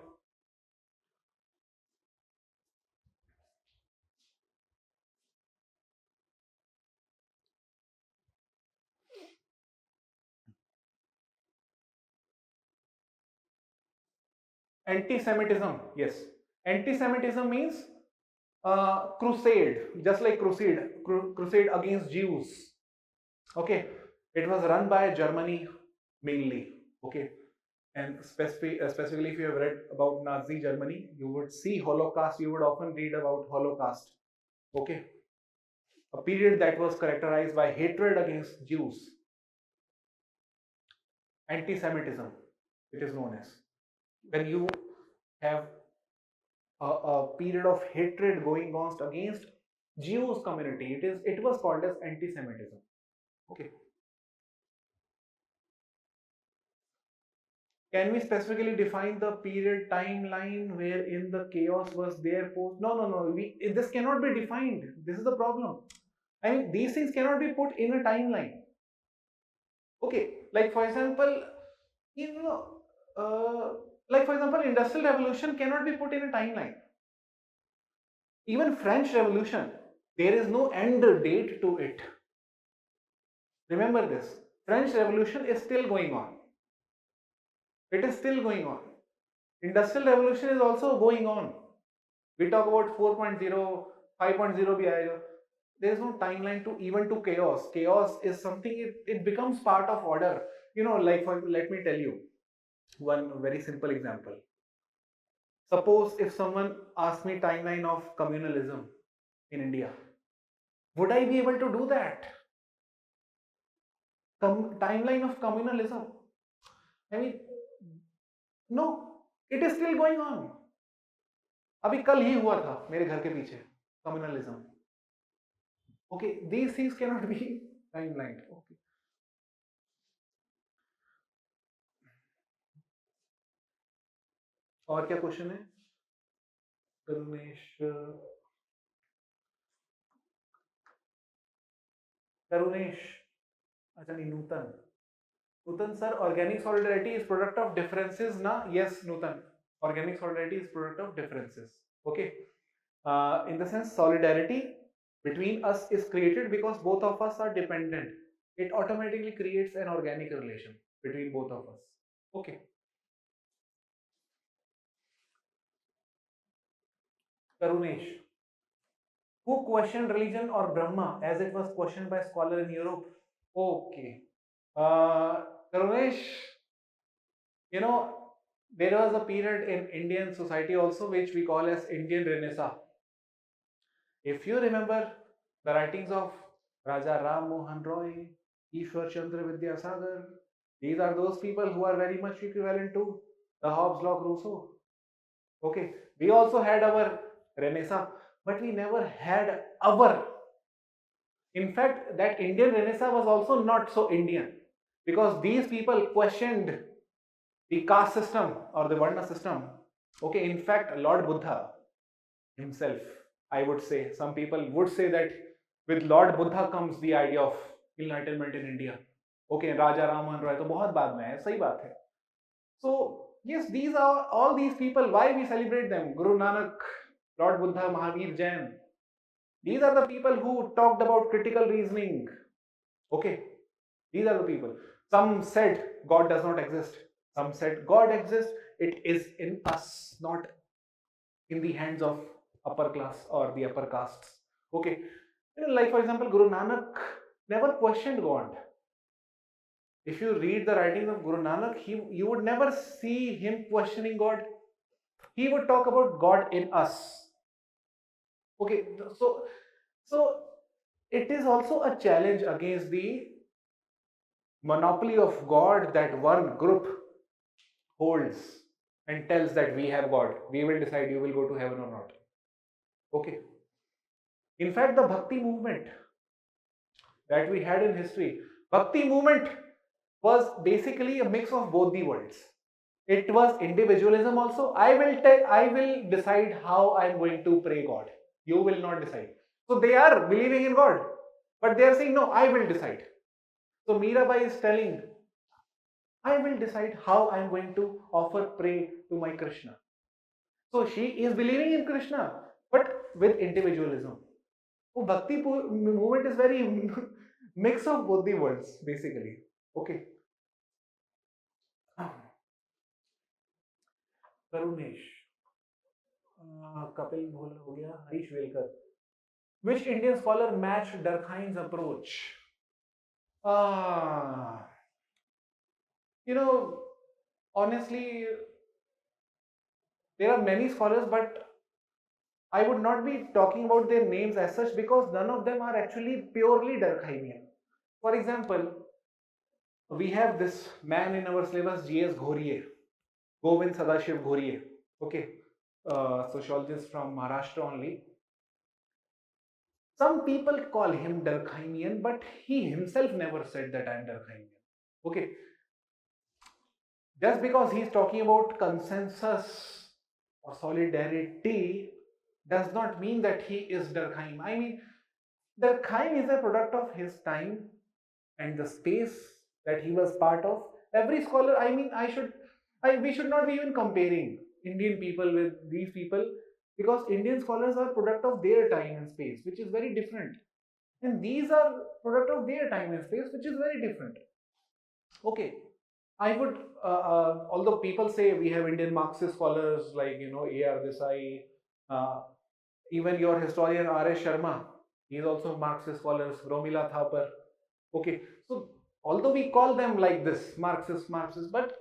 Speaker 1: Anti-Semitism, yes. Anti-Semitism means crusade, just like crusade against Jews. Okay, it was run by Germany mainly. Okay, and specifically if you have read about Nazi Germany, you would see Holocaust. You would often read about Holocaust. Okay, a period that was characterized by hatred against Jews. Anti-Semitism, it is known as. When you have a period of hatred going on against Jews community, it was called as anti-Semitism. Okay. Can we specifically define the period timeline wherein the chaos was there post? No. This cannot be defined. This is the problem. I mean, these things cannot be put in a timeline. Okay, like for example, you know, like for example, Industrial Revolution cannot be put in a timeline. Even French Revolution, there is no end date to it. Remember this. French Revolution is still going on. It is still going on. Industrial Revolution is also going on. We talk about 4.0, 5.0 bhi aayega. There is no timeline to even to chaos. Chaos is something, it becomes part of order. You know, like let me tell you one very simple example. Suppose if someone asks me timeline of communalism in India, would I be able to do that? Timeline of communalism. I mean, no, it is still going on. अभी कल ही हुआ था मेरे घर के पीछे communalism. Okay, these things cannot be timelined. Okay. और क्या क्वेश्चन है? करुणेश, अच्छा नहीं, नूतन sir, organic solidarity is product of differences na? Yes, Nutan, organic solidarity is product of differences. Okay, in the sense solidarity between us is created because both of us are dependent. It automatically creates an organic relation between both of us. Okay. Karunesh, who questioned religion or Brahma as it was questioned by scholar in Europe? Okay. Karunesh, you know, there was a period in Indian society also which we call as Indian Renaissance. If you remember the writings of Raja Ram Mohan Roy, Ishwar Chandra Vidyasagar, these are those people who are very much equivalent to the Hobbes, Locke, Rousseau. Okay, we also had our Renaissance, but we never had our. In fact, that Indian Renaissance was also not so Indian because these people questioned the caste system or the Varna system. Okay, in fact, Lord Buddha himself, I would say, some people would say that with Lord Buddha comes the idea of enlightenment in India. Okay, Raja Ram Mohan Roy तो बहुत बाद में है, सही बात है. So yes, these are all these people. Why we celebrate them? Guru Nanak, Lord Buddha, Mahavir Jain. These are the people who talked about critical reasoning. Okay, these are the people. Some said God does not exist. Some said God exists. It is in us, not in the hands of upper class or the upper castes. Okay, like for example, Guru Nanak never questioned God. If you read the writings of Guru Nanak, you would never see him questioning God. He would talk about God in us. Okay, so it is also a challenge against the monopoly of God that one group holds and tells that we have God. We will decide you will go to heaven or not. Okay. In fact, the Bhakti movement that we had in history, Bhakti movement was basically a mix of both the worlds. It was individualism also. I will decide how I'm going to pray God. You will not decide. So they are believing in God, but they are saying, no, I will decide. So Mirabai is telling, I will decide how I'm going to offer pray to my Krishna. So she is believing in Krishna, but with individualism. So Bhakti movement is very mix of both the worlds, basically. Okay. Karunesh, Kapil Bhola हो गया, Harish Velkar. Which Indian scholar matched Durkheim's approach? Ah, you know, honestly, there are many scholars, but I would not be talking about their names as such because none of them are actually purely Durkheimian. For example, we have this man in our syllabus, G.S. Ghoriye, Govind Sadashiv Ghoriye, okay, sociologist from Maharashtra only. Some people call him Durkheimian, but he himself never said that I am Durkheimian. Okay, just because he's talking about consensus or solidarity does not mean that he is Durkheim. I mean, Durkheim is a product of his time and the space that he was part of. Every scholar, I mean, we should not be even comparing Indian people with these people because Indian scholars are product of their time and space, which is very different. And these are product of their time and space, which is very different. Okay, I would, although people say we have Indian Marxist scholars like, A.R. Desai, uh, even your historian R.S. Sharma, he is also Marxist scholars, Romila Thapar. Okay, so although we call them like this, Marxist, but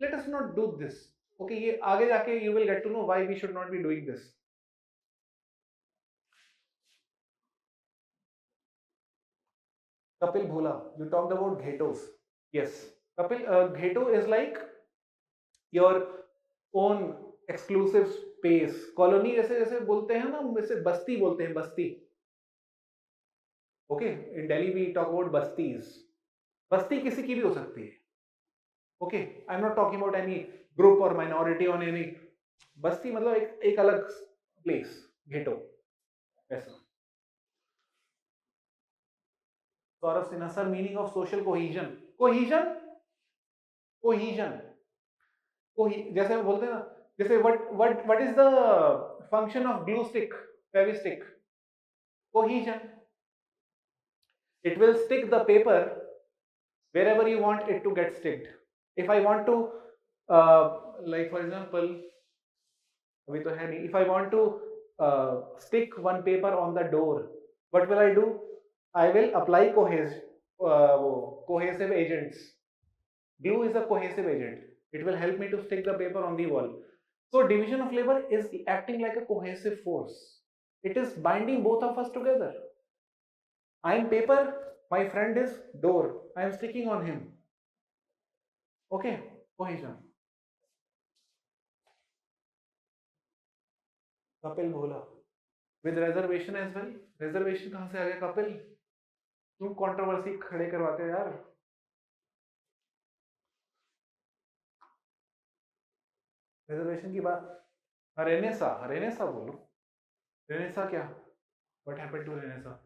Speaker 1: let us not do this. Okay, ye, आगे जाके you will get to know why we should not be doing this. Kapil Bhola, you talked about ghettos. Yes, Kapil, ghetto is like your own exclusive space. Colony जैसे जैसे बोलते हैं ना, वैसे बस्ती बोलते हैं बस्ती. Okay, in Delhi we talk about bastis. बस्ती किसी की भी हो सकती है. Okay, I'm not talking about any group or minority on any. बस्ती मतलब एक अलग place, ghetto. ऐसा. Saurav Sinha, sir, meaning of social cohesion. Cohesion. जैसे बोलते हैं ना, जैसे what is the function of glue stick, fevistick? Cohesion. It will stick the paper wherever you want it to get sticked. If I want to, like for example, if I want to stick one paper on the door, what will I do? I will apply cohesive agents. Glue is a cohesive agent. It will help me to stick the paper on the wall. So division of labor is acting like a cohesive force. It is binding both of us together. I am paper, my friend is door. I am sticking on him. Okay, cohesion. Kapil Bhola. With reservation as well. Reservation कहाँ से आ गया कपिल? क्यों controversy खड़े करवाते हो यार? Reservation की बात. रेनेसा बोलो. रेनेसा क्या? What happened to Renaissance?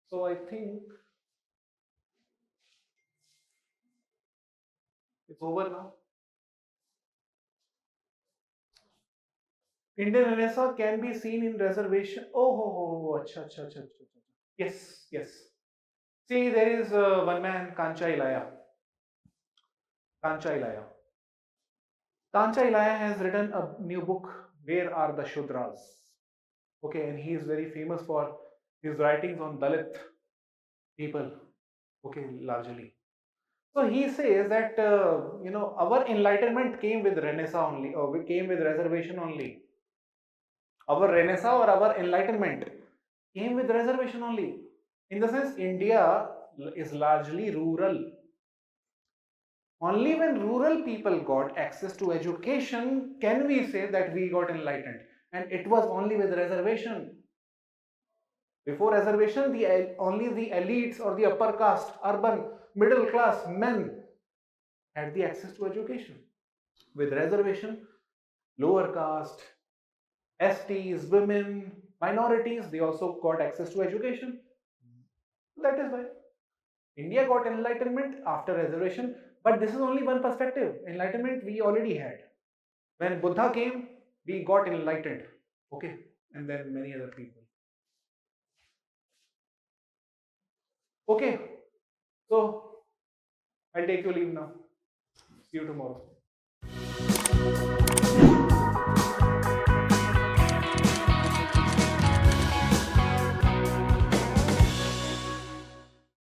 Speaker 1: So I think it's over now. Indian Renaissance can be seen in reservation. Oh, acha. Yes. See, there is one man, Kancha Ilaya. Kancha Ilaya has written a new book, Where Are the Shudras? Okay, and he is very famous for his writings on Dalit people. Okay, largely. So he says that our enlightenment came with Renaissance only, or we came with reservation only. Our Renaissance or our enlightenment came with reservation only. In the sense, India is largely rural. Only when rural people got access to education can we say that we got enlightened. And it was only with reservation. Before reservation, only the elites or the upper caste, urban, middle class men had the access to education. With reservation, lower caste, STs, women, minorities, they also got access to education. That is why India got enlightenment after reservation. But this is only one perspective. Enlightenment we already had. When Buddha came, we got enlightened. Okay, and then many other people. Okay, so I'll take your leave now. See you tomorrow.